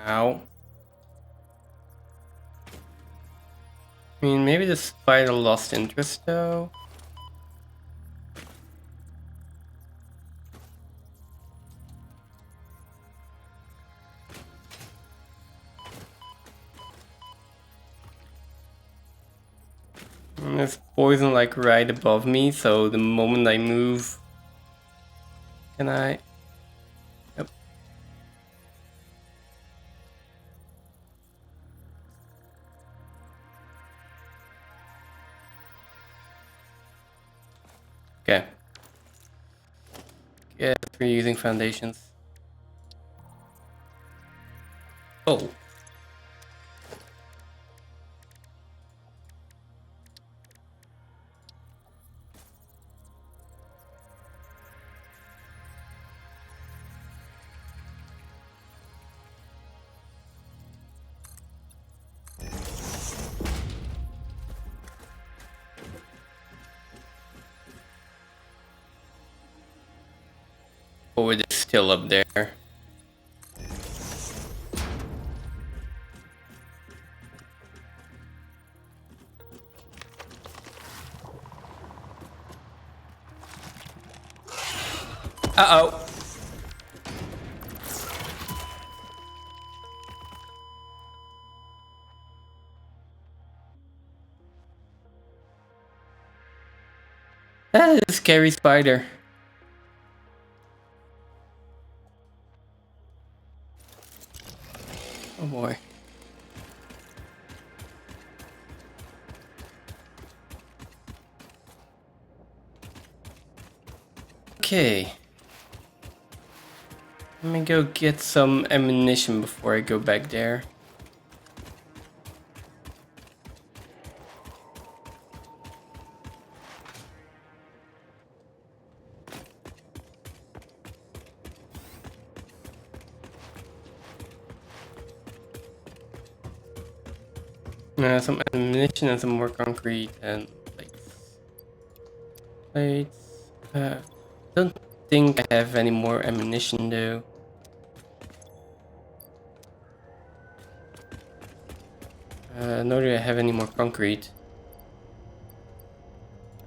Ow. I mean, maybe the spider lost interest though. And there's poison like right above me, so the moment I move... Can I? Yep. Okay. Yeah, we're using foundations. Oh. Oh, it is still up there. Uh-oh. That is a scary spider. Oh boy. Okay. Let me go get some ammunition before I go back there. Some ammunition and some more concrete and plates. Don't think I have any more ammunition though. Nor do I have any more concrete.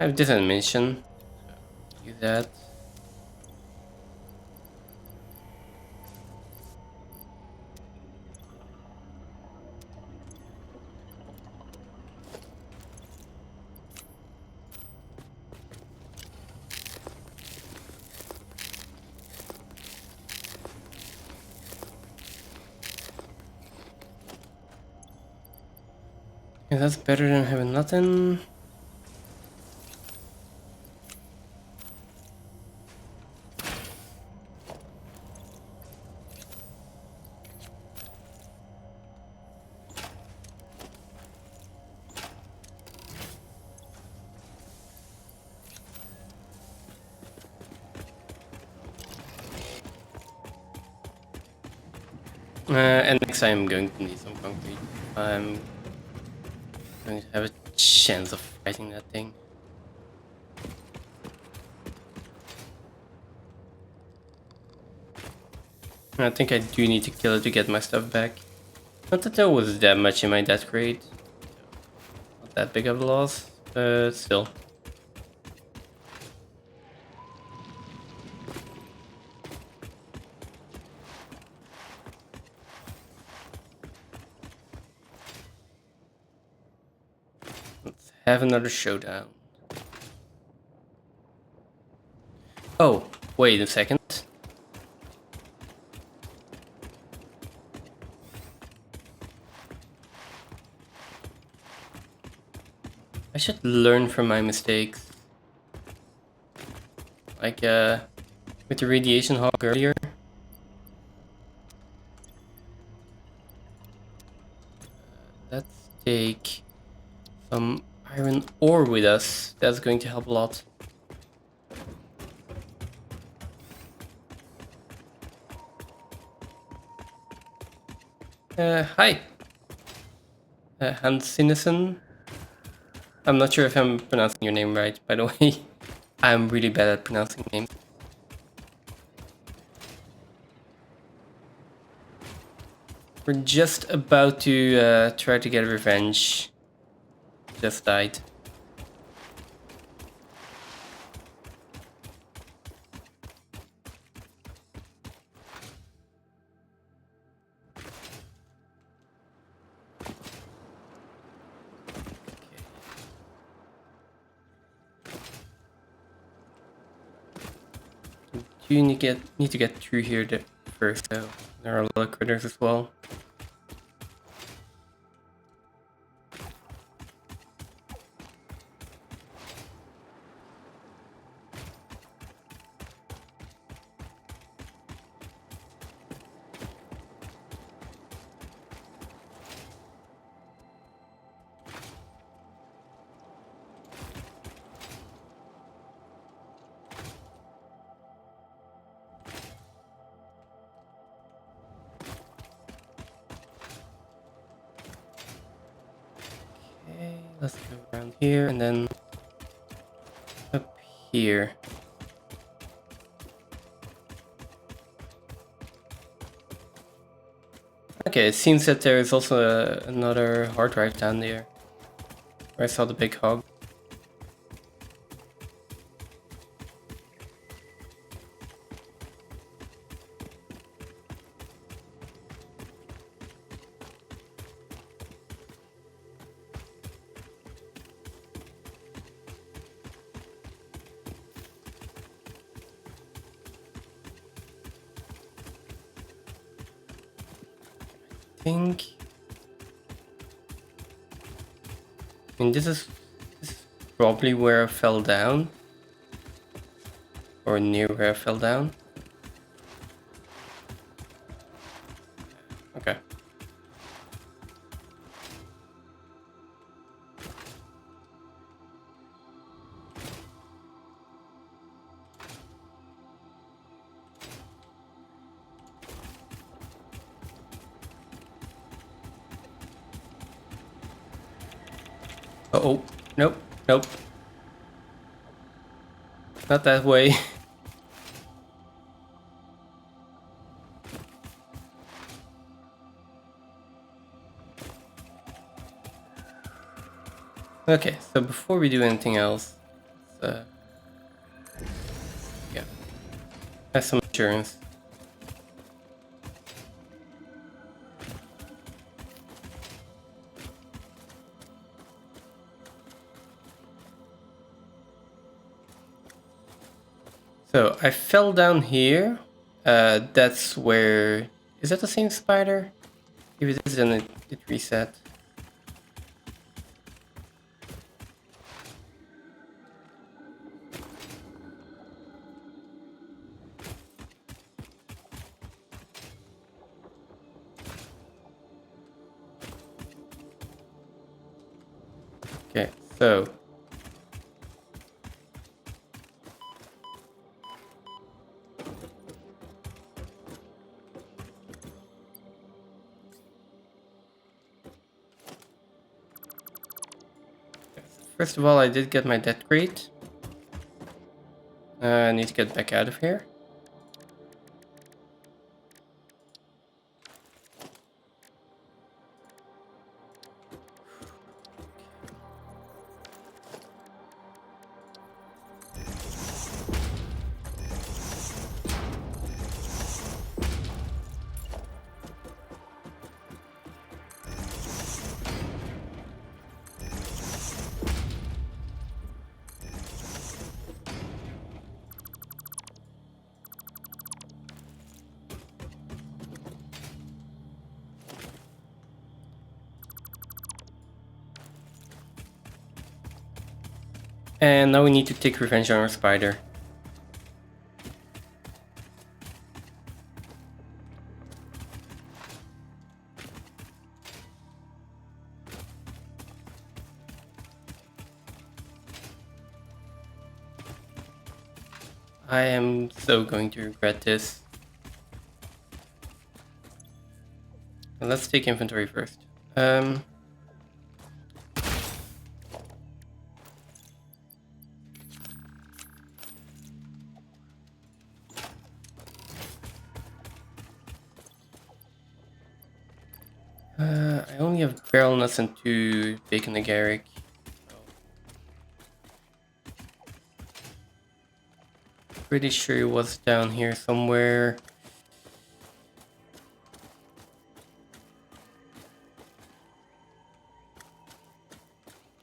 I have this ammunition. Use that. that's better than having nothing. And next I'm going to need some concrete. I'm going to have a chance of fighting that thing. I think I do need to kill it to get my stuff back. Not that there was that much in my death crate. Not that big of a loss, but still. Let's have another showdown. Oh, wait a second. I should learn from my mistakes. Like, with the radiation hog earlier. Let's take some iron ore with us. That's going to help a lot. Hi. Hans Sinison. I'm not sure if I'm pronouncing your name right, by the way. I'm really bad at pronouncing names. We're just about to try to get revenge. Just died. You need to get through here first, though. There are a lot of critters as well. Let's go around here and then up here. Okay, it seems that there is also another hard drive down there. Where I saw the big hog. This is probably where I fell down. Or near where I fell down. Okay. Uh-oh. Nope. Nope. Not that way. Okay, so before we do anything else, yeah, have some insurance. So I fell down here. That's where... Is that the same spider? If it is, then it reset. Okay, so. First of all, I did get my death crate. I need to get back out of here. And now we need to take revenge on our spider. I am so going to regret this. Let's take inventory first. I only have barrel nuts and 2 bacon agaric. Pretty sure it was down here somewhere.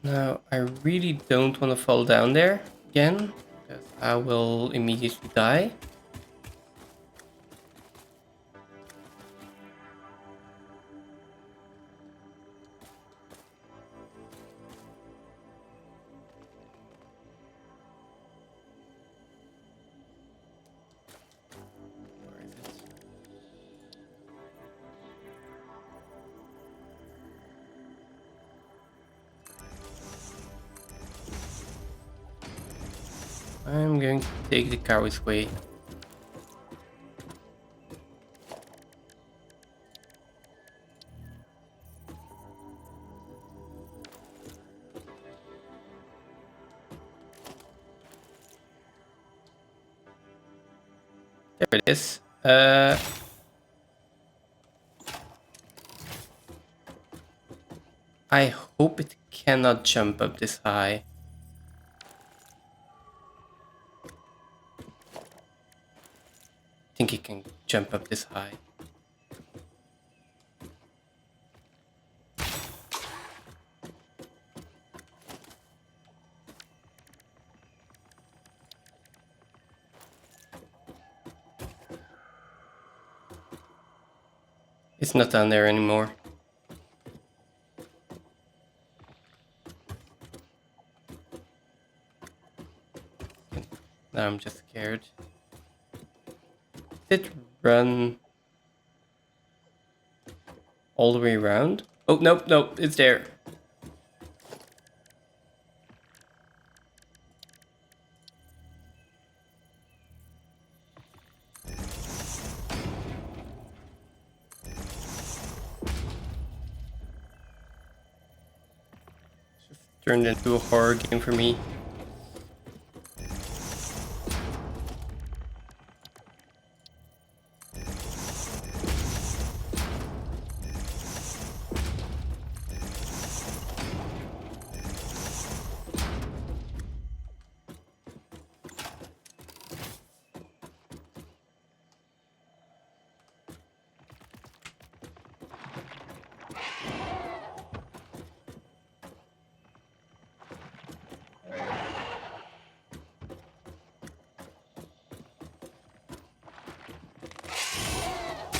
Now, I really don't want to fall down there again, because I will immediately die. Where is it? I'm going to take the coward's way. There it is. I hope it cannot jump up this high. I think it can jump up this high. It's not down there anymore. Now I'm just scared. Did it run all the way around? Oh, nope, nope, it's there. Just turned into a horror game for me.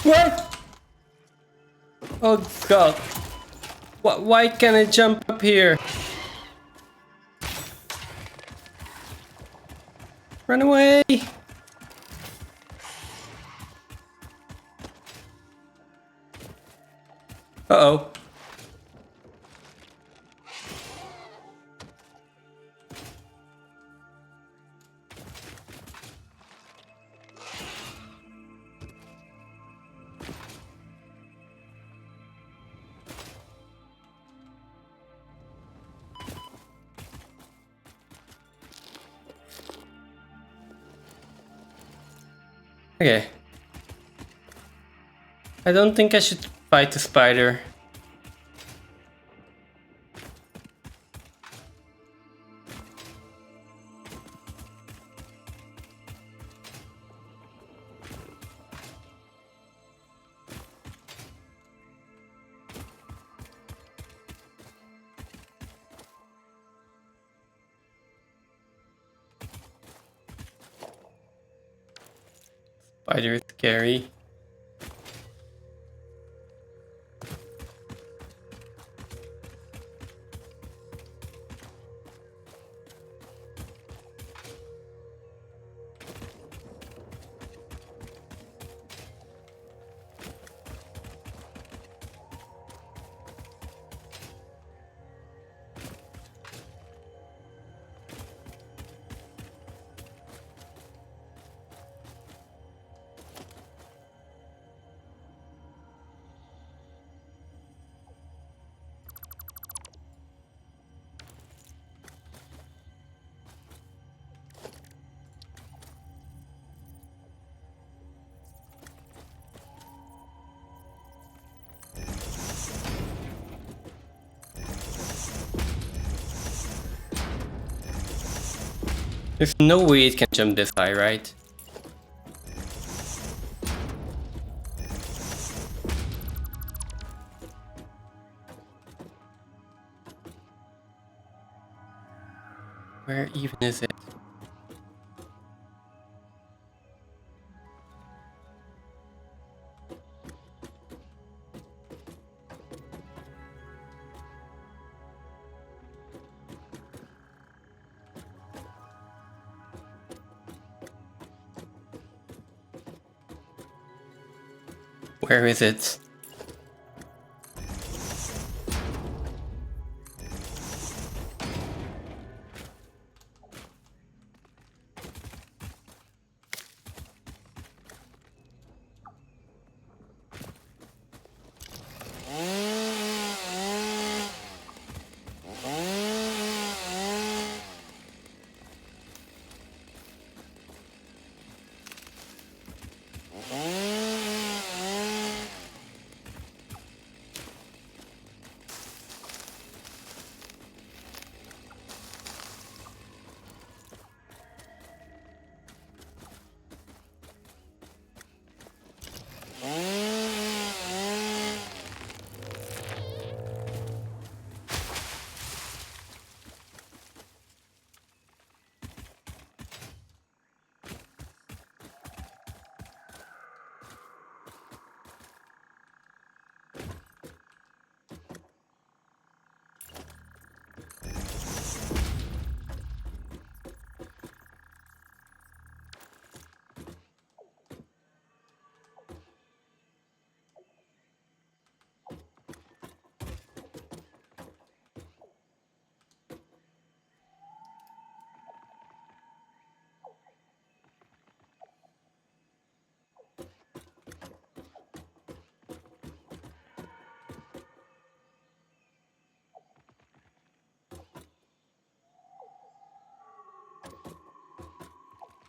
What? Oh god. Why can't I jump up here? Run away! Uh-oh. Okay. I don't think I should fight the spider. Spider is scary. There's no way it can jump this high, right? Where even is it? Where is it?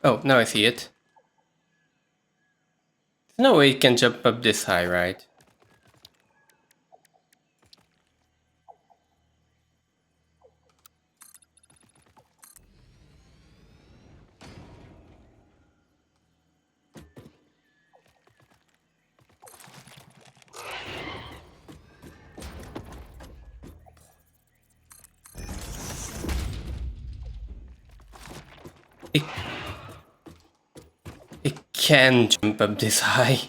Oh, now I see it. There's no way it can jump up this high, right? It, it can jump up this high.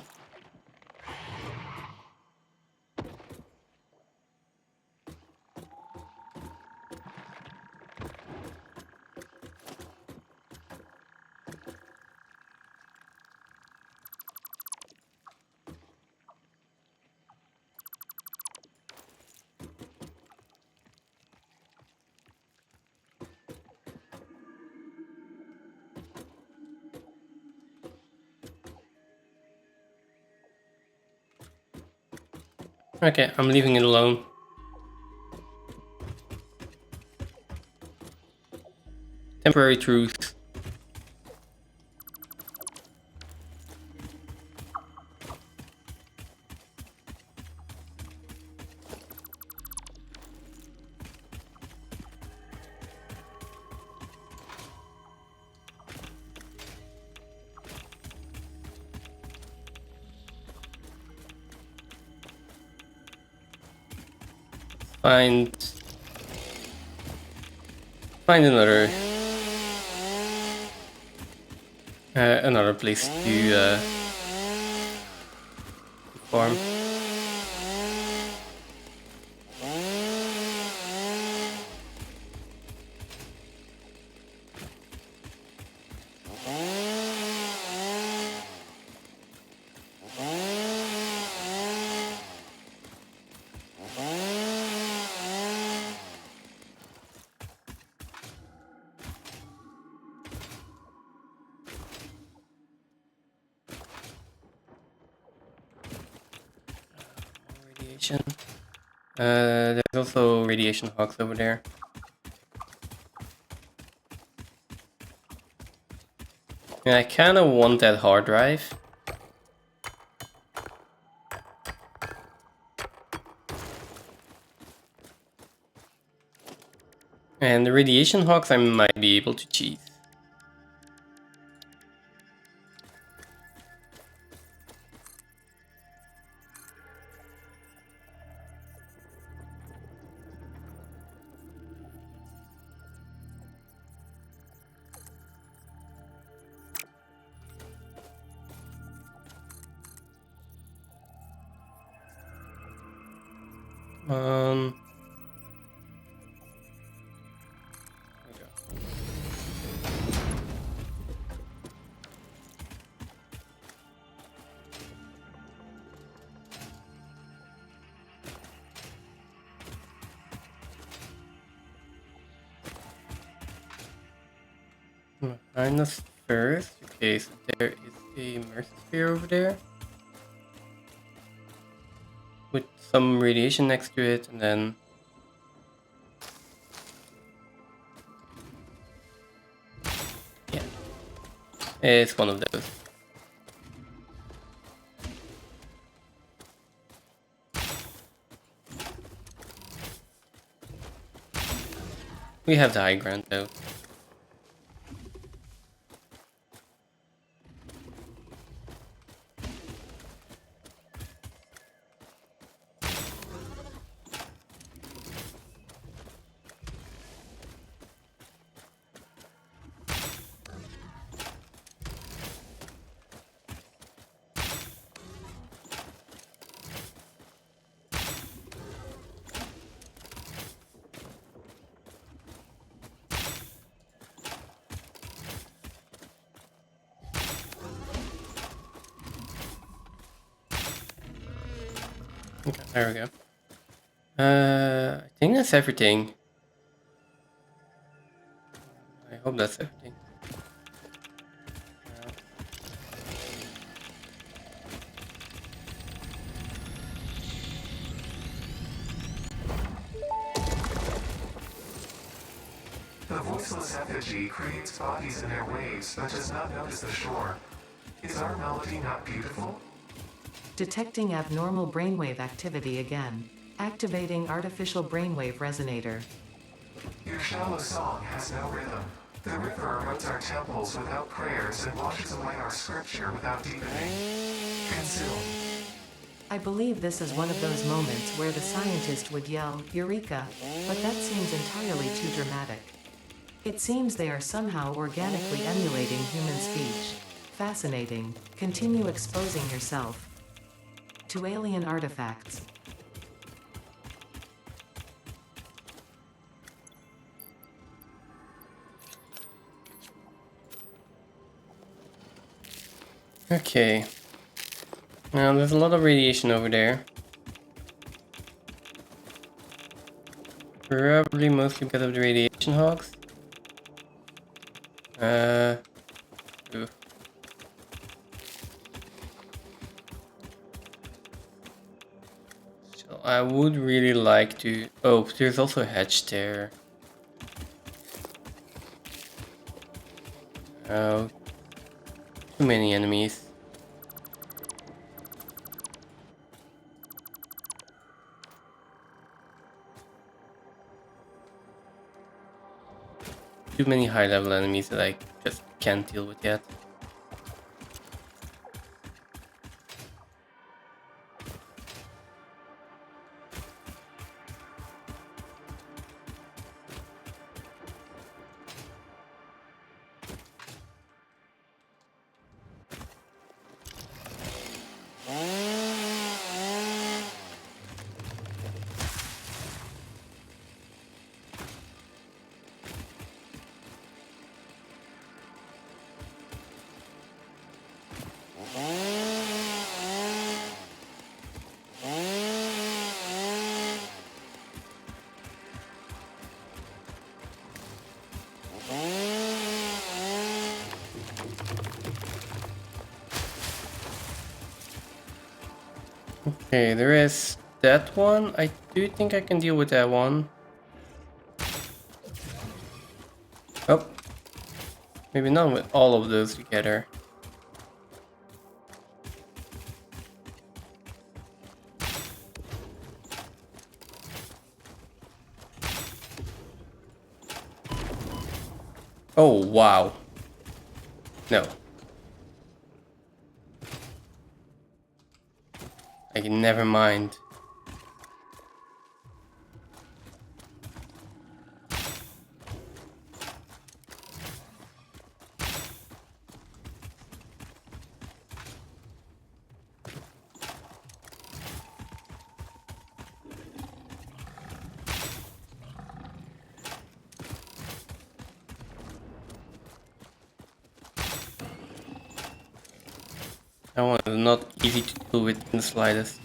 Okay, I'm leaving it alone. Temporary truce. find another place to farm. Radiation. There's also radiation hawks over there. And I kind of want that hard drive. And the radiation hawks I might be able to cheat. There we go. Behind us first. Okay, so there is a Mercy over there. With some radiation next to it, and then yeah, it's one of those. We have the high ground though. Okay, there we go. I think that's everything. I hope that's everything. The voiceless effigy creates bodies in their waves but does not notice the shore. Is our melody not beautiful? Detecting abnormal brainwave activity again. Activating artificial brainwave resonator. Your shallow song has no rhythm. The river erodes our temples without prayers and washes away our scripture without deepening. Consume. I believe this is one of those moments where the scientist would yell, "Eureka!" But that seems entirely too dramatic. It seems they are somehow organically emulating human speech. Fascinating. Continue exposing yourself to alien artifacts. Okay. Now there's a lot of radiation over there. Probably mostly because of the radiation hogs. Ooh. So I would really like to... Oh, there's also a hatch there. Oh, too many enemies. Too many high level enemies that I just can't deal with yet. Okay, there is that one. I do think I can deal with that one. Oh, maybe not with all of those together. Oh, wow. No. I can never mind. That one is not easy to deal with in the slightest.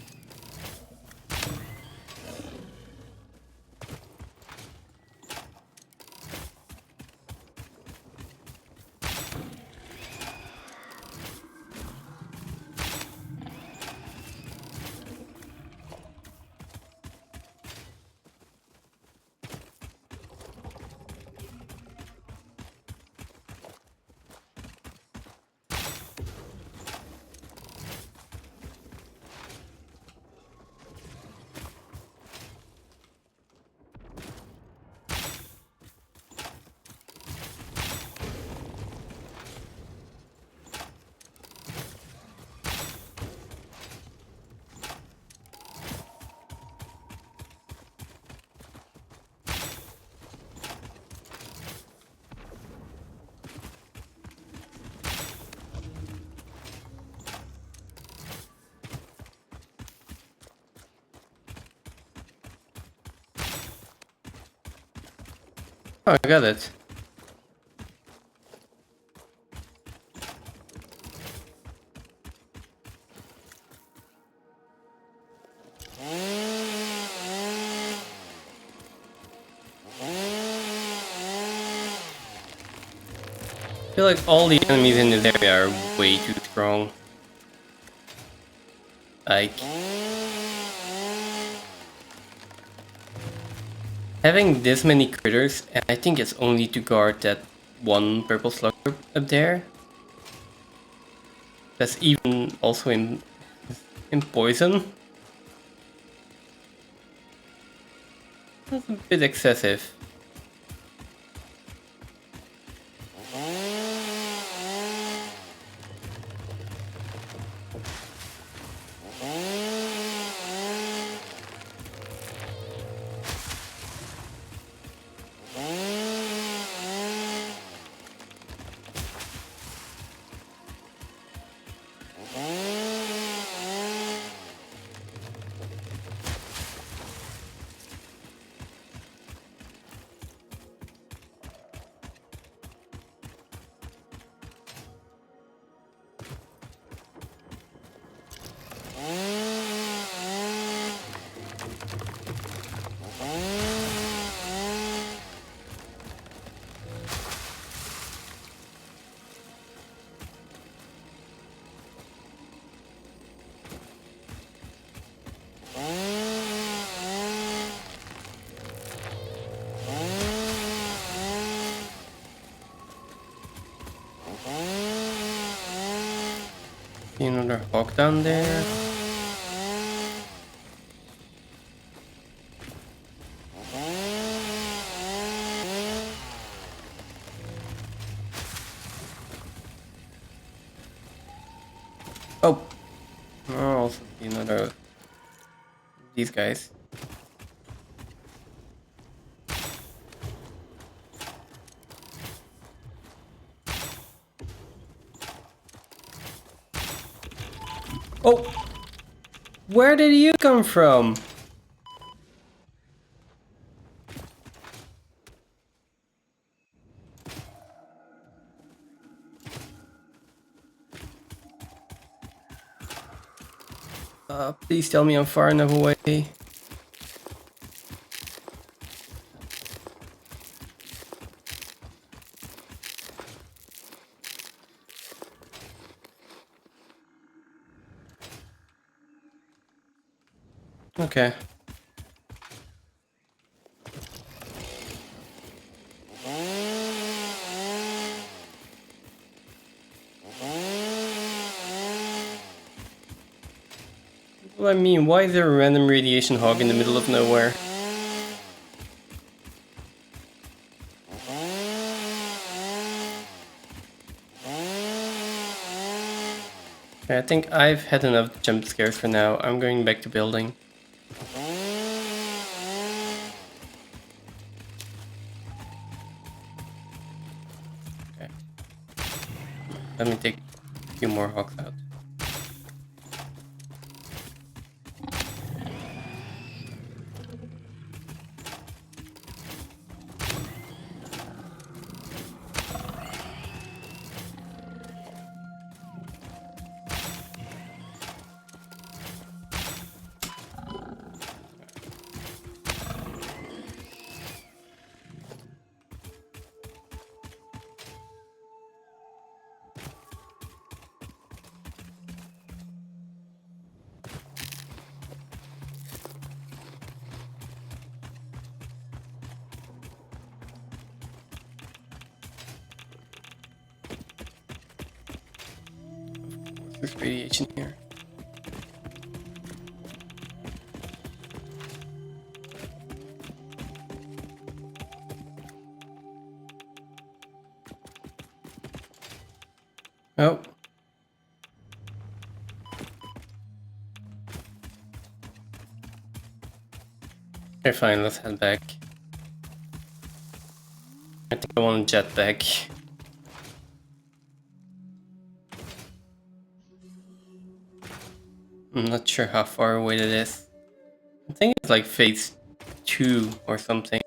Oh, I got it. I feel like all the enemies in this area are way too strong. Like, having this many critters, and I think it's only to guard that one purple slugger up there. That's even also in poison. That's a bit excessive. See another hawk down there. Oh, also see another of these guys. Oh, where did you come from? Please tell me I'm far enough away. Okay. Well, I mean, why is there a random radiation hog in the middle of nowhere? Okay, I think I've had enough jump scares for now. I'm going back to building. Okay. Let me take a few more hogs out. There's radiation here. Oh. Okay, fine, let's head back. I think I want a jetpack. I'm not sure how far away it is. I think it's like phase 2 or something.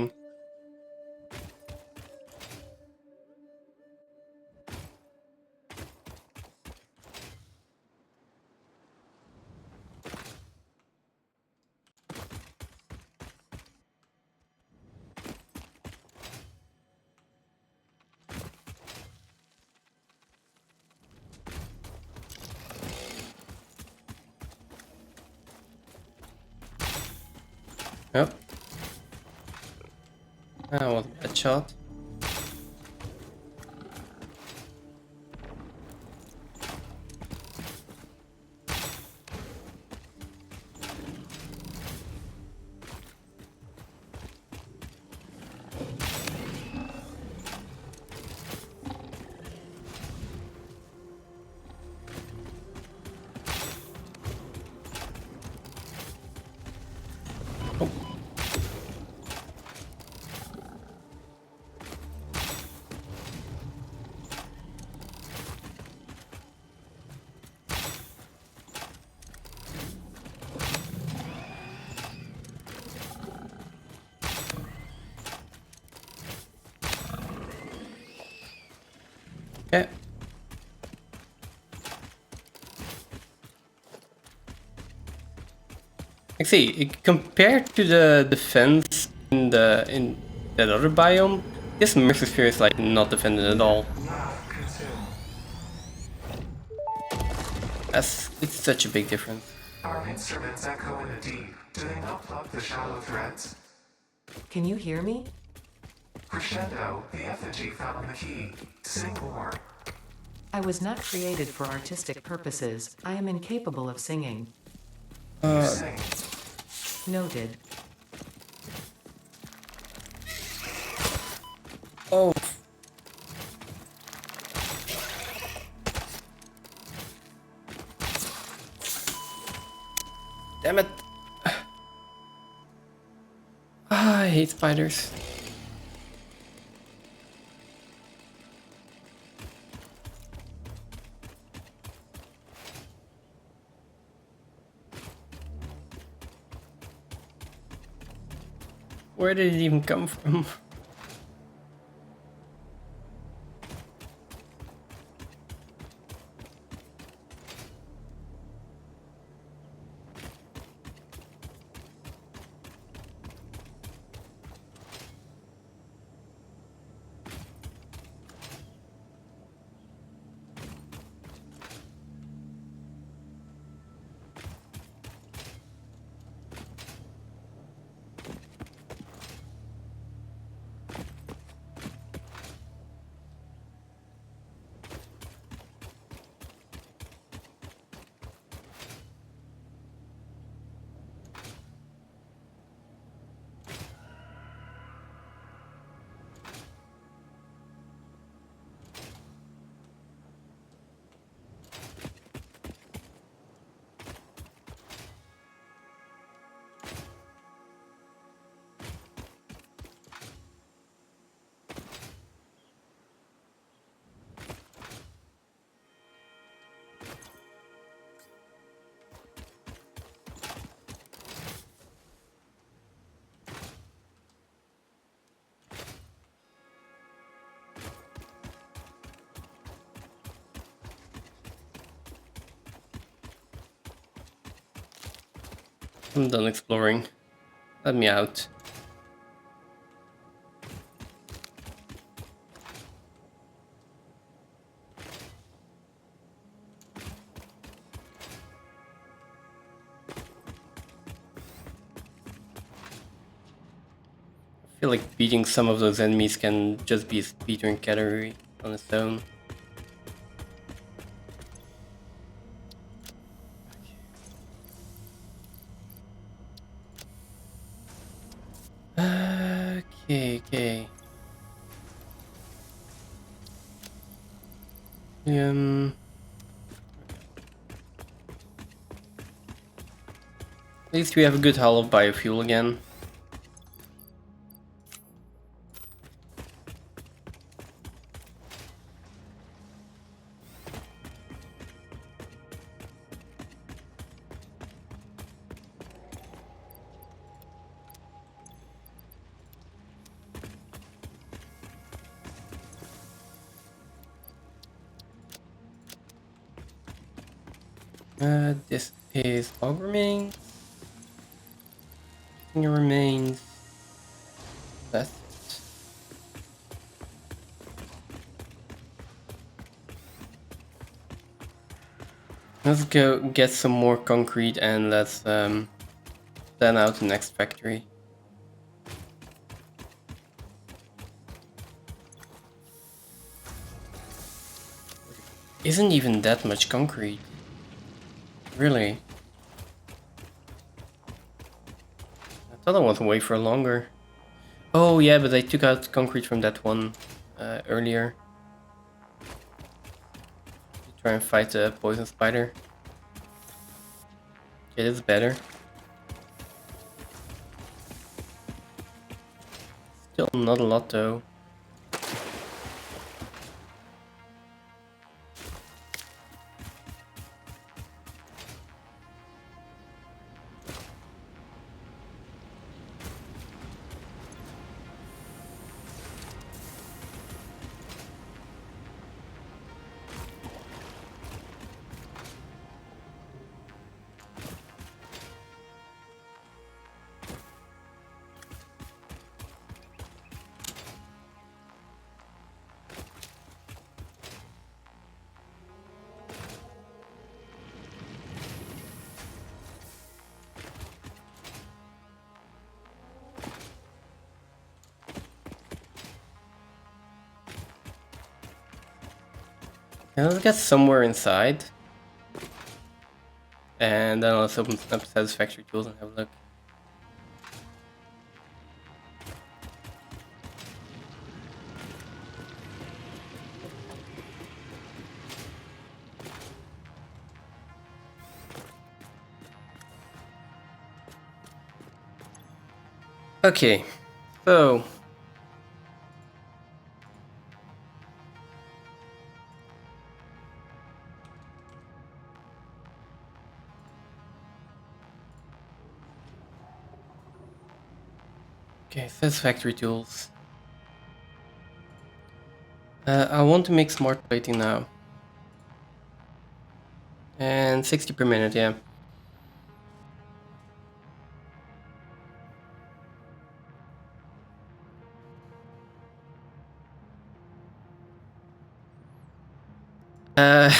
Yep. That was a bad shot. Oh. Okay. Like, see, compared to the defense in that other biome, this Mercer is like not defended at all. It's such a big difference. Our instruments echo in the deep. Do they not plug the shallow threads? Can you hear me? Crescendo, the effigy found the key. Sing more. I was not created for artistic purposes. I am incapable of singing. You sing. Noted. Oh. Damn it. I hate spiders. Where did it even come from? I'm done exploring. Let me out. I feel like beating some of those enemies can just be a speedrun category on its own. Okay. At least we have a good hull of biofuel again. This is log remains. Finger remains. That's it. Let's go get some more concrete and let's plan out the next factory. Isn't even that much concrete. Really? I thought I was way for longer. Oh yeah, but I took out concrete from that one earlier. To try and fight the poison spider. It is better. Still not a lot though. Now let's get somewhere inside. And then let's open up Satisfactory tools and have a look. Okay, so okay, Satisfactory tools. I want to make smart plating now. And 60 per minute, yeah. Uh,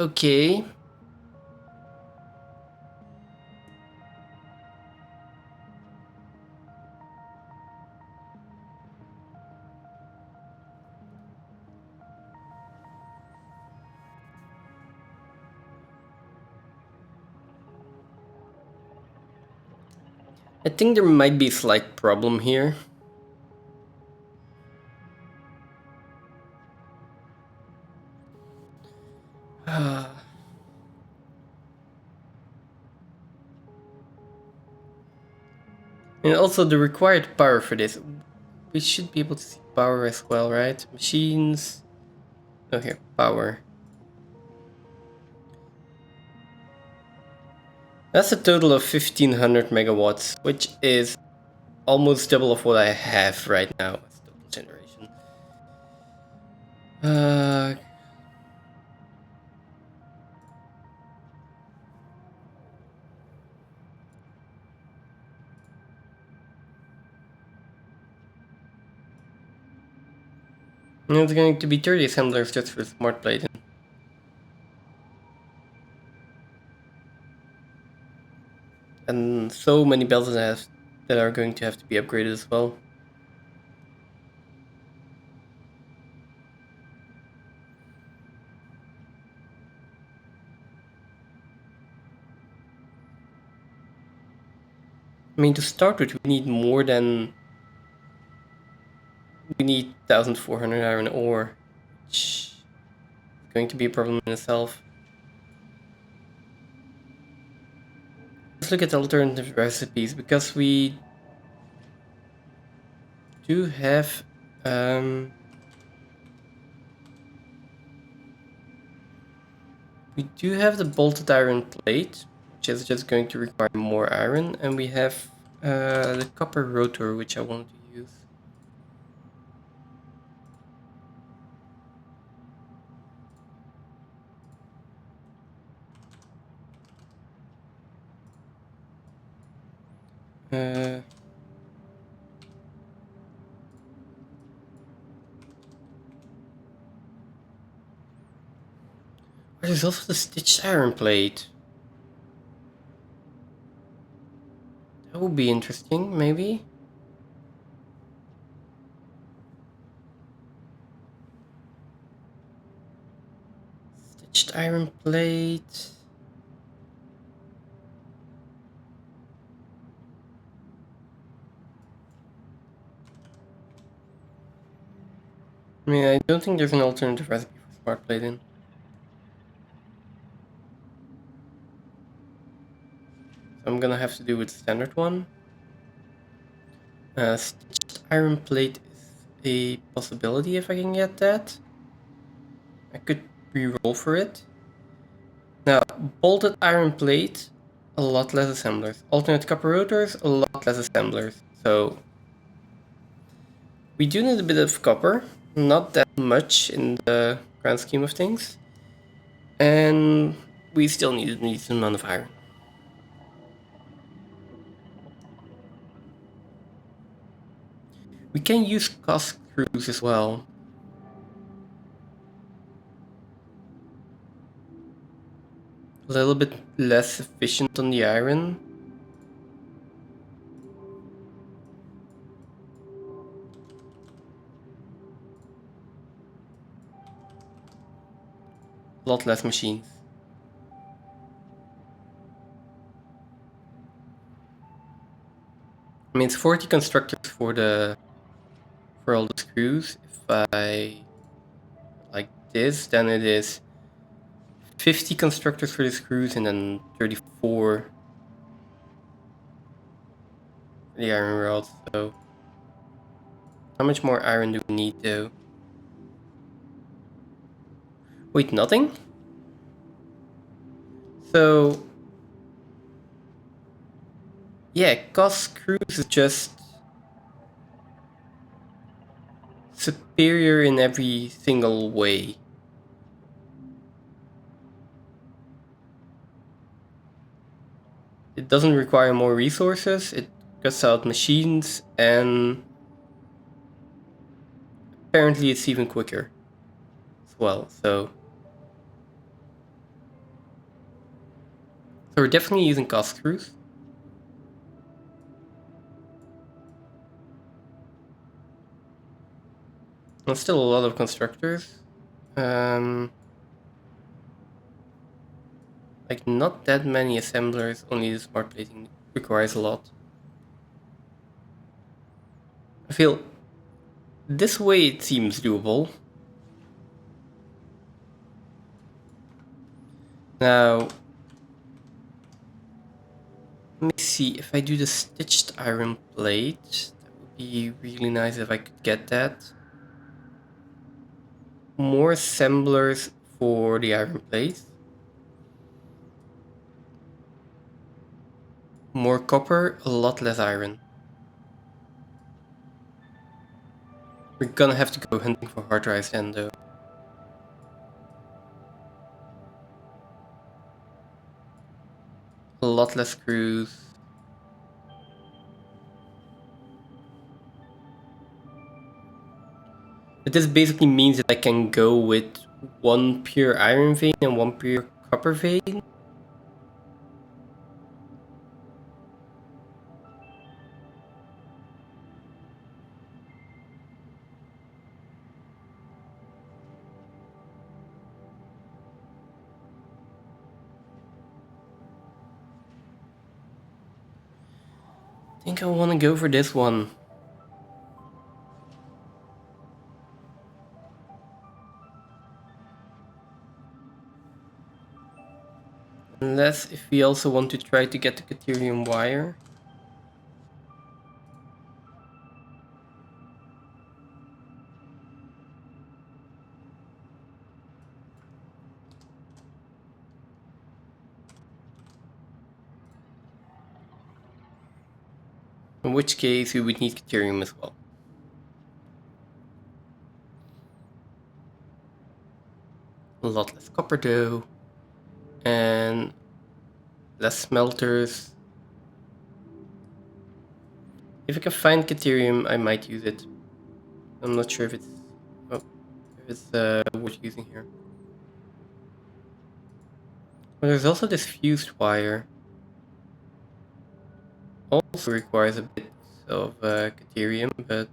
okay. I think there might be a slight problem here. And also the required power for this. We should be able to see power as well, right? Machines. Okay, power. That's a total of 1500 megawatts, which is almost double of what I have right now as total generation. It's going to be 30 assemblers just for smart plating. And so many bells that are going to have to be upgraded as well. I mean, to start with, we need more than... We need 1,400 iron ore, which is going to be a problem in itself. Let's look at alternative recipes, because we do have... we do have the bolted iron plate, which is just going to require more iron, and we have the copper rotor, which I wanted to use. There's also the stitched iron plate. That would be interesting, maybe. Stitched iron plate. I mean, I don't think there's an alternative recipe for smart plating. So I'm gonna have to do with the standard one. Stitched iron plate is a possibility if I can get that. I could re-roll for it. Now, bolted iron plate, a lot less assemblers. Alternate copper rotors, a lot less assemblers. So we do need a bit of copper, not that much in the grand scheme of things. And we still need a decent amount of iron. We can use cast screws as well. A little bit less efficient on the iron. A lot less machines. I mean, it's 40 constructors for all the screws. If I like this, then it is 50 constructors for the screws and then 34 for the iron rods. So how much more iron do we need though? Wait, nothing? So yeah, cast screws is just superior in every single way. It doesn't require more resources, it cuts out machines, and apparently it's even quicker as well. So we're definitely using cast screws. There's still a lot of constructors. Like not that many assemblers, only the smart plating requires a lot. I feel this way it seems doable. Now, let me see if I do the stitched iron plate. That would be really nice if I could get that. More assemblers for the iron plate. More copper, a lot less iron. We're gonna have to go hunting for hard drives then though. A lot less screws. But this basically means that I can go with one pure iron vein and one pure copper vein. I think I want to go for this one. Unless if we also want to try to get the Caterium wire. In which case we would need Caterium as well. A lot less copper though. And less smelters. If I can find Caterium, I might use it. I'm not sure if it's worth using here. But there's also this fused wire. Also requires a bit of Caterium, but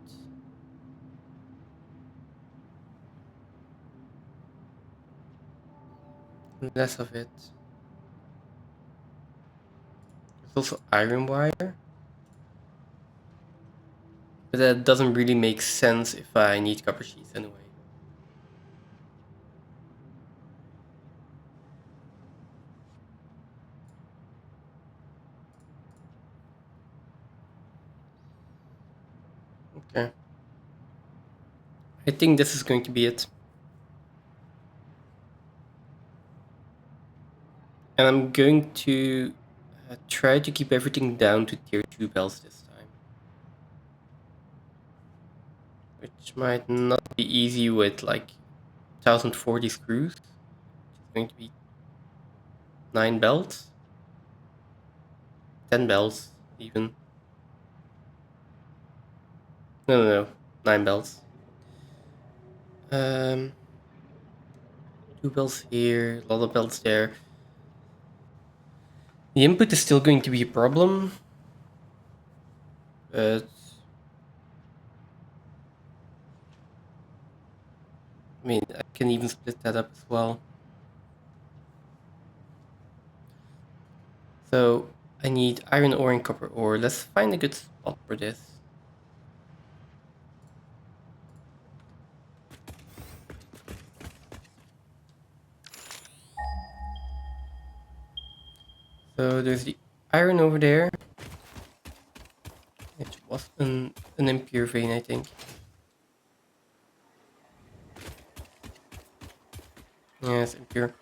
less of it. There's also iron wire. But that doesn't really make sense if I need copper sheets anyway. Okay. I think this is going to be it. And I'm going to try to keep everything down to tier 2 belts this time. Which might not be easy with like 1040 screws. It's going to be 9 belts. 10 belts even. No. 9 belts. 2 belts here, a lot of belts there. The input is still going to be a problem. But I mean, I can even split that up as well. So I need iron ore and copper ore. Let's find a good spot for this. So there's the iron over there. It was an impure vein, I think. Yeah, it's impure.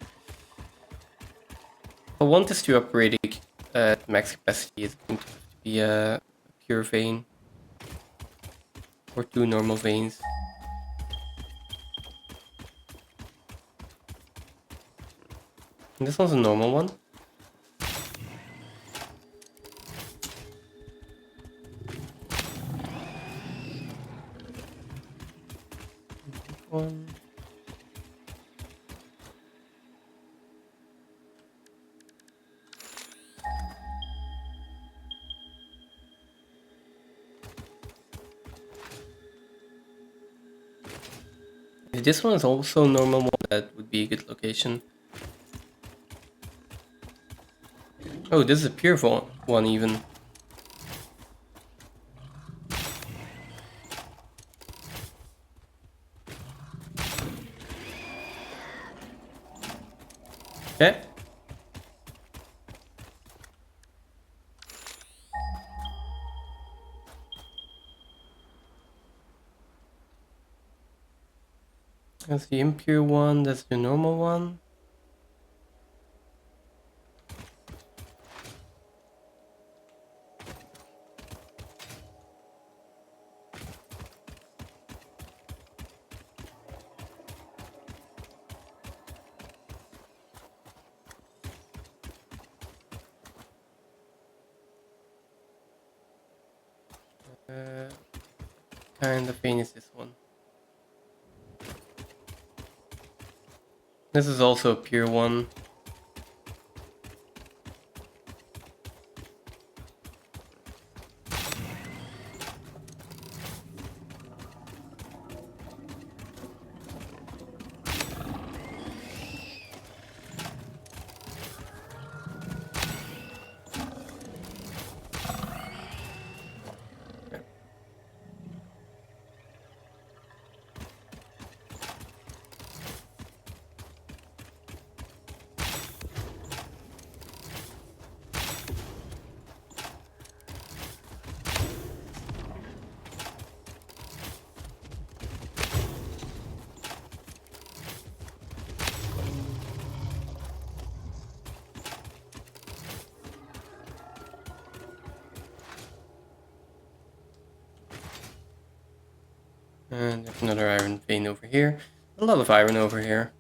I want this to upgrade it at max capacity. It's going to have to be a pure vein. Or 2 normal veins. And this one's a normal one. One. If this one is also a normal one, that would be a good location. Oh, this is a pure one even. Okay. That's the impure one, that's the normal one. kind of vein is this one? This is also a pure one. And there's another iron vein over here. A lot of iron over here.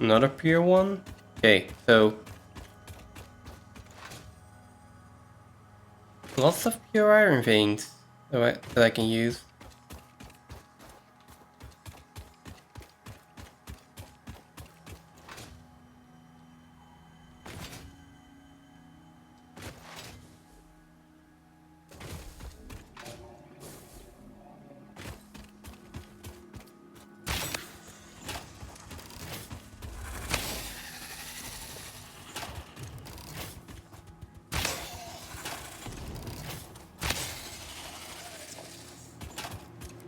Another pure one. Okay, so lots of pure iron veins that I can use.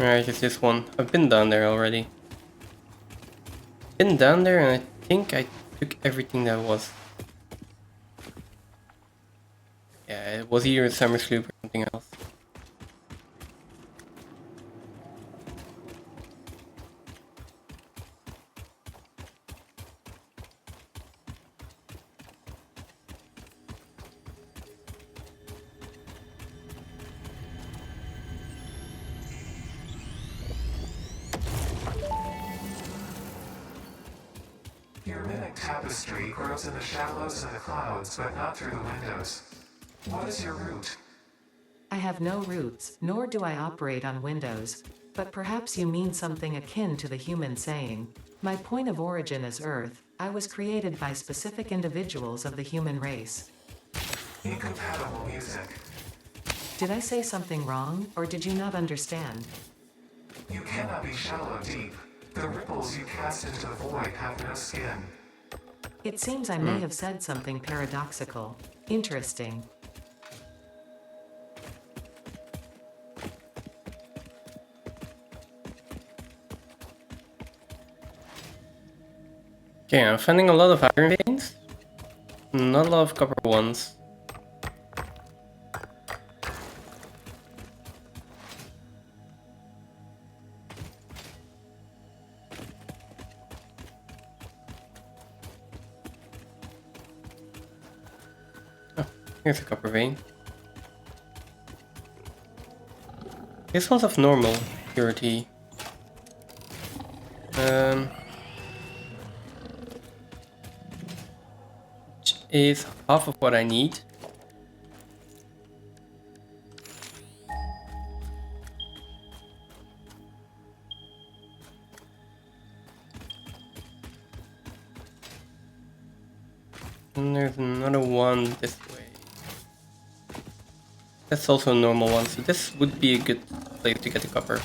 Alright, it's this one. I've been down there already. Been down there and I think I took everything that was. Yeah, it was either a summer sloop or something else. Your mimic tapestry grows in the shallows and the clouds, but not through the windows. What is your route? I have no roots, nor do I operate on Windows. But perhaps you mean something akin to the human saying, "My point of origin is Earth. I was created by specific individuals of the human race." Incompatible music. Did I say something wrong, or did you not understand? You cannot be shallow deep. The ripples you cast into the void have no skin. It seems I may have said something paradoxical. Interesting. Okay, I'm finding a lot of iron veins. Not a lot of copper ones. Oh, here's a copper vein. This one's of normal purity. Which is half of what I need. And there's another one this way. That's also a normal one, so this would be a good place to get the copper.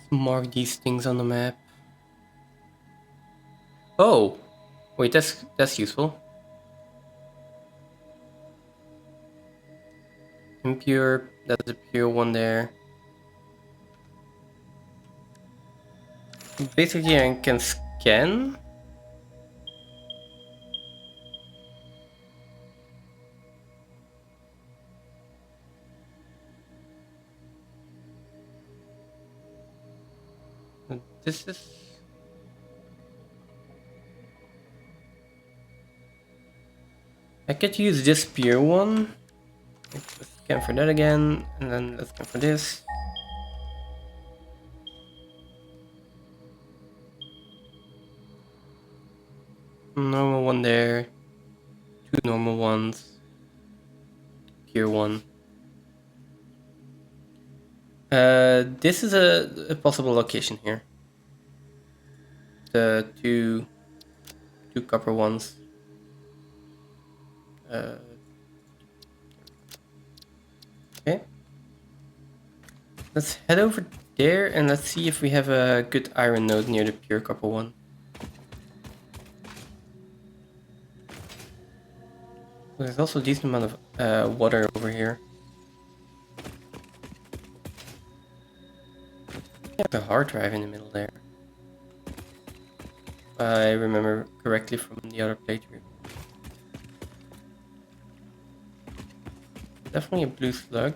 Mark these things on the map. Oh, wait, that's useful. Impure, that's a pure one there. Basically, I can scan. this is... I could use this spear one. Let's scan for that again, and then let's scan for this. Normal one there. 2 normal ones. Spear one. This is a possible location here. The two copper ones. Okay. Let's head over there and let's see if we have a good iron node near the pure copper one. There's also a decent amount of water over here. There's a hard drive in the middle there. If I remember correctly from the other playthrough. Definitely a blue slug.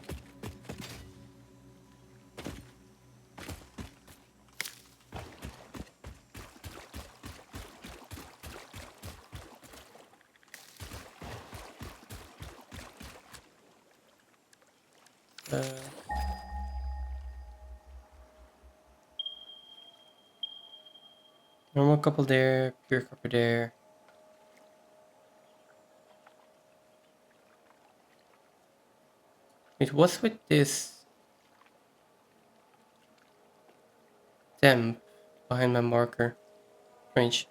Normal couple there, pure copper there. Wait, what's with this temp behind my marker? Strange.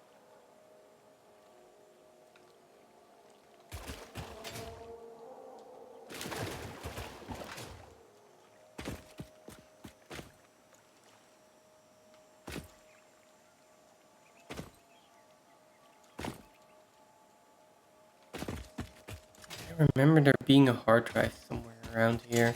I remember there being a hard drive somewhere around here.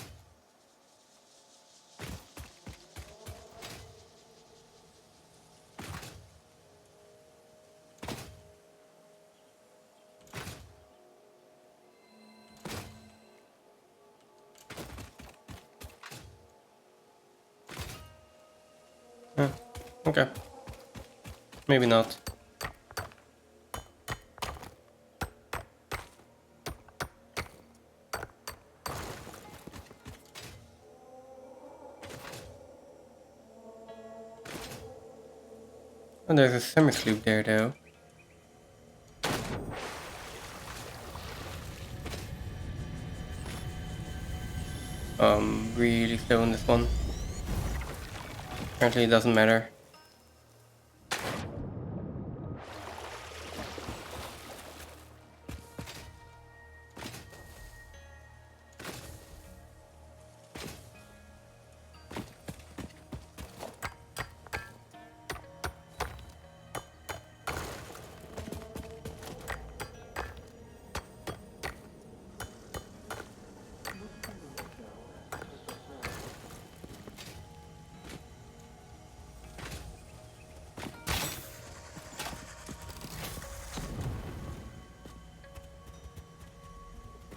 Huh, okay. Maybe not. Oh, there's a semi-sloop there though. Really slow on this one. Apparently it doesn't matter.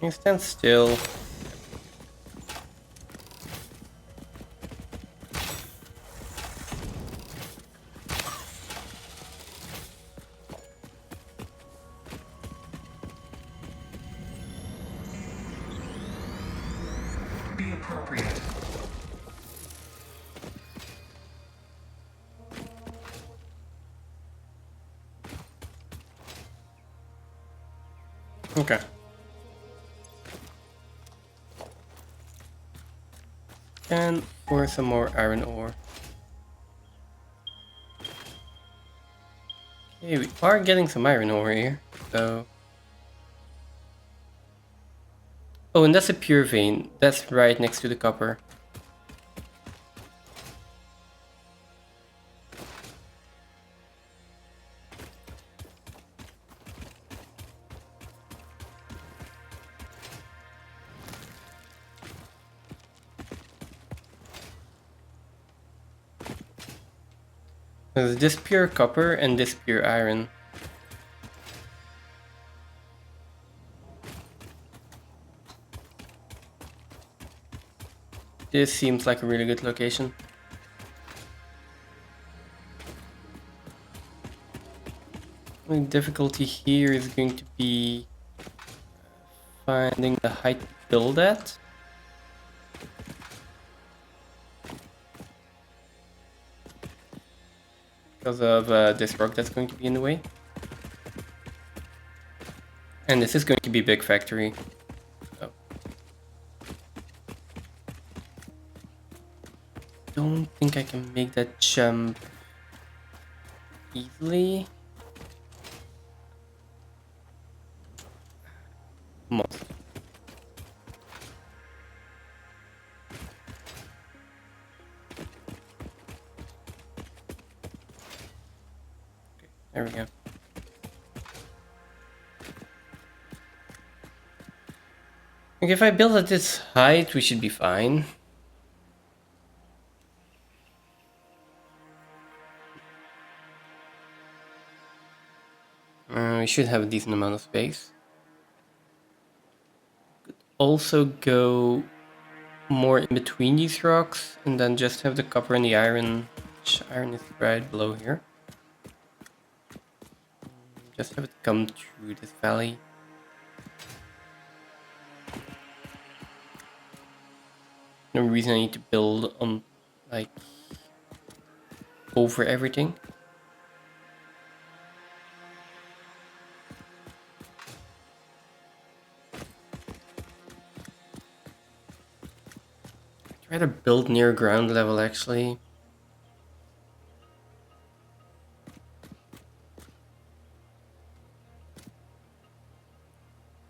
You stand still. Be appropriate. Okay. And pour some more iron ore. Okay, we are getting some iron ore here, so... Oh, and that's a pure vein. That's right next to the copper. There's this pure copper and this pure iron. This seems like a really good location. The difficulty here is going to be finding the height to build at. Because of this rock that's going to be in the way. And this is going to be big factory. So. Don't think I can make that jump easily. Must. Okay, there we go. Okay, if I build at this height, we should be fine. We should have a decent amount of space. Could also go more in between these rocks and then just have the copper and the iron, which iron is right below here. Just have it come through this valley. No reason I need to build on, like, over everything. I'd rather build near ground level, actually.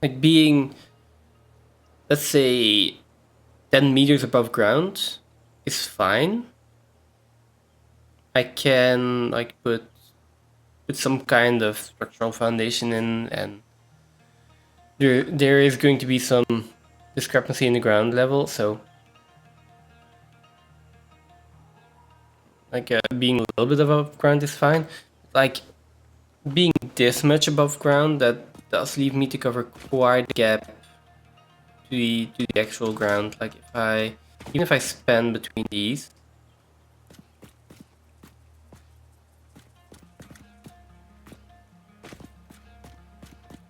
Like, being, let's say, 10 meters above ground is fine. I can, like, put some kind of structural foundation in, and there is going to be some discrepancy in the ground level, so like being a little bit above ground is fine. Like being this much above ground, that does leave me to cover quite a gap to the actual ground. Like even if I span between these,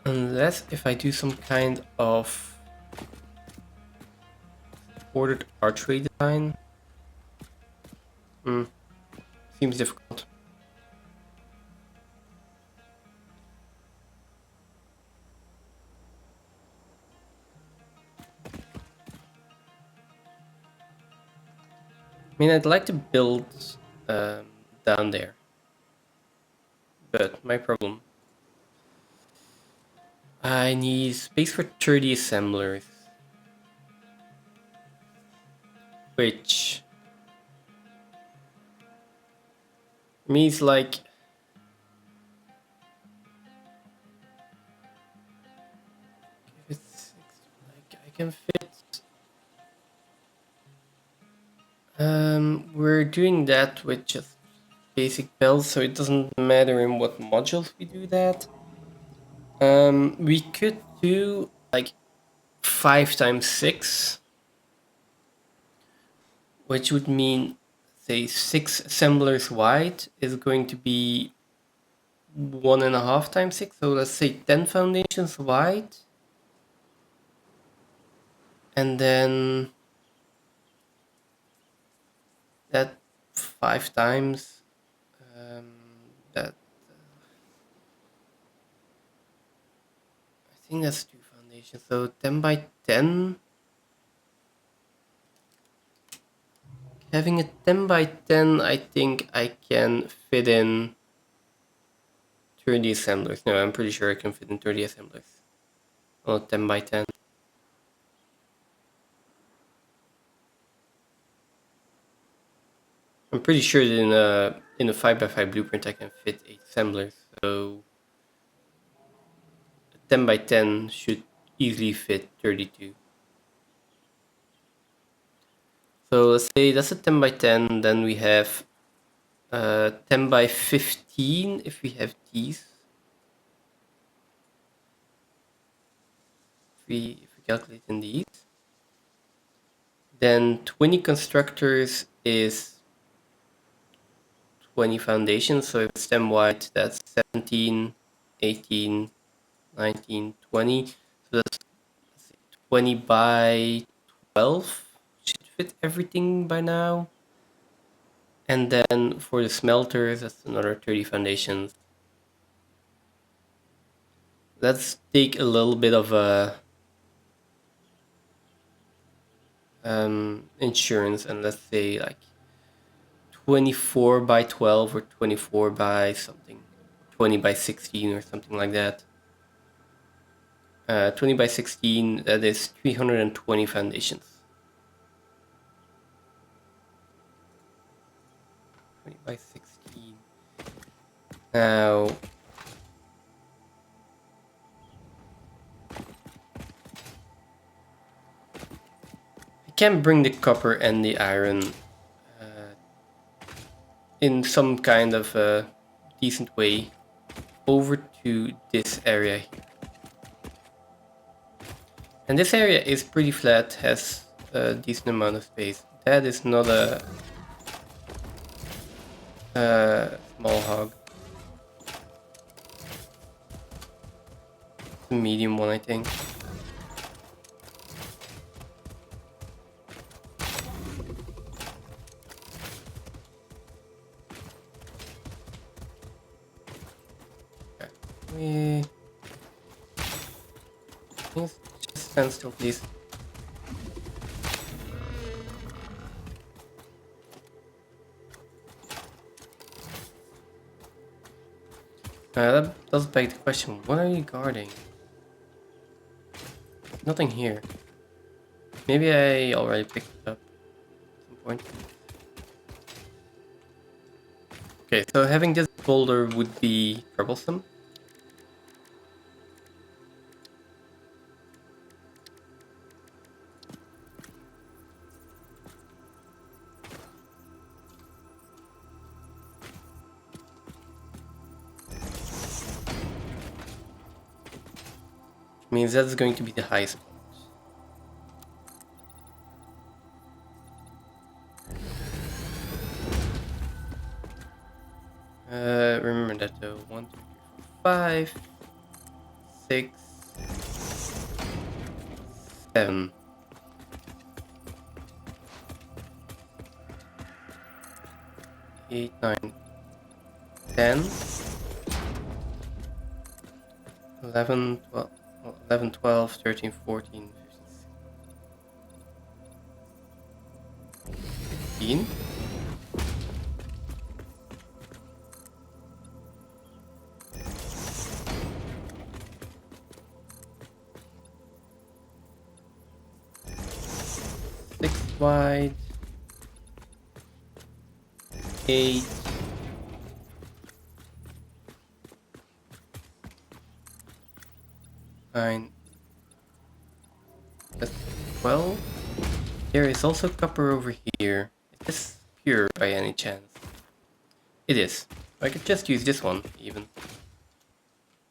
unless if I do some kind of ordered archway design, seems difficult. I mean, I'd like to build down there, but my problem, I need space for 30 assemblers, which means like it's like I can fit. We're doing that with just basic builds, so it doesn't matter in what modules we do that. We could do like 5 times 6, which would mean, say, 6 assemblers wide is going to be 1.5 times 6, so let's say 10 foundations wide, and then that 5 times that I think that's 2 foundations, so 10 by 10. Having a 10 by 10, I think I can fit in 30 assemblers. No, I'm pretty sure I can fit in 30 assemblers. Oh, 10 by 10. I'm pretty sure that in a 5x5 blueprint I can fit 8 assemblers, so 10 by 10 should easily fit 32. So let's say that's a 10 by 10, then we have 10 by 15 if we have these. If we calculate in these. Then 20 constructors is 20 foundations, so if it's 10 wide, that's 17 18, 19, 20. So that's 20 by 12. Should fit everything by now. And then for the smelters, that's another 30 foundations. Let's take a little bit of insurance, and let's say like 24 by 12 or 24 by something, 20 by 16 or something like that. 20 by 16, that is 320 foundations. 20 by 16. Now, I can bring the copper and the iron in some kind of decent way over to this area here. And this area is pretty flat, has a decent amount of space. That is not a small hog. It's a medium one, I think. Okay. Just stand still, please. That does beg the question, what are you guarding? Nothing here. Maybe I already picked it up at some point. Okay, so having this boulder would be troublesome. Means that's going to be the highest point. Remember that though. 1, 2, 3, 4, 5, 6, 7. 8, 9, 10, 11, 12, 11, 12, 13, 14, 15. 6 wide, 8, 9, that's 12. There is also copper over here. Is this pure by any chance? It is. I could just use this one, even.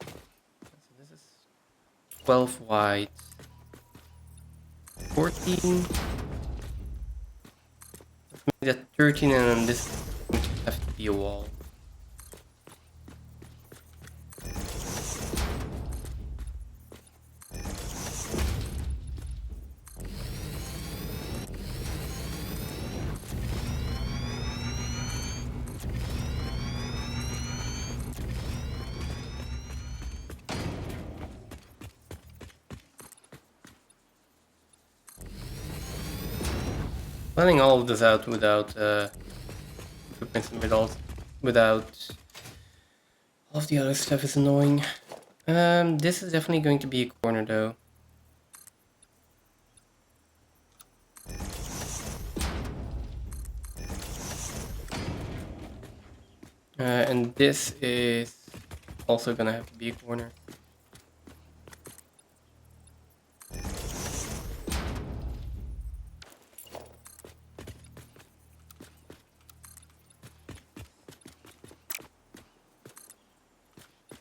So this is 12 wide, 14. Let's make that 13, and then this is going to have to be a wall. Planning all of this out without equipment and without all of the other stuff is annoying. This is definitely going to be a corner though. And this is also gonna have to be a corner.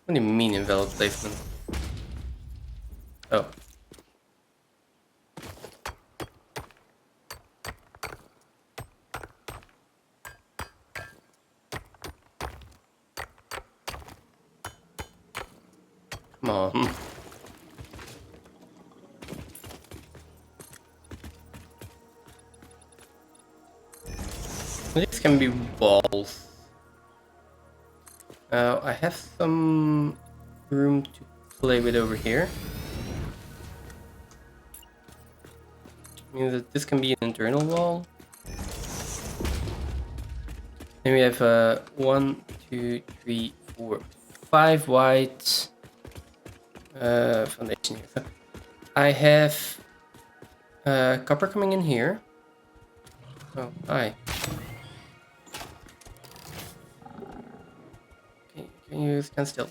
What do you mean invalid placement? Oh. Come on. These can be walls. I have some room to play with over here. Means that this can be an internal wall. Then we have 1, 2, 3, 4, 5 white foundation here. So I have copper coming in here. Oh, hi. Okay, can you stand still?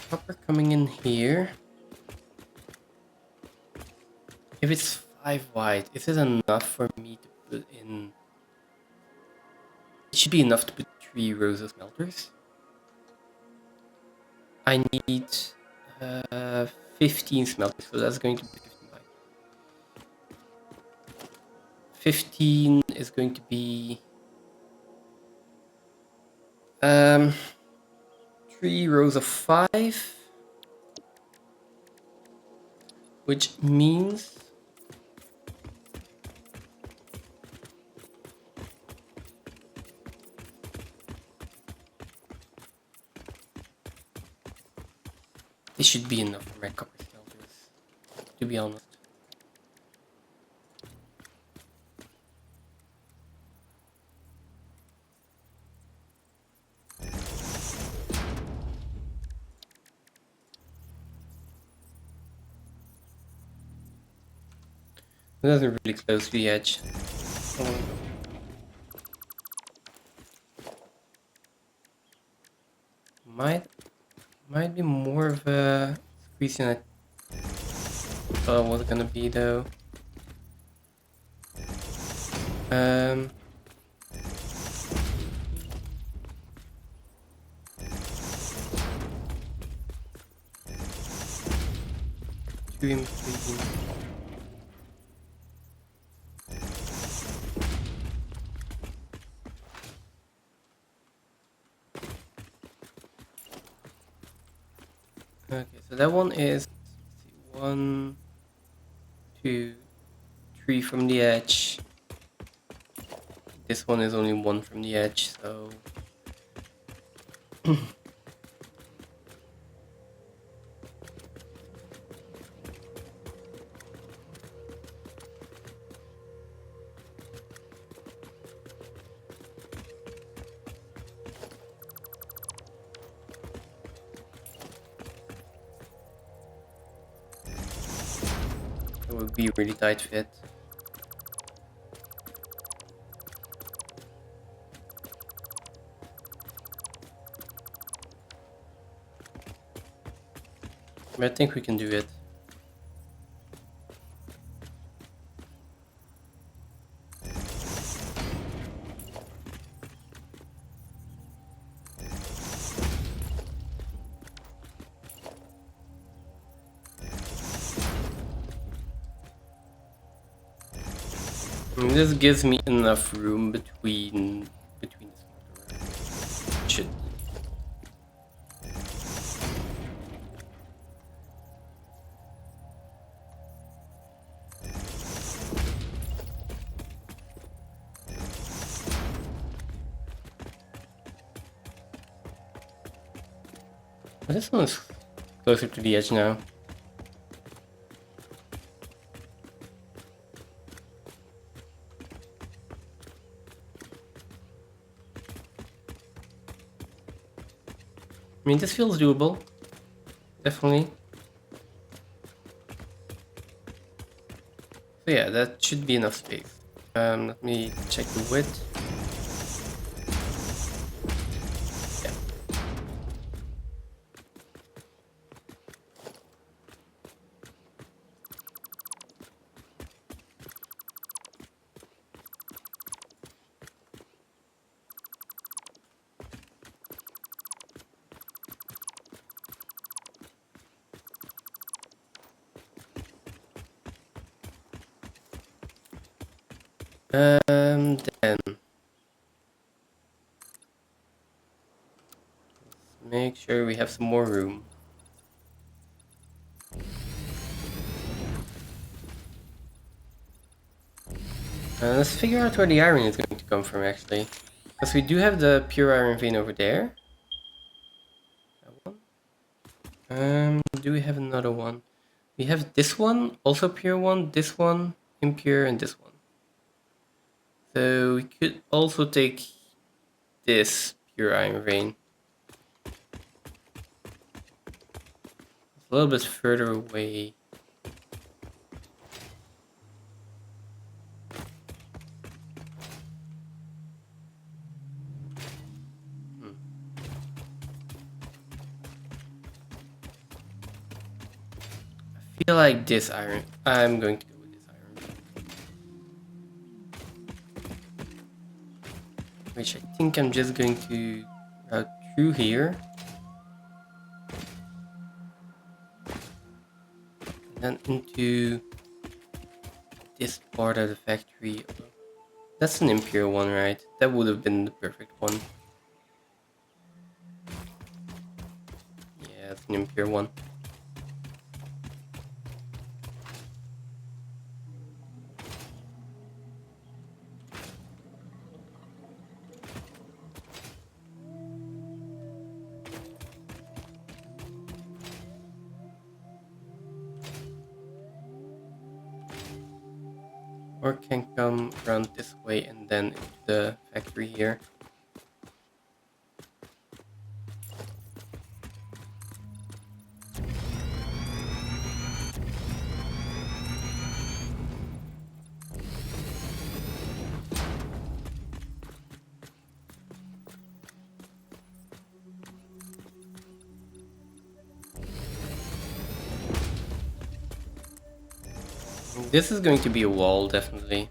Copper coming in here. If it's 5 white, is it enough for me to put in? It should be enough to put 3 rows of smelters. I need 15 smelters, so that's going to be 15 white. 15 is going to be 3 rows of 5, which means this should be enough for my copper smelters, to be honest. That's really close to the edge. Might be more of a squeeze than I thought it was gonna be though. Two in between. Okay, so that one is, let's see, 1, 2, 3 from the edge. This one is only 1 from the edge, so it would be a really tight fit. But I think we can do it. And this gives me enough room between the smelter. Should. But this one is closer to the edge now. I mean, this feels doable. Definitely. So yeah, that should be enough space. Let me check the width. Yeah. Then make sure we have some more room. Let's figure out where the iron is going to come from, actually. Because we do have the pure iron vein over there. That one. Do we have another one? We have this one, also pure one, this one, impure, and this one. So we could also take this pure iron vein. It's a little bit further away. I feel like this iron. I'm going to go with this iron. Which I think I'm just going to route through here. And then into this part of the factory. That's an impure one, right? That would have been the perfect one. Yeah, it's an impure one. Or can come around this way and then into the factory here. This is going to be a wall, definitely.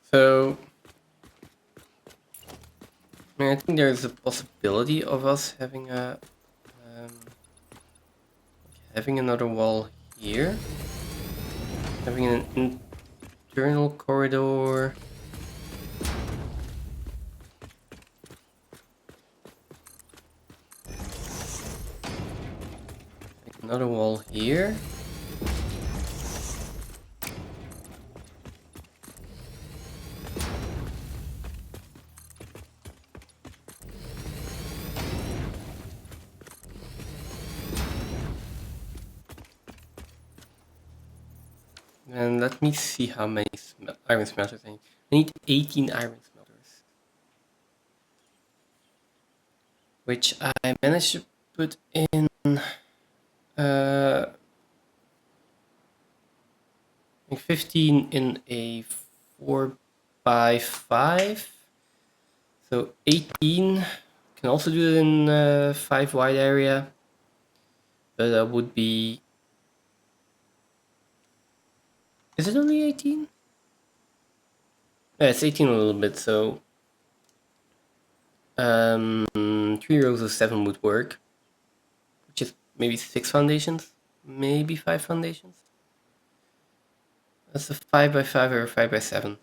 So, I think there's a possibility of us having a having another wall here, having an internal corridor. Another wall here. And let me see how many iron smelters I need. I need 18 iron smelters. Which I managed to put in like 15 in a 4x5. So 18. Can also do it in a 5 wide area. But that would be... Is it only 18? Yeah, it's 18 a little bit, so... 3 rows of 7 would work. Which is maybe 6 foundations? Maybe 5 foundations? That's a 5x5 or a 5x7.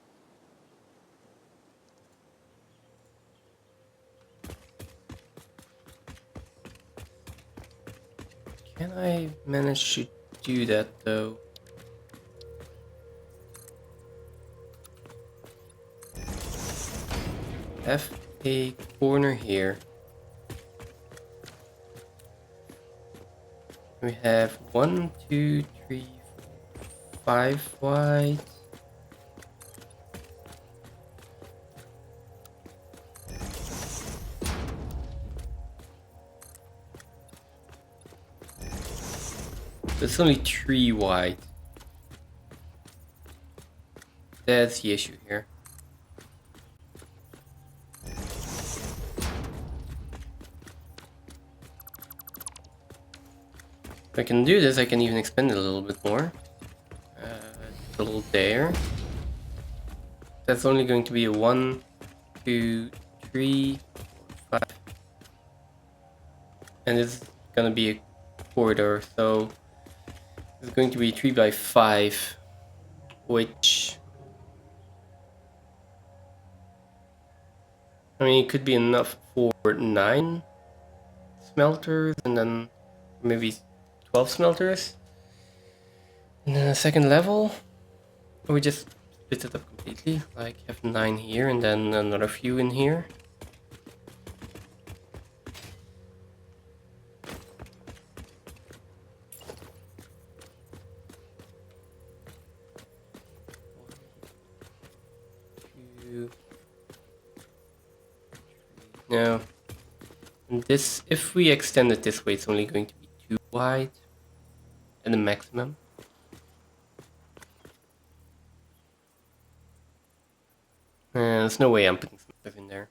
Can I manage to do that though? Have a corner here. We have 1, 2, 3, 4, 5 wide. It's only 3 wide. That's the issue here. If I can do this, I can even expand it a little bit more. A little there. That's only going to be a 1, 2, 3, 4, 5. and it's gonna be a corridor, so it's going to be 3 by 5, which, I mean, it could be enough for 9 smelters and then maybe 12 smelters. And then a second level, or we just split it up completely, like have 9 here and then another few in here. No. And this, if we extend it this way, it's only going to be 2 wide at the maximum. There's no way I'm putting stuff in there.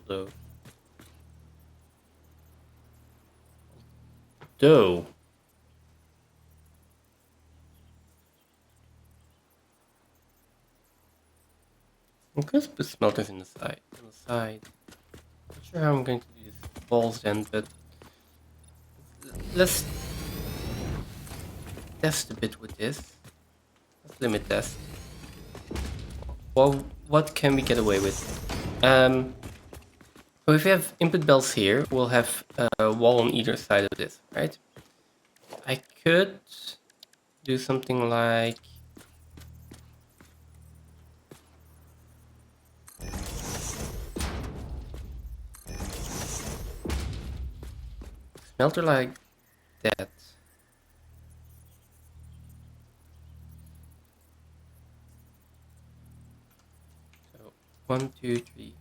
Although. I'm going to put smelters in the side. On the side. Not sure how I'm going to do this walls then, but let's test a bit with this. Let's limit test. Well, what can we get away with? So if we have input bells here, we'll have a wall on either side of this, right? I could do something like smelter like that. So 1, 2, 3,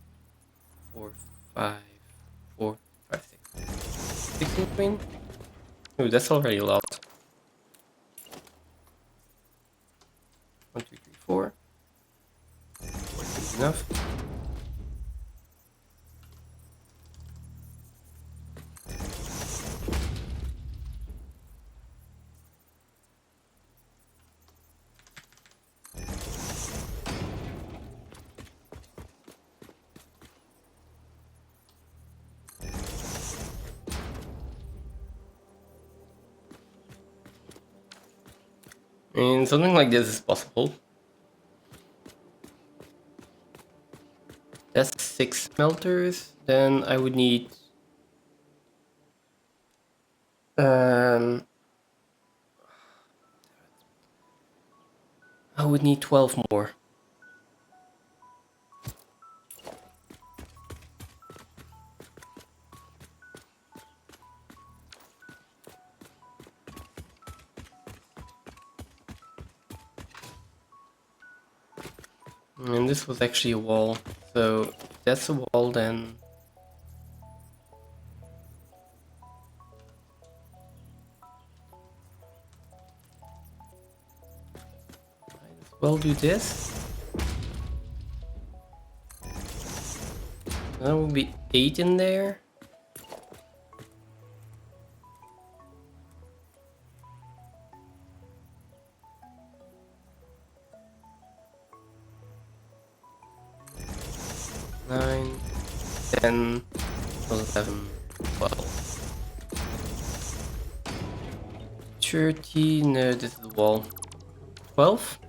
4, 5, 4, 5, 6. 16 queen? Ooh, that's already a lot. 1, 2, 3, 4. 14 is enough. And something like this is possible. That's 6 smelters. Then I would need I would need 12 more. And this was actually a wall. So if that's a wall, then might as well do this. That would be 8 in there. Nine, 10, 11, 12. 13, no, this is the wall. 12?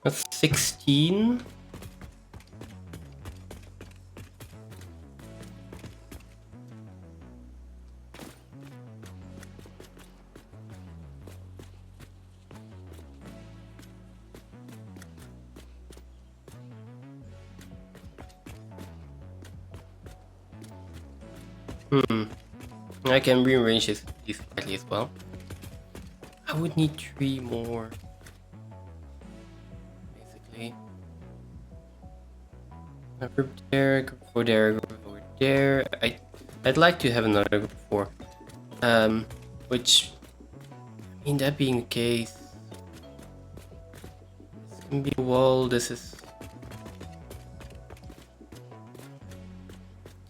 That's 16. I can rearrange these slightly as well. I would need 3 more. A group there, group 4 there, group 4 there. I'd like to have another group 4. Which, I mean, that being the case, this can be a wall. This is.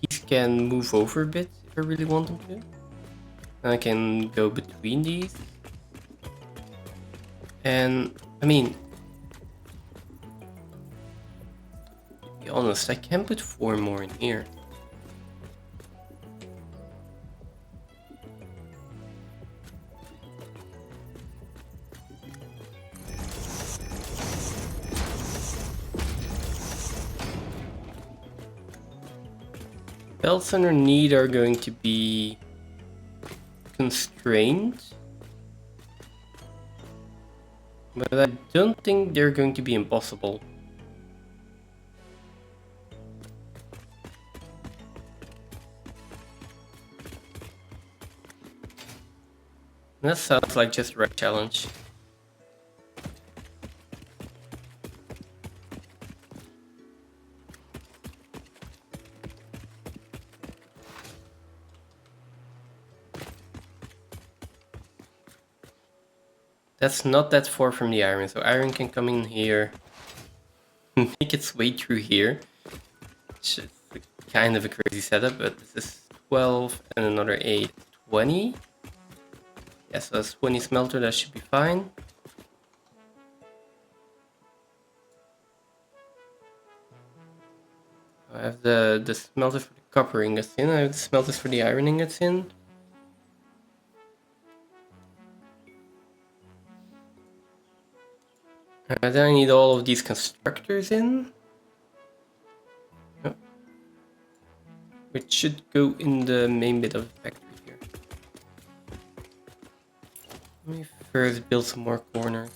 These can move over a bit if I really want them to. And I can go between these. And, I mean, to be honest, I can put 4 more in here. Belts underneath are going to be constrained. But I don't think they're going to be impossible. That sounds like just the right challenge. That's not that far from the iron, so iron can come in here, make its way through here. Which is kind of a crazy setup, but this is 12 and another 8, 20. Yeah, so that's 20 smelter, that should be fine. I have the smelters for the copper ingots in, I have the smelters for the iron ingots in. Then I need all of these constructors in. Oh. Which should go in the main bit of the factory here. Let me first build some more corners.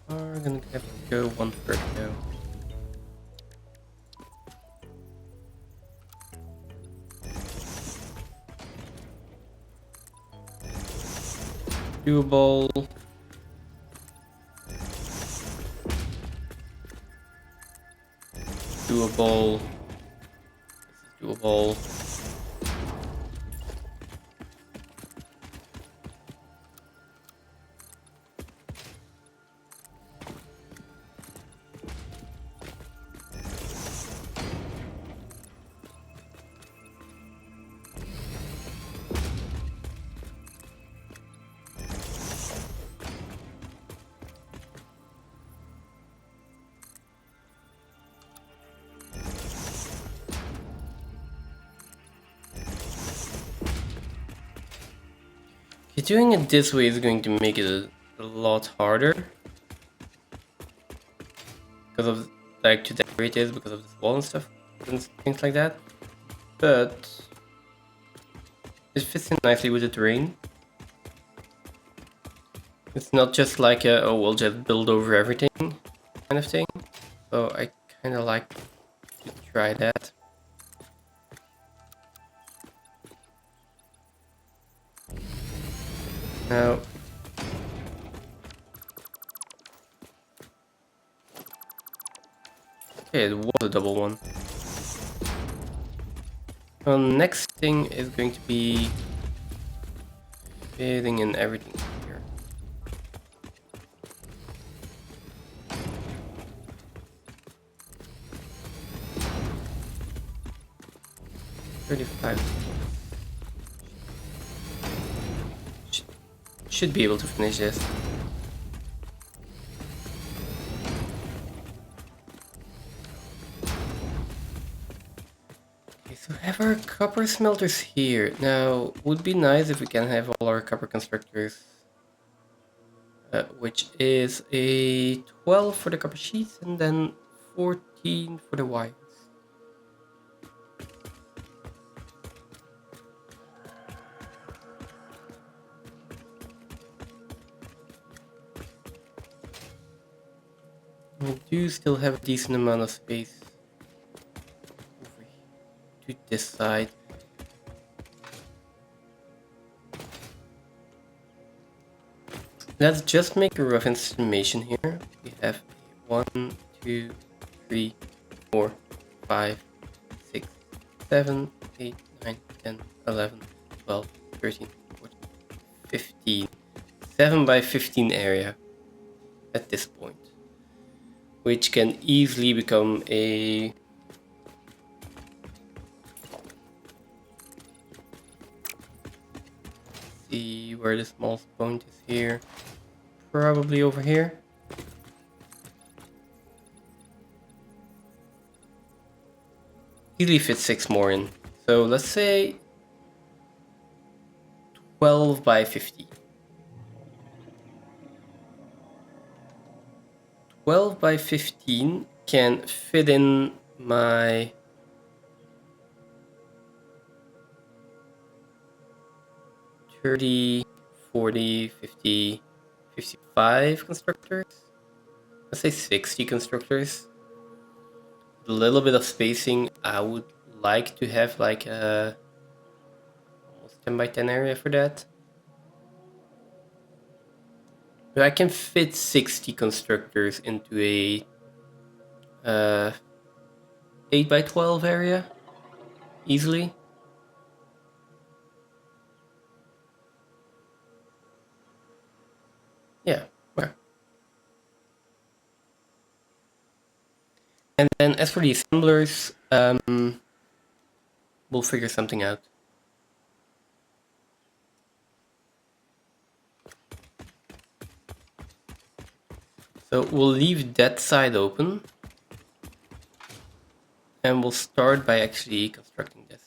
We're gonna have to go one first though. Doable. Doable. This is doable. Doing it this way is going to make it a lot harder. Because of, like, to decorate it, because of this wall and stuff, and things like that. But it fits in nicely with the terrain. It's not just like a, oh, we'll just build over everything kind of thing. So I kind of like to try that. Now, okay, it was a double one. Next thing is going to be fitting in everything here. $35. Should be able to finish this. Okay, so have our copper smelters here. Now, would be nice if we can have all our copper constructors, which is a 12 for the copper sheets and then 14 for the wires. we do still have a decent amount of space over to this side. Let's just make a rough estimation here. We have 1, 2, 3, 4, 5, 6, 7, 8, 9, 10, 11, 12, 13, 14, 15. 7 by 15 area at this point, which can easily become a see where the smallest point is here. Probably over here. Easily fit 6 more in. So let's say 12 by 50. 12 by 15 can fit in my 30, 40, 50, 55 constructors. Let's say 60 constructors. A little bit of spacing. I would like to have like a almost 10 by 10 area for that. But I can fit 60 constructors into a 8 by 12 area easily. Yeah, okay. And then as for the assemblers, we'll figure something out. So we'll leave that side open. And we'll start by actually constructing this.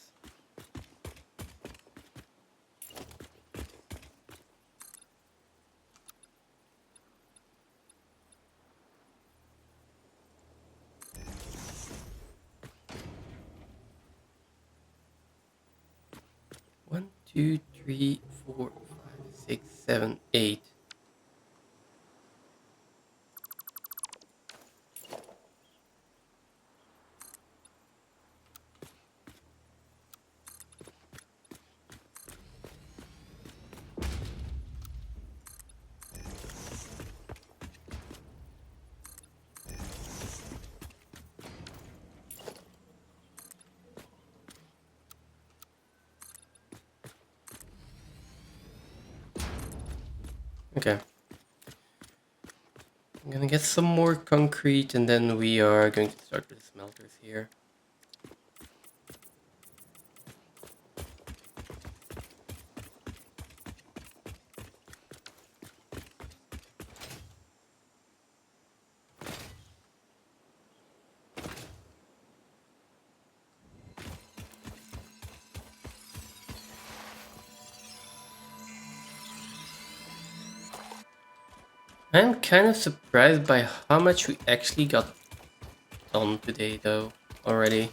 One, two, three, 4, 5, 6, 7, 8. Okay. I'm gonna get some more concrete and then we are going to start with the smelters here. I'm kind of surprised by how much we actually got done today though, already.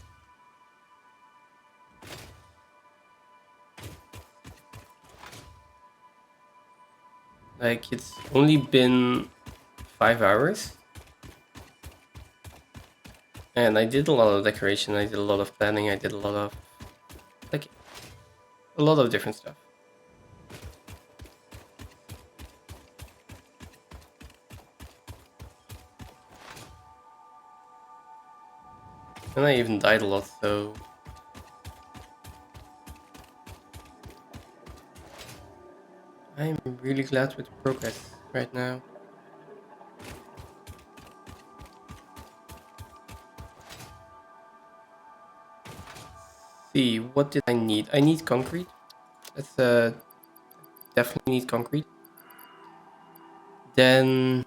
Like, it's only been 5 hours. And I did a lot of decoration, I did a lot of planning, I did a lot of, like, a lot of different stuff. And I even died a lot, so... I'm really glad with the progress right now. See, what did I need? I need concrete. That's definitely need concrete. Then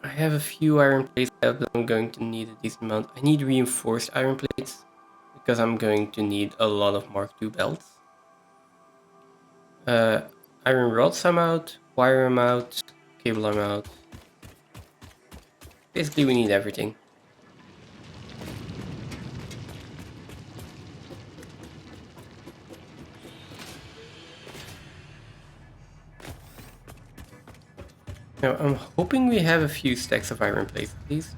I have a few iron plates that I'm going to need a decent amount. I need reinforced iron plates because I'm going to need a lot of Mark II belts. Iron rods I'm out, wire I'm out, cable I'm out. Basically we need everything. Now, I'm hoping we have a few stacks of iron plates at least.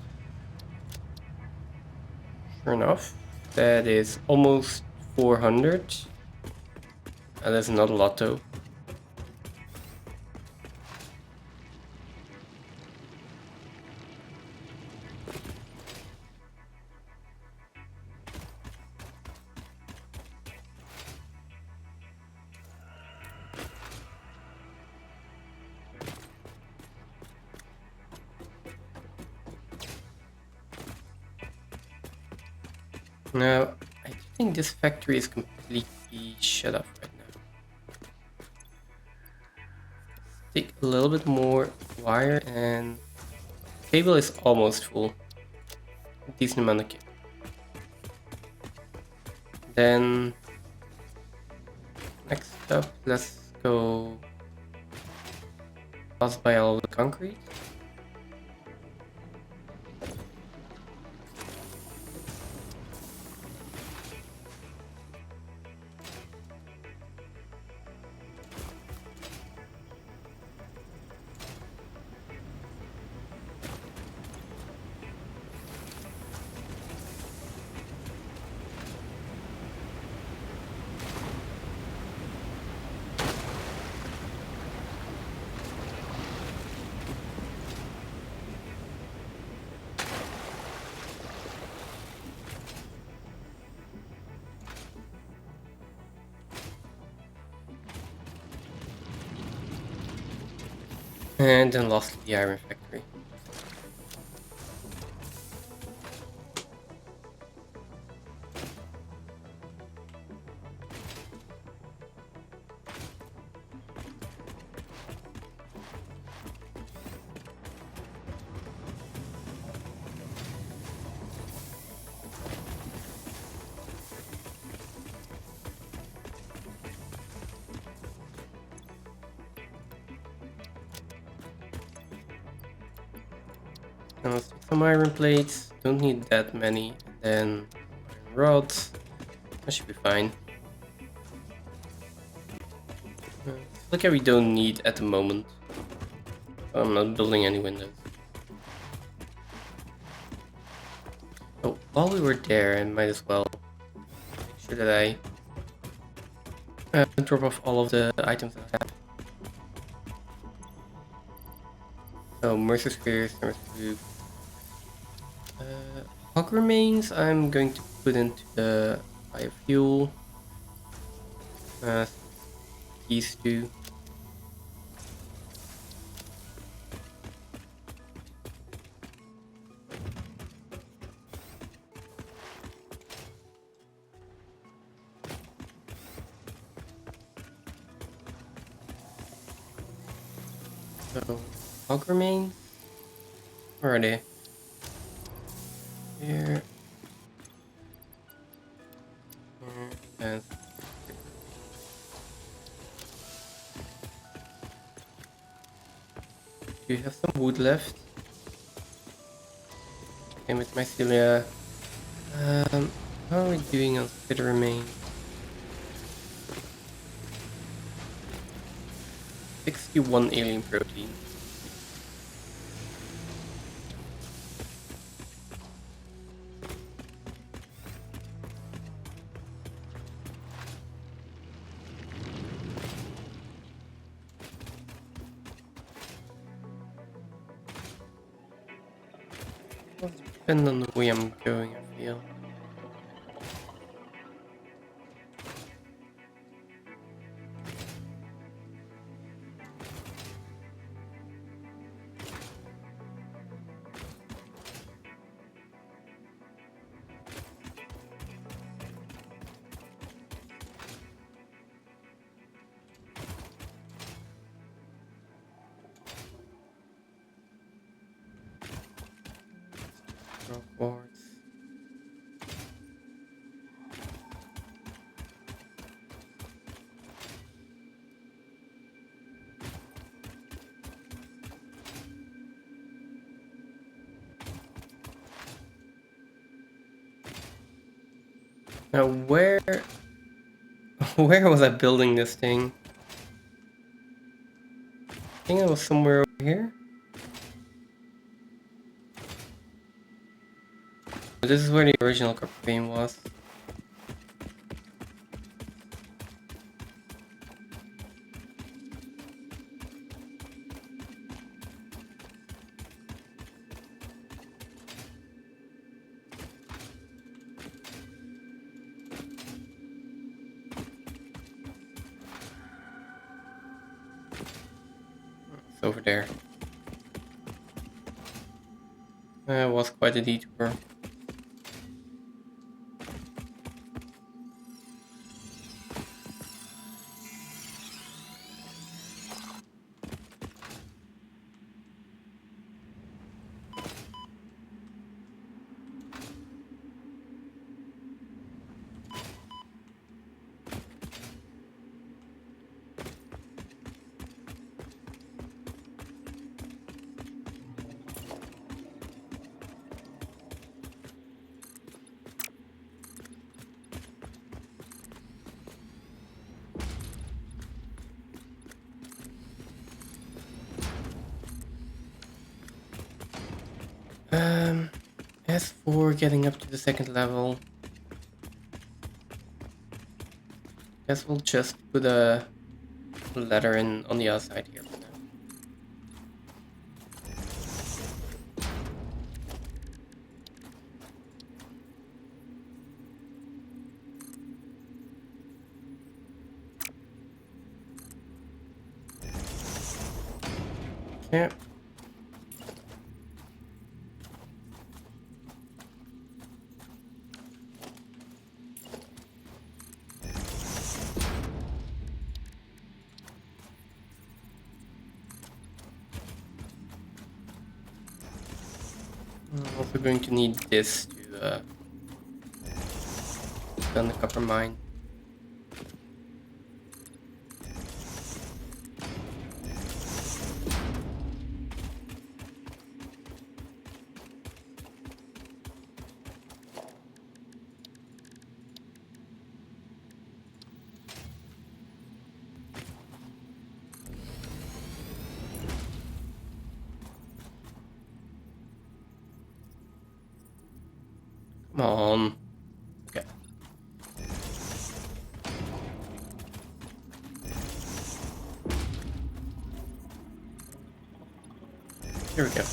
Sure enough, that is almost 400. That's not a lot though. Now, I think this factory is completely shut off right now. Take a little bit more wire and table is almost full. A decent amount of cable. Then next up, let's go pass by all of the concrete. And then lastly, the iron factory. Now let's take some iron plates. Don't need that many. And then iron rods. That should be fine. Look at we don't need at the moment. I'm not building any windows. So while we were there, I might as well make sure that I drop off all of the items that I have. So Mercer Spears, Mercer Loop. Hog remains I'm going to put into the biofuel. These two. So, hog remains. Where are they? Here. And do you have some wood left? Same with mycelia. How are we doing on spitter remain? 61 alien protein. Depends on the way I'm going, I feel. Rock boards. Now where was I building this thing? I think it was somewhere over here. This is where the original copper vein was. It's over there. It was quite a detour. As for getting up to the second level, guess we'll just put a ladder in on the other side here for now. Yeah. I'm also going to need this to done the copper mine. Come on. Okay. Here we go.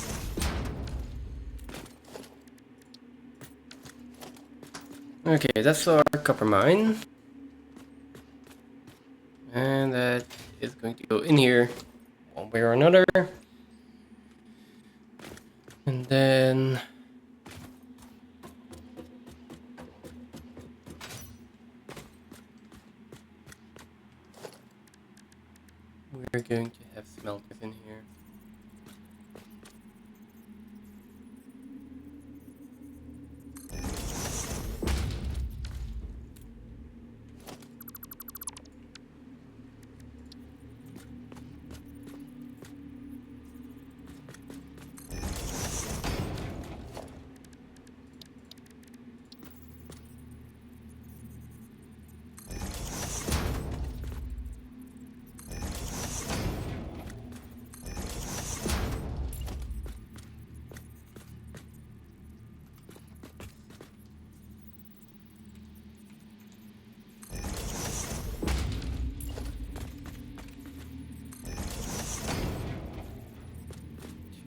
Okay, that's our copper mine. And that is going to go in here one way or another. And then we're going to have smelters in here.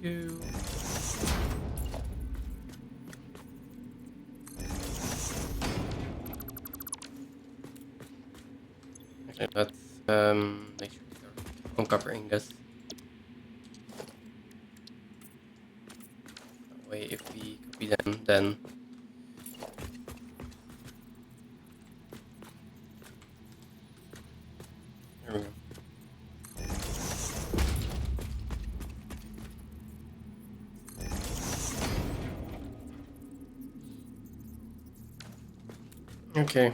Two. Okay, let's make sure we're uncovering this. That way, if we copy them, then there we go. Okay.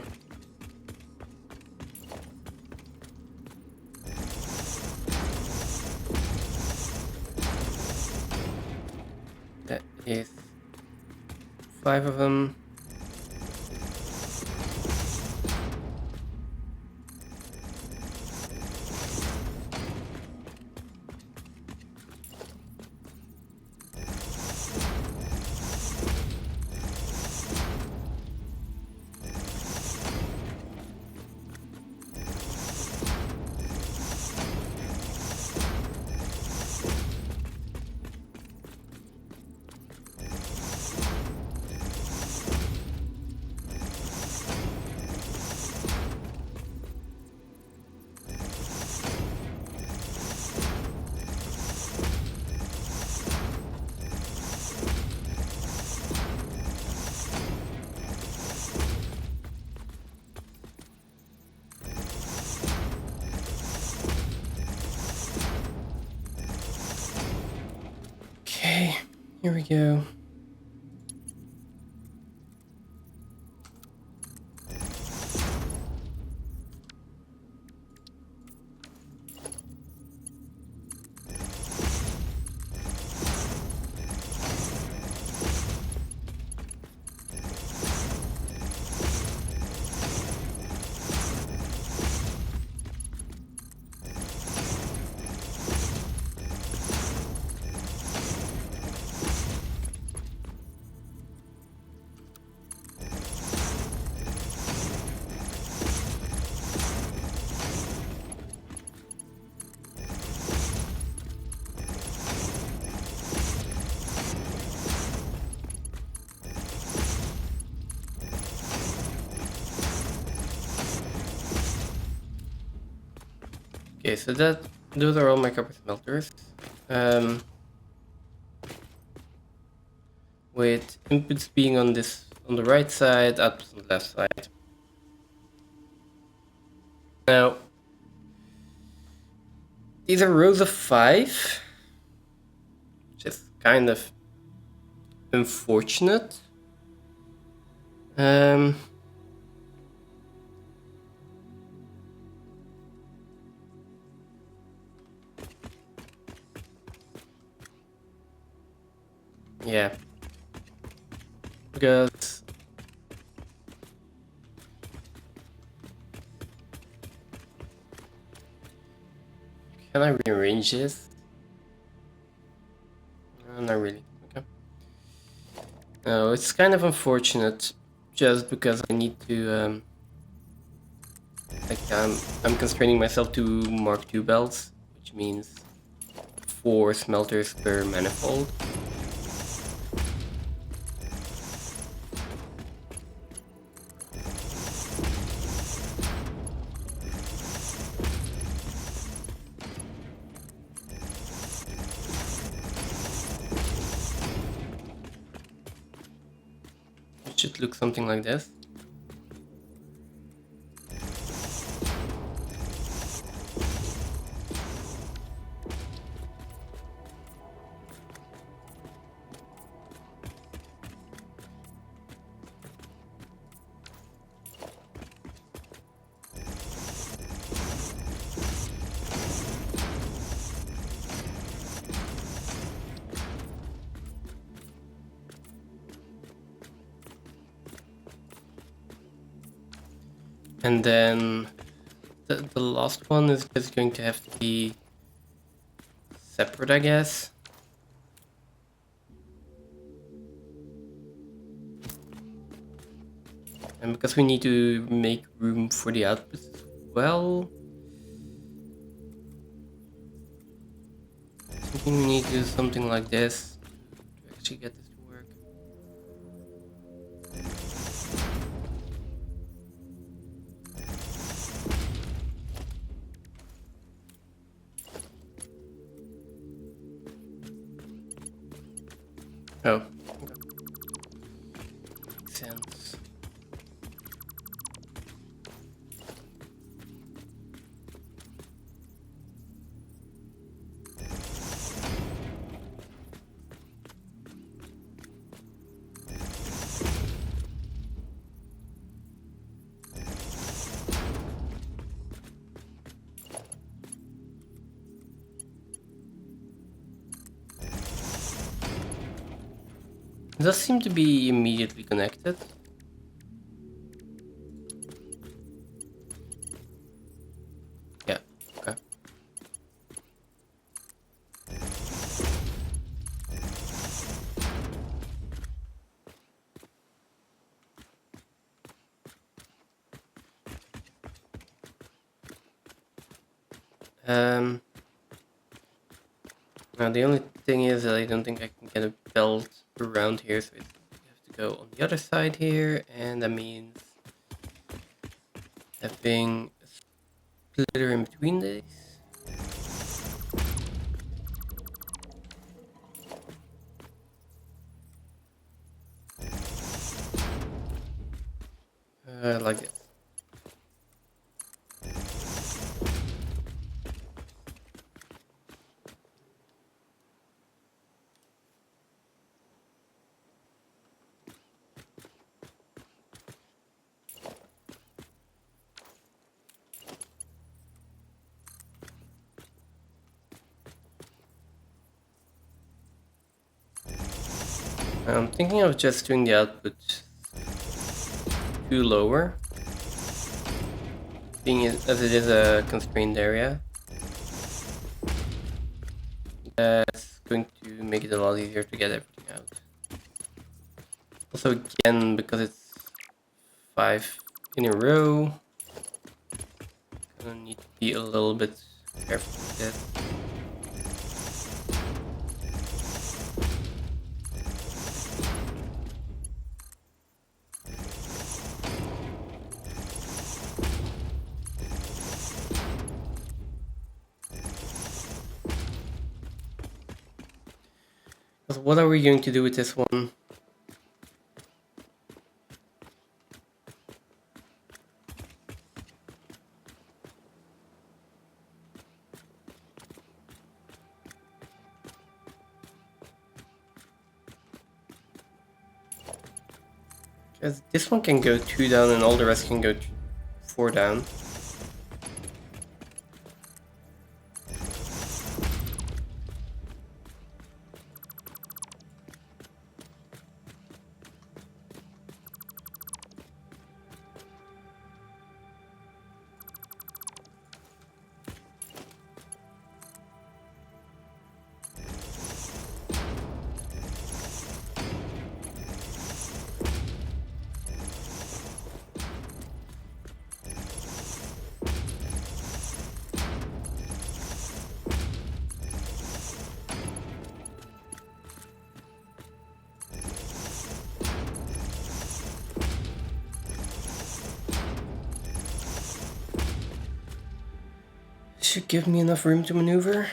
That is 5 of them. Here we go. Okay, so those are all my copper smelters. With inputs being on the right side, outputs on the left side. Now, these are rows of 5, which is kind of unfortunate. Yeah. Because can I rearrange this? No, not really. Okay. No, it's kind of unfortunate, just because I need to like I'm constraining myself to Mark II belts, which means 4 smelters per manifold. It should look something like this. And then the last one is just going to have to be separate, I guess. And because we need to make room for the outputs as well, I think we need to do something like this to actually get this to work. Oh, okay. Makes sense. It does seem to be immediately connected. Yeah, okay. Now the only thing is that I don't think I can get a belt around here, so I have to go on the other side here, and that means having a splitter in between these. Like this. I'm thinking of just doing the output to lower, being as it is a constrained area. That's going to make it a lot easier to get everything out. Also, again, because it's 5 in a row, gonna need to be a little bit careful with this. So what are we going to do with this one? Because this one can go 2 down and all the rest can go 4 down. Should give me enough room to maneuver.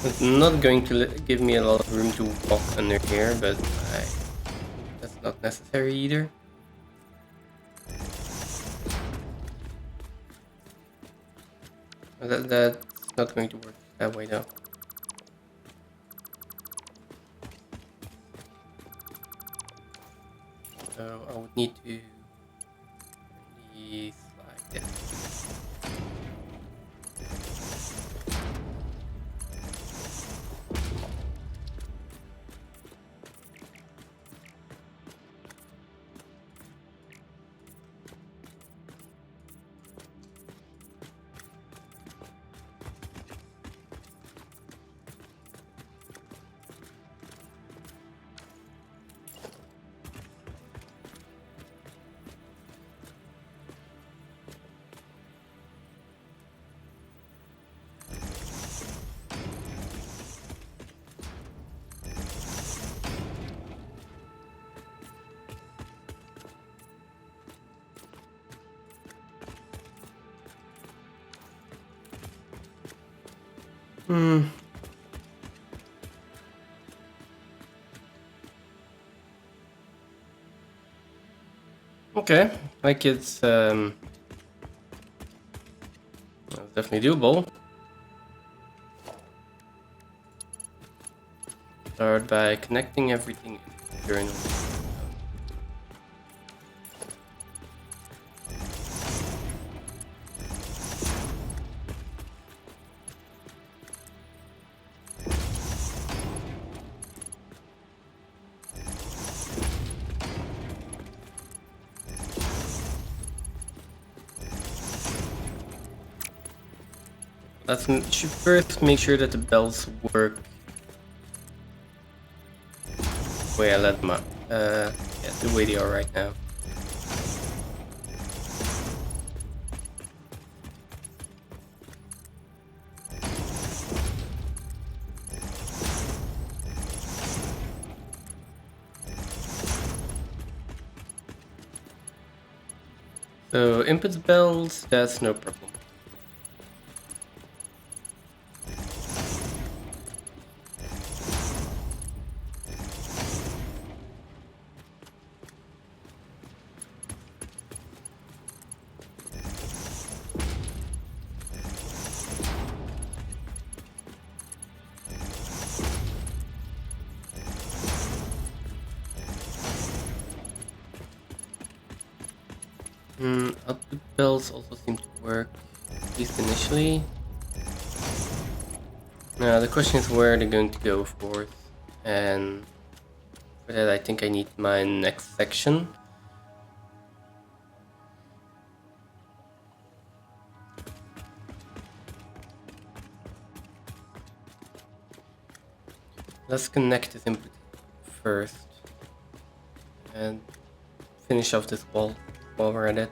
It's not going to give me a lot of room to walk under here, but that's not necessary either. That's not going to work that way though. So I would need to slide this. Okay, like it's definitely doable. Start by connecting everything in the journal. Should first make sure that the bells work the way I let them out. Yeah, the way they are right now. So input bells, that's no problem. Output bells also seem to work, at least initially. Now the question is where they're going to go, of course. And for that I think I need my next section. Let's connect this input first and finish off this wall while we're at it.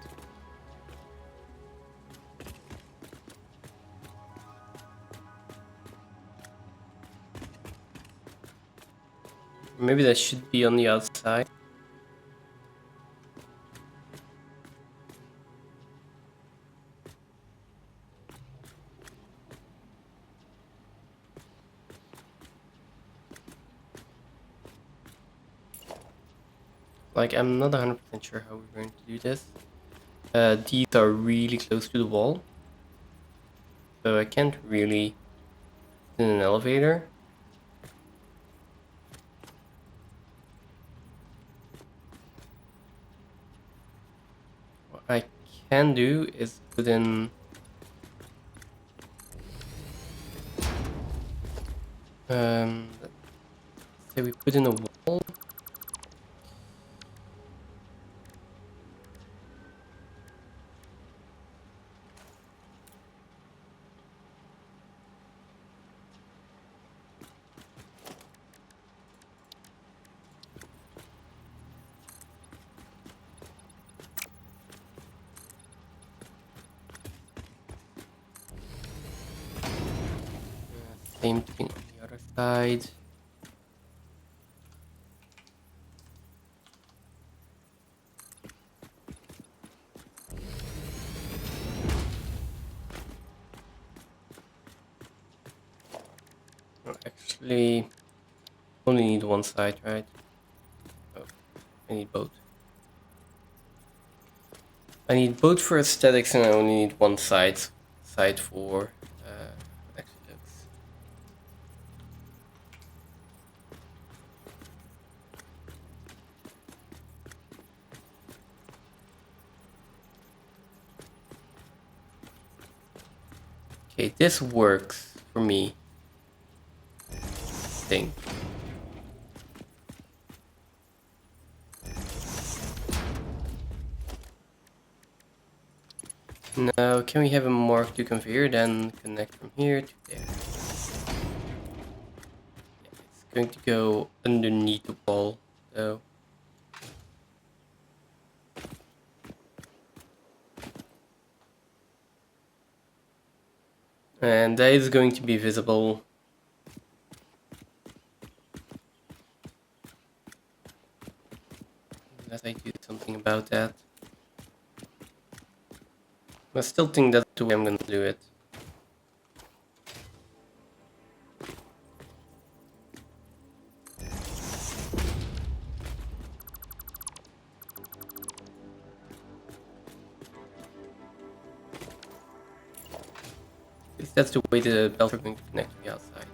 Maybe that should be on the outside. Like, I'm not 100% sure how we're going to do this. These are really close to the wall, so I can't really put in an elevator. What I can do is put in let's say we put in a wall. Same thing on the other side. Actually, only need one side, right? Oh, I need both. I need both for aesthetics, and I only need one side for actually looks. Okay, this works for me. I think. Now, can we have a mark to configure, then connect from here to there? Yeah, it's going to go underneath the wall, so. And that is going to be visible. Unless I do something about that. I still think that's the way I'm gonna do it. At least that's the way the belts are going to connect to the outside.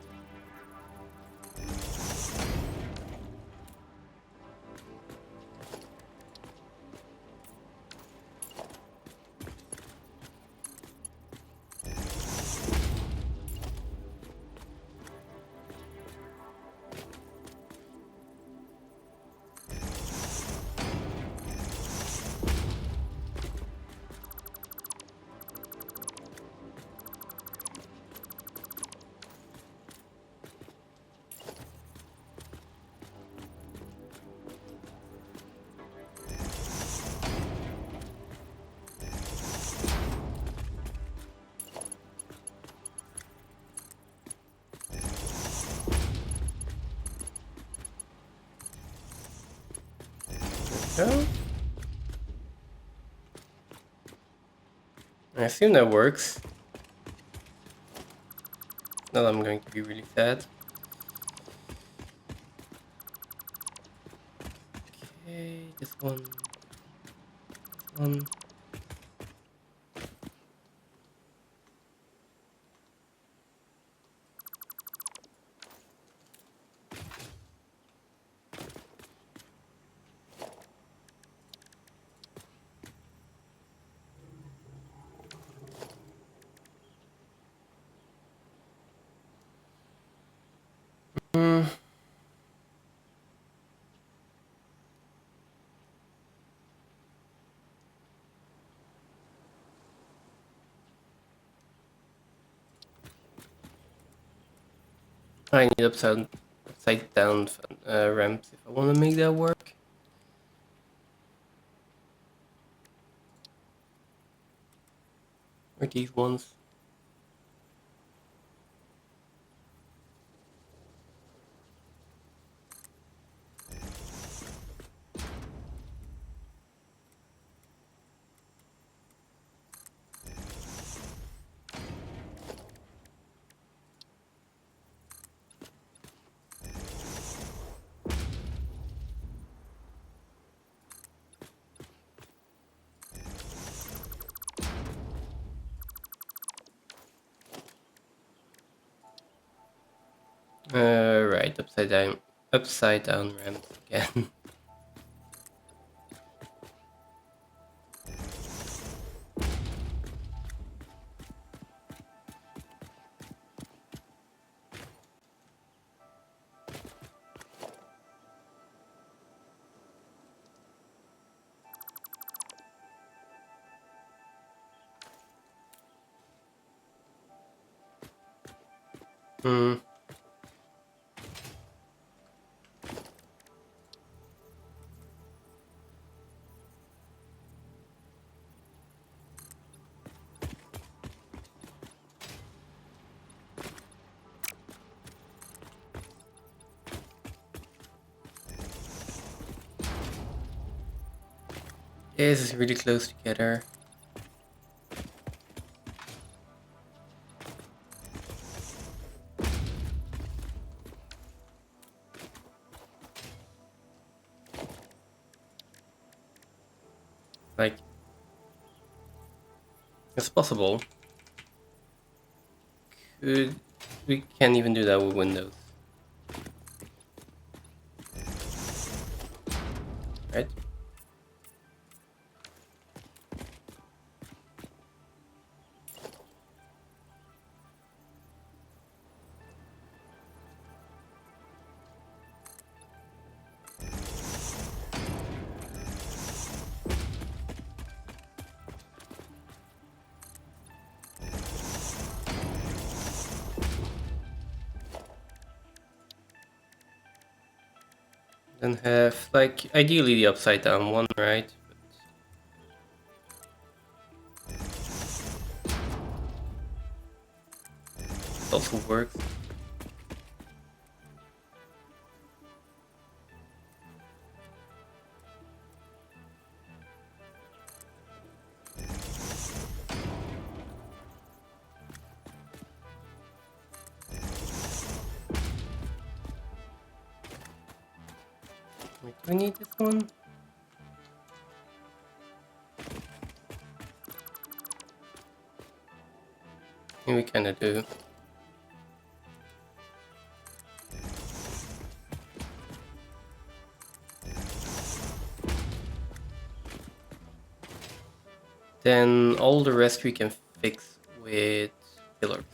So, I assume that works. Now I'm going to be really sad. Okay, this one. This one. I need upside down ramps if I want to make that work. Or these ones. Right, upside down ramps again. Hmm. This is really close together. Like, it's possible. We can't even do that with Windows. Right? Then have, like, ideally the upside down one, right? It also works. Wait, do we need this one? Yeah, we kinda do. Then all the rest we can fix with pillars.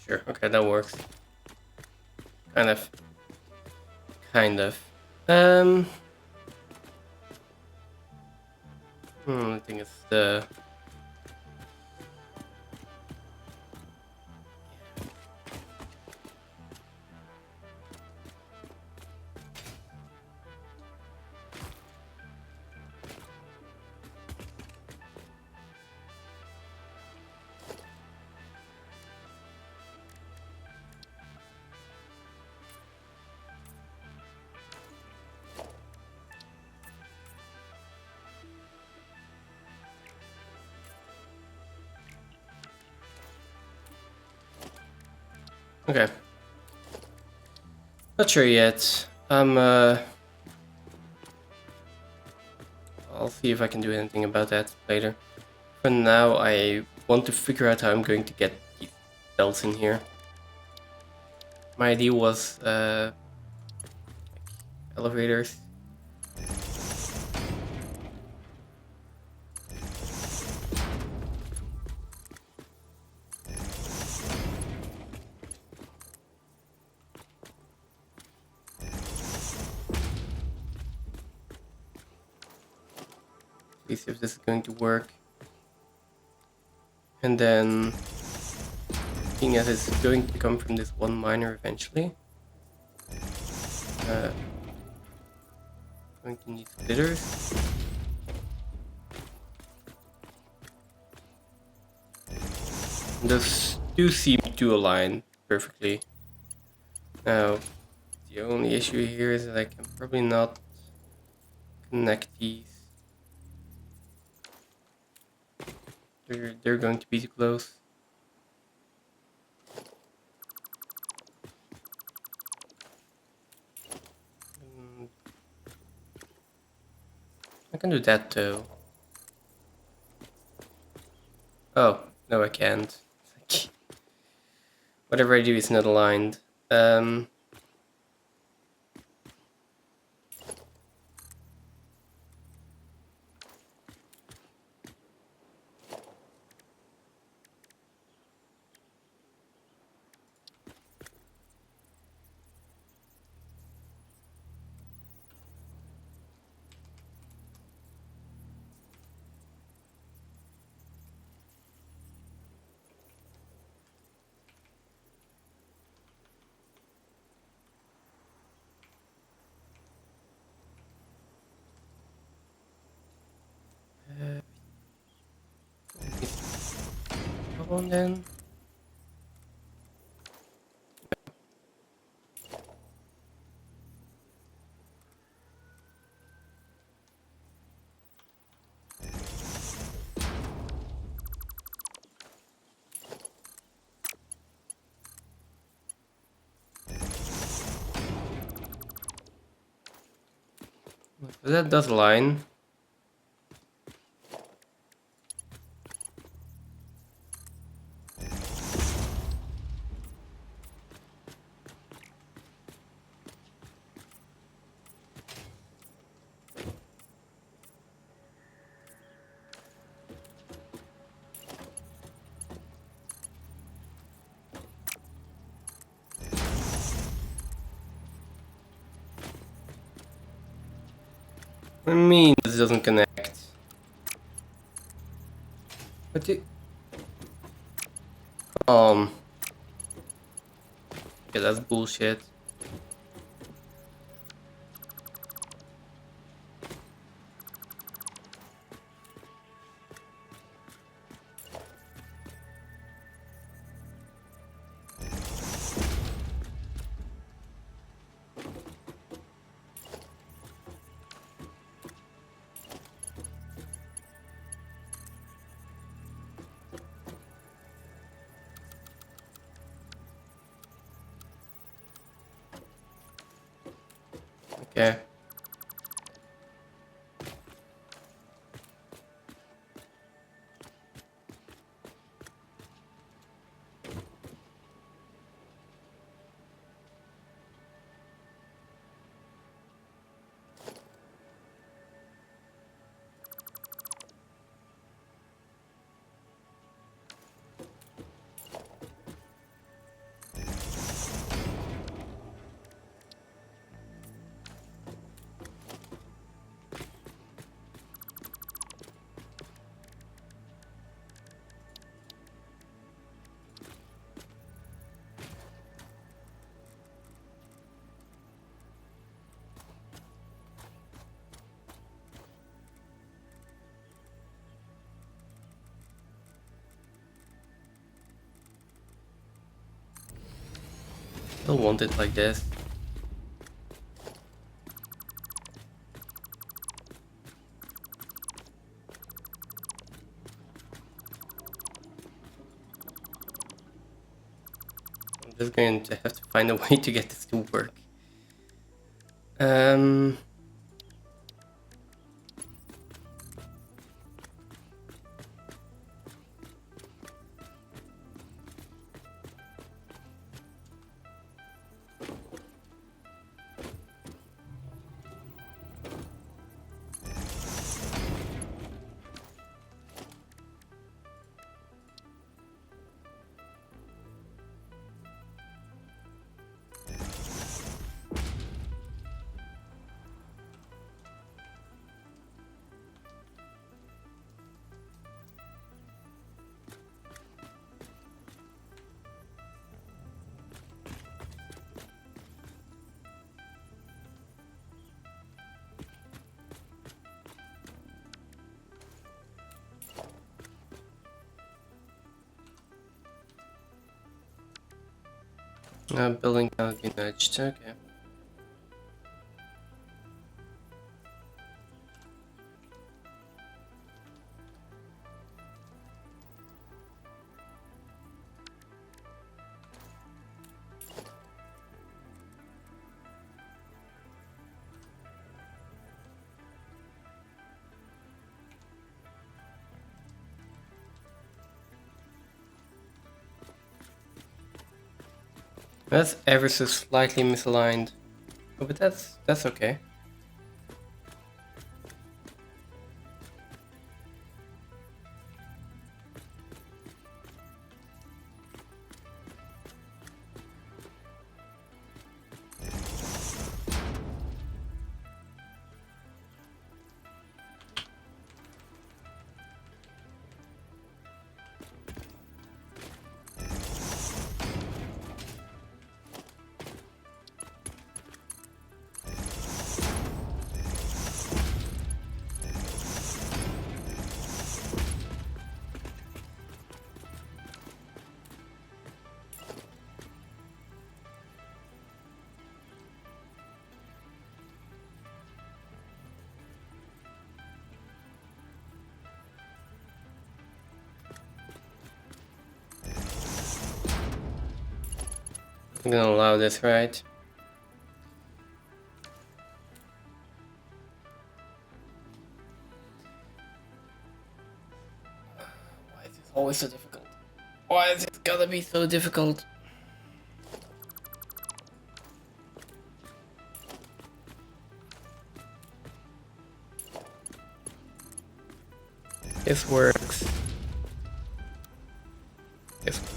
Sure, okay, that works. Kind of. Kind of. I think it's the... Okay. Not sure yet. I'll see if I can do anything about that later. For now, I want to figure out how I'm going to get these belts in here. My idea was elevators. Let's see if this is going to work. And then, seeing as it's going to come from this one miner eventually, going to need splitters. And those do seem to align perfectly. Now, the only issue here is that I can probably not connect these. They're going to be too close. I can do that though. Oh, no I can't. Whatever I do is not aligned. Come on then. That does align. I mean, this doesn't connect. But it... Yeah, that's bullshit. Okay. Don't want it like this. I'm just going to have to find a way to get this to work. Building cannot be nudged. Okay. That's ever so slightly misaligned. Oh, but that's okay. I'm gonna allow this, right? Why is this always so difficult? Why is it gotta be so difficult? This works. This works.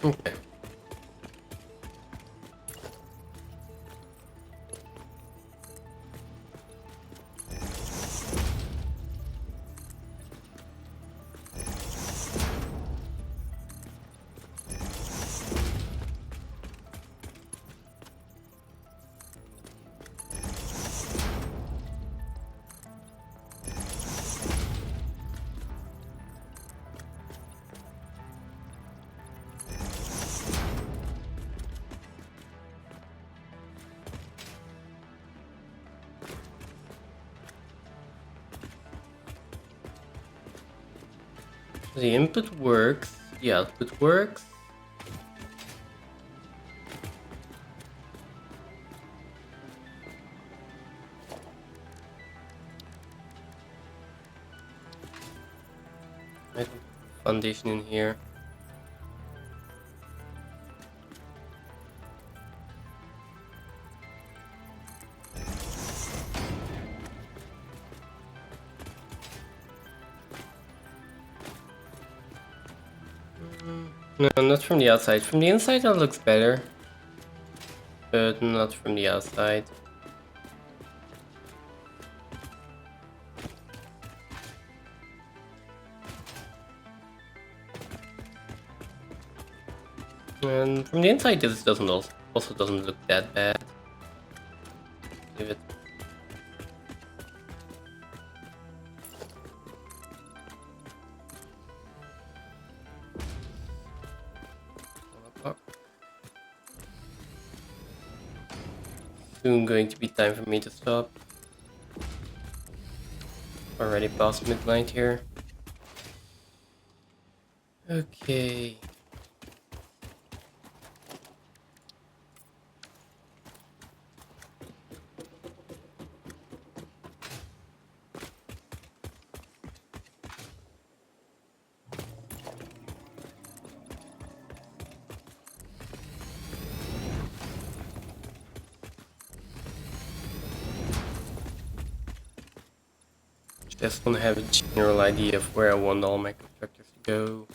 Okay. The input works, the output works. I can put foundation in here. No, not from the outside. From the inside that looks better. But not from the outside. And from the inside this doesn't also doesn't look that bad. Give it. Soon going to be time for me to stop. Already past midnight here. Okay. Just want to have a general idea of where I want all my constructors to go.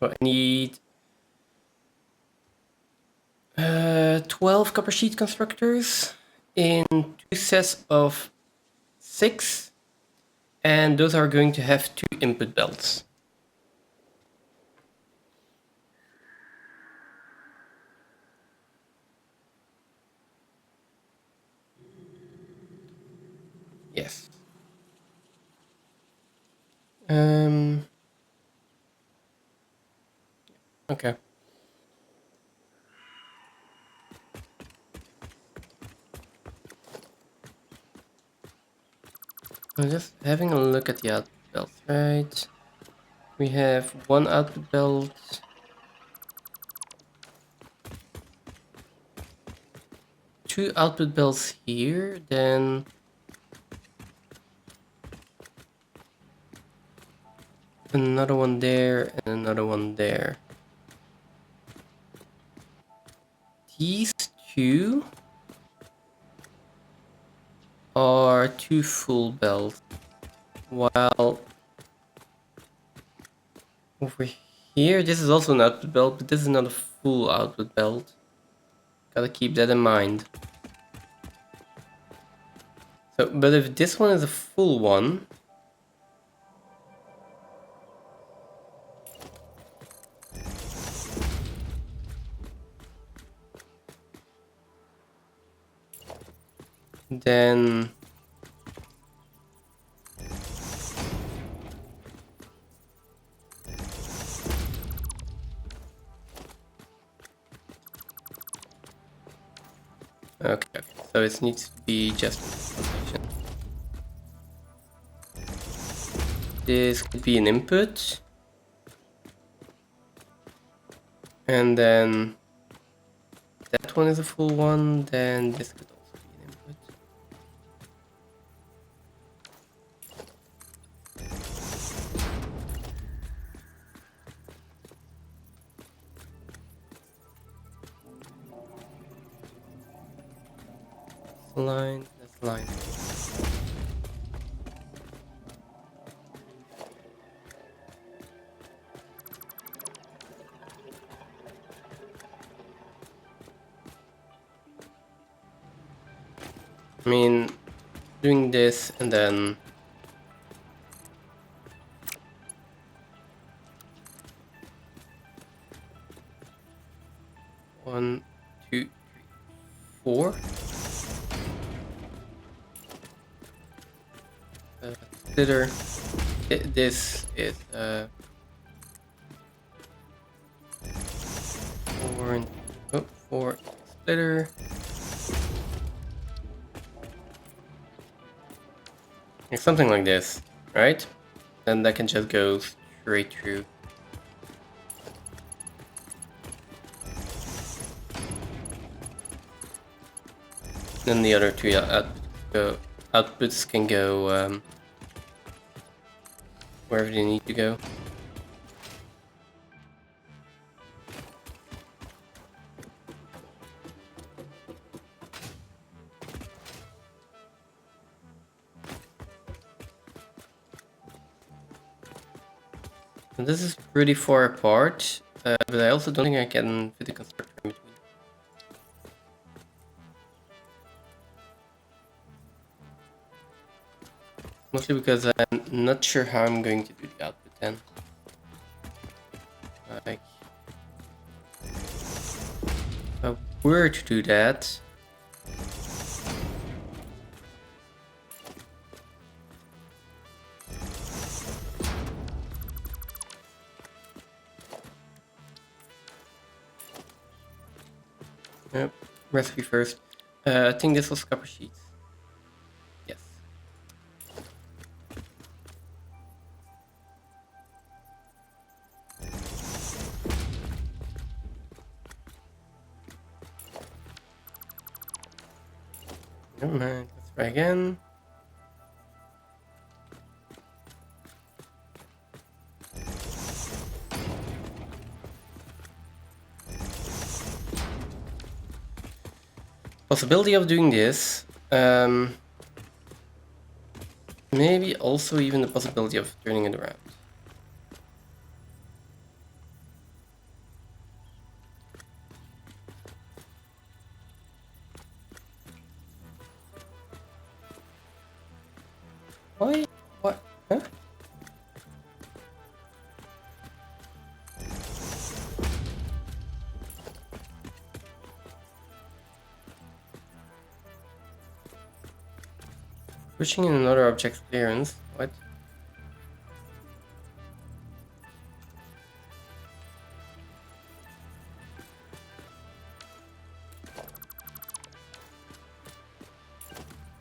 So I need 12 copper sheet constructors in 2 sets of 6, and those are going to have 2 input belts. Yes. Okay. I'm just having a look at the output belts, right? We have 1 output belt, 2 output belts here, then another one there, and another one there. These 2 are 2 full belts, while over here, this is also an output belt, but this is not a full output belt. Gotta keep that in mind. So, but if this one is a full one, then okay, so it needs to be just foundation. This could be an input, and then that one is a full one, then this could also be an input. Line, that's line. I mean, doing this and then one, two, three, 4. Splitter. This is 4 and 4 splitter. Like something like this, right? Then that can just go straight through. Then the other 2 outputs can go wherever they need to go. And this is pretty far apart, but I also don't think I can fit the constructor in between. Mostly because I'm not sure how I'm going to do the output then. Like, if I were to do that, yep, recipe first. I think this was copper sheets. Yes. Never mind, let's try again. Possibility of doing this. Maybe also even the possibility of turning it around. Why? What? Huh? Pushing in another object's clearance. What?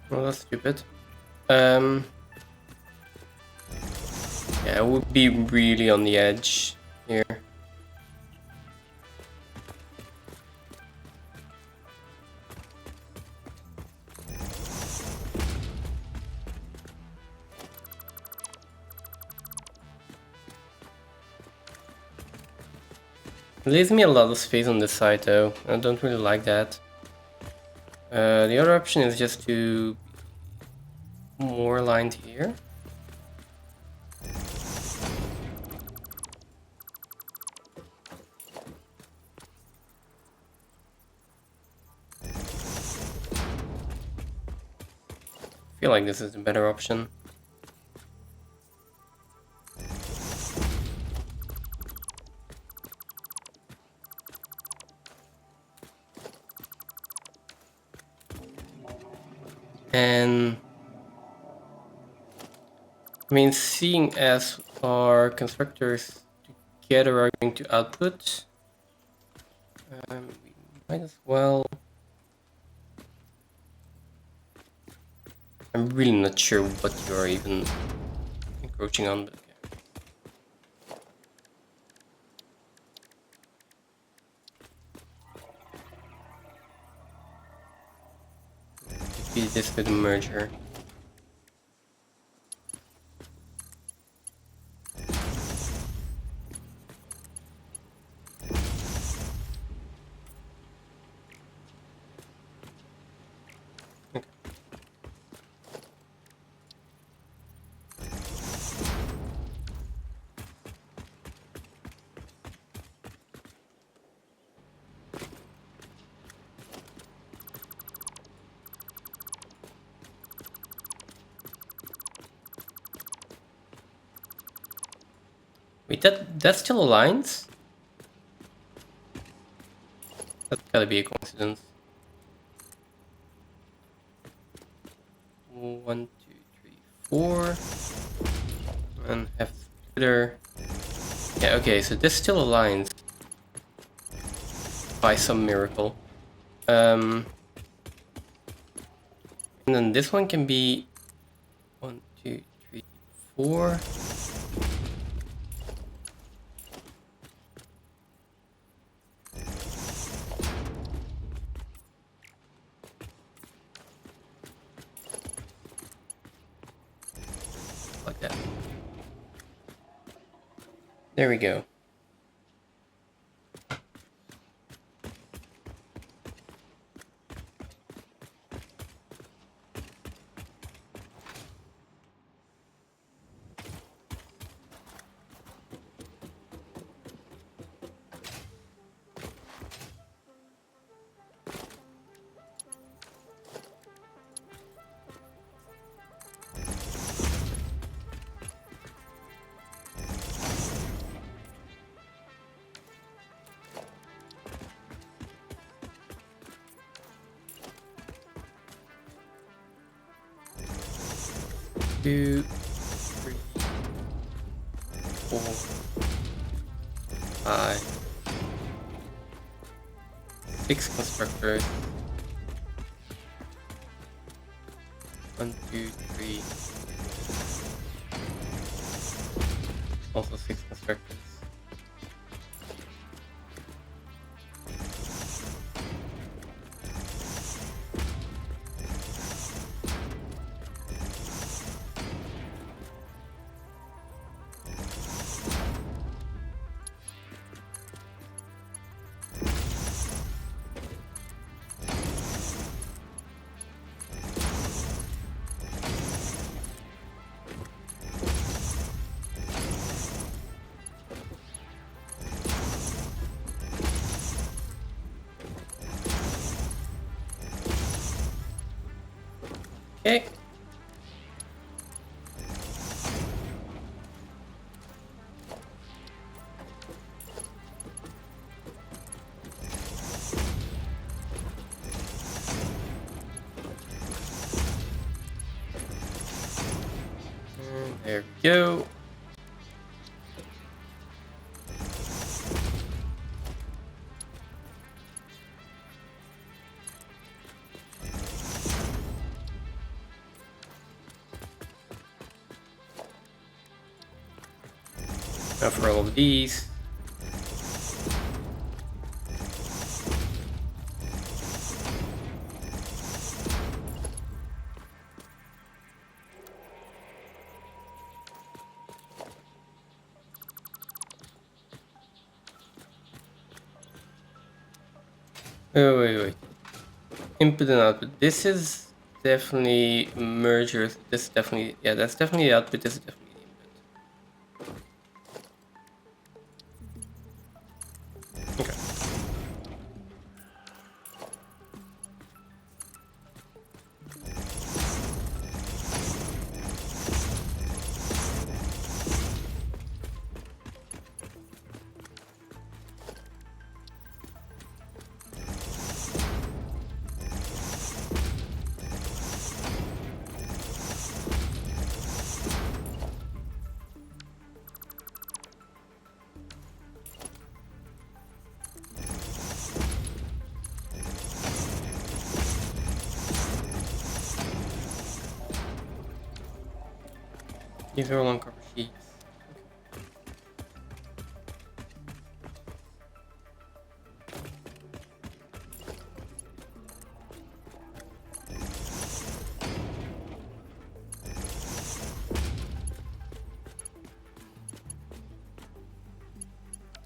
Well, that's stupid. Yeah, I would be really on the edge here. It leaves me a lot of space on this side though. I don't really like that. The other option is just to be more aligned here. I feel like this is the better option. And I mean, seeing as our constructors together are going to output, we might as well. I'm really not sure what you're even encroaching on, but okay. Defeat this with a merger. Wait, that still aligns? That's gotta be a coincidence. 1, 2, 3, 4. And have splitter. Yeah, okay, so this still aligns by some miracle. And then this one can be 1, 2, 3, 4. Like that. There we go. 2, 3, 4, 5, 6 constructors. 1, 2, 3. Also 6 constructors. Okay. And there we go. Now for all of these. Oh, wait. Input and output. This is definitely mergers. This is definitely, yeah, that's definitely the output. This is definitely the input. Okay. These are all on cover sheets.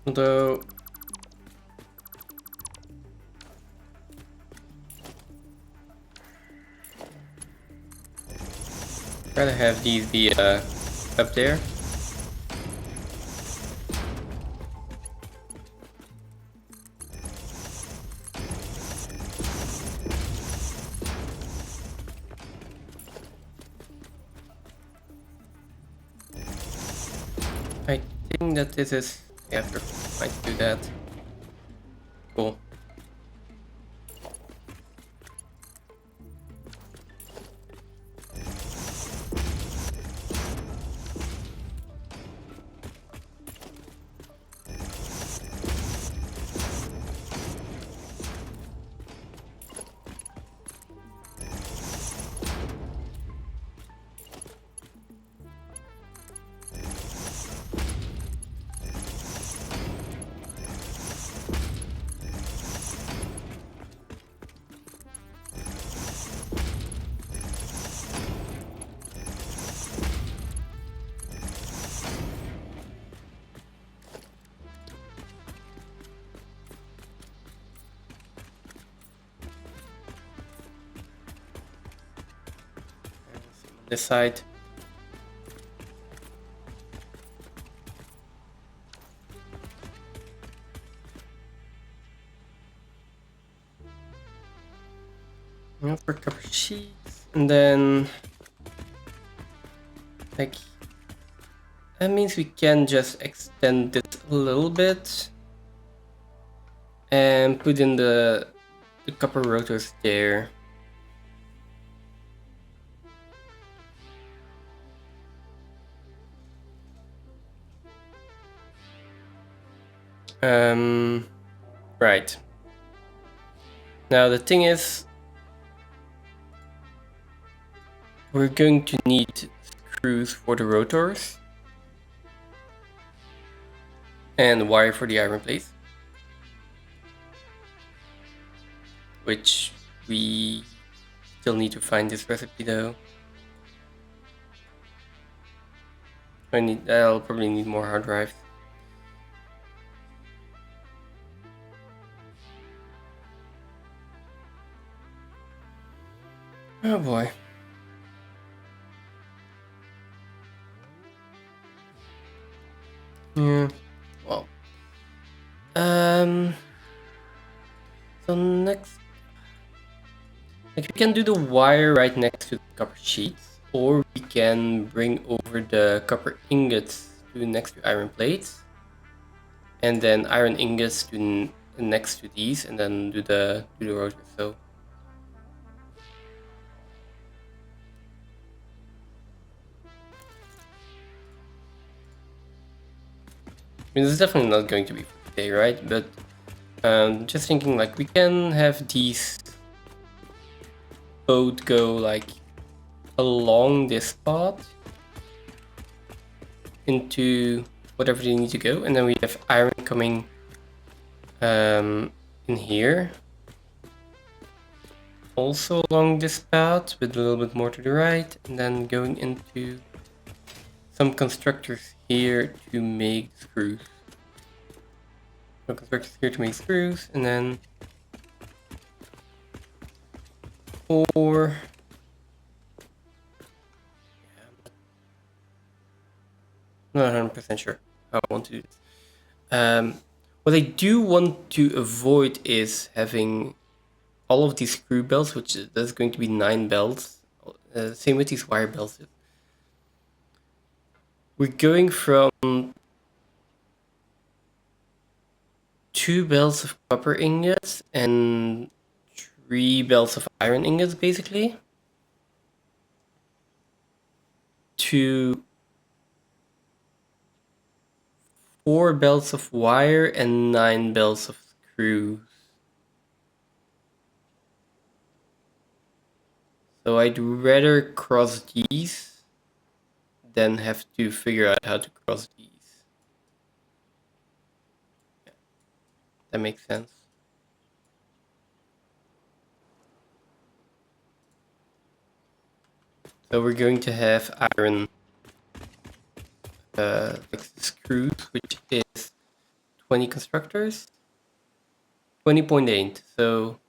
Although rather have these be up there. I think that this is, yeah, perfect. I can do that. Cool. This side. Now for cover sheets, and then like that means we can just extend this a little bit and put in the copper rotors there. Right. Now the thing is, we're going to need screws for the rotors and wire for the iron plates, which we still need to find this recipe though. I'll probably need more hard drives. Oh boy. Yeah. Well. So next, like we can do the wire right next to the copper sheets, or we can bring over the copper ingots to next to iron plates, and then iron ingots to next to these, and then do the rotor. So. I mean, this is definitely not going to be for today, right? But just thinking, like, we can have these both go like along this path into whatever they need to go, and then we have iron coming in here, also along this path with a little bit more to the right, and then going into some constructors here to make screws. So constructors here to make screws, and then for not 100% sure how I want to do this. What I do want to avoid is having all of these screw belts, which there's going to be 9 belts. Same with these wire belts. We're going from 2 belts of copper ingots and 3 belts of iron ingots, basically, to 4 belts of wire and 9 belts of screws. So I'd rather cross these than have to figure out how to cross these. Yeah, that makes sense. So we're going to have iron like screws, which is 20 constructors, 20.8. So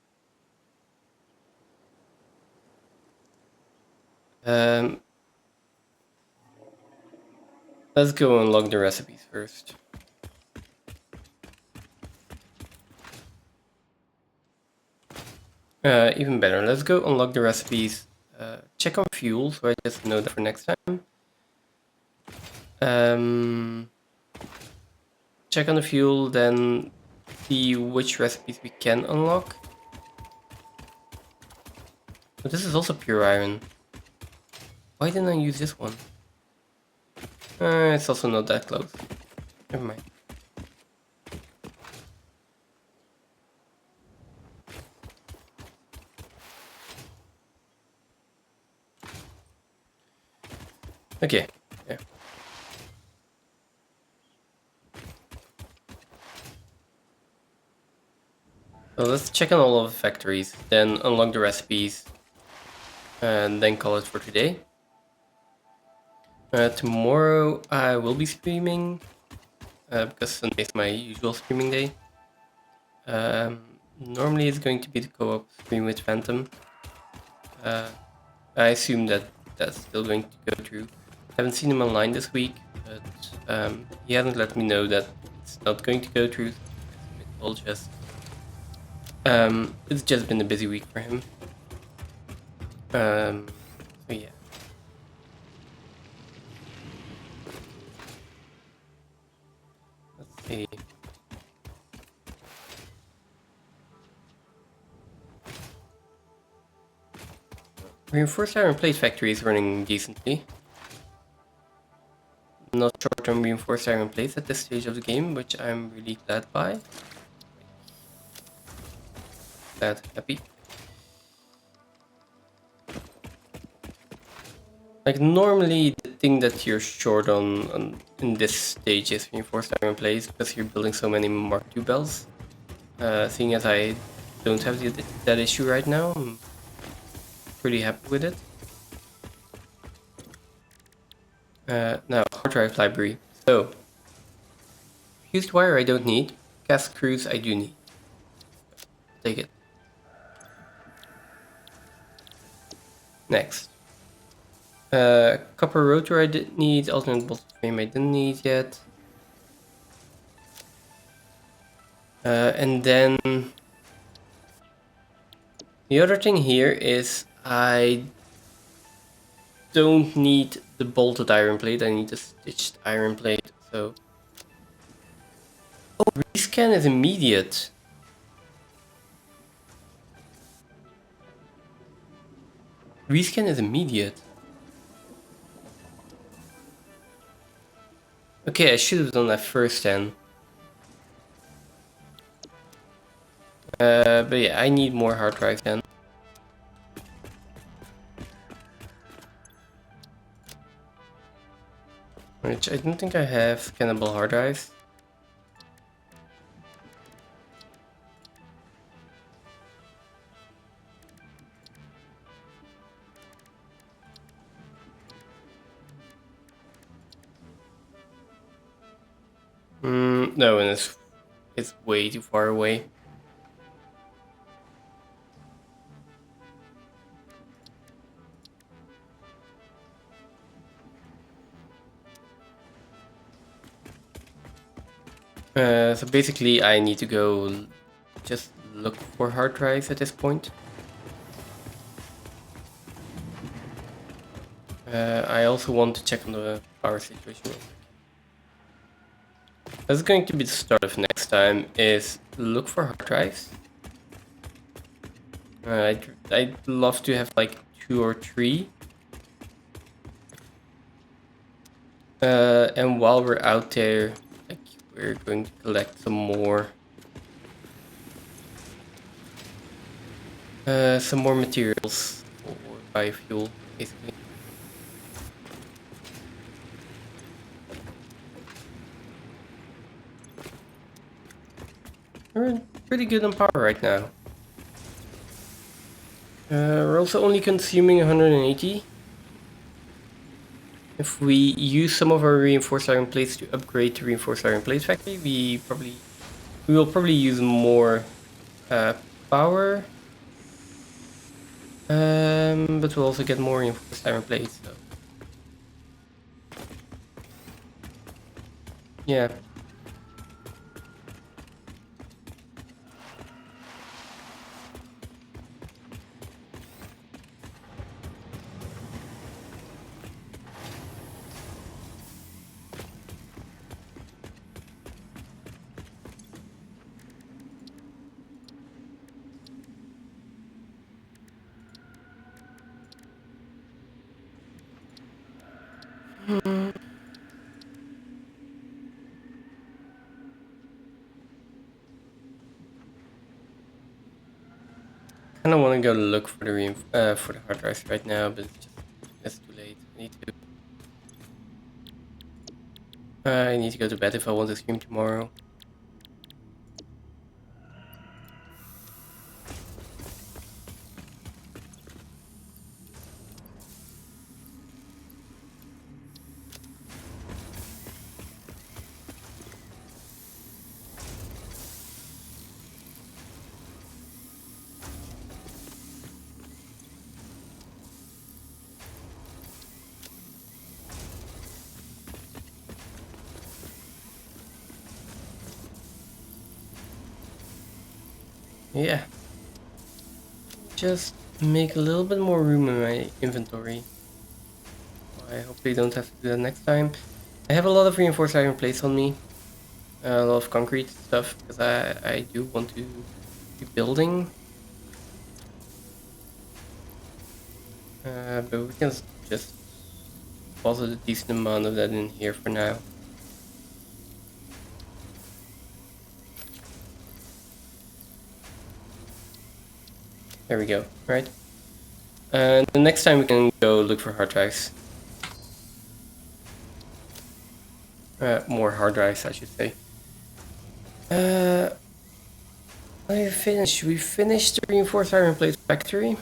let's go and log the recipes first. Even better, let's go unlock the recipes, check on fuel, so I just know that for next time. Check on the fuel, then see which recipes we can unlock. But this is also pure iron. Why didn't I use this one? It's also not that close. Never mind. Okay, yeah. So let's check on all of the factories, then unlock the recipes, and then call it for today. Tomorrow I will be streaming, because Sunday is my usual streaming day. Normally it's going to be the co-op stream with Phantom. I assume that that's still going to go through. Haven't seen him online this week, but he hasn't let me know that it's not going to go through. It's just been a busy week for him. So yeah. Let's see. Reinforced iron plate factory is running decently. Not sure short-term reinforced iron plates at this stage of the game, which I'm really glad by. Glad, happy. Like normally the thing that you're short on in this stage is reinforced iron plates because you're building so many Mark II bells. Seeing as I don't have that issue right now, I'm pretty happy with it. Now, hard drive library. So, fused wire I don't need, cast screws I do need. Take it. Next. Copper rotor I didn't need, alternate bolt frame I didn't need yet. And then the other thing here is I don't need the bolted iron plate, I need a stitched iron plate. So, oh, rescan is immediate. Rescan is immediate. Okay, I should have done that first then. But yeah, I need more hard drives then. Which I don't think I have scannable hard drives. No, and it's way too far away. So basically I need to go just look for hard drives at this point. I also want to check on the power situation. That's going to be the start of next time, is look for hard drives. I'd love to have like 2 or 3. And while we're out there, like we're going to collect some more materials for biofuel, basically. We're pretty good on power right now. We're also only consuming 180. If we use some of our reinforced iron plates to upgrade to reinforced iron plate factory, we will probably use more power. But we'll also get more reinforced iron plates. So. Yeah. I don't want to go look for the hard drives right now, but it's too late. I need to go to bed if I want to stream tomorrow. Yeah. Just make a little bit more room in my inventory. I hopefully don't have to do that next time. I have a lot of reinforced iron plates on me. A lot of concrete stuff, because I do want to be building. But we can just deposit a decent amount of that in here for now. There we go, right? And the next time we can go look for hard drives. More hard drives, I should say. We finished the reinforced iron plate factory.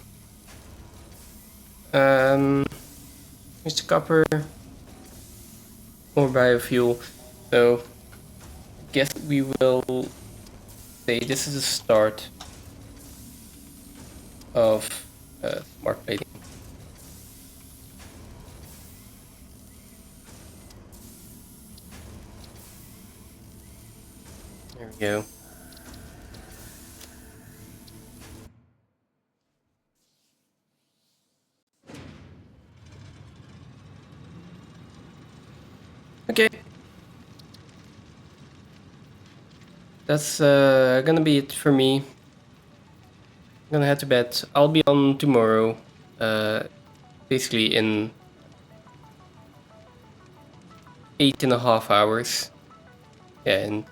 Mr. Copper. More biofuel. So, I guess we will say this is the start of smart plating. There we go. Okay. That's gonna be it for me. I'm gonna head to bed. I'll be on tomorrow. Basically in 8.5 hours. Yeah, and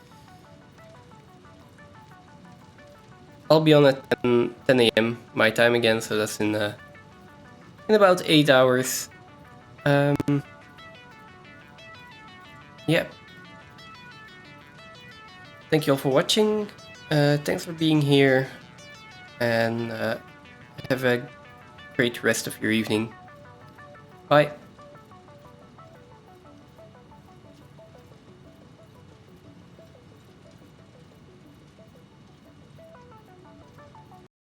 I'll be on at 10 a.m. my time again, so that's in about 8 hours. Yeah. Thank you all for watching. Thanks for being here, and have a great rest of your evening. Bye.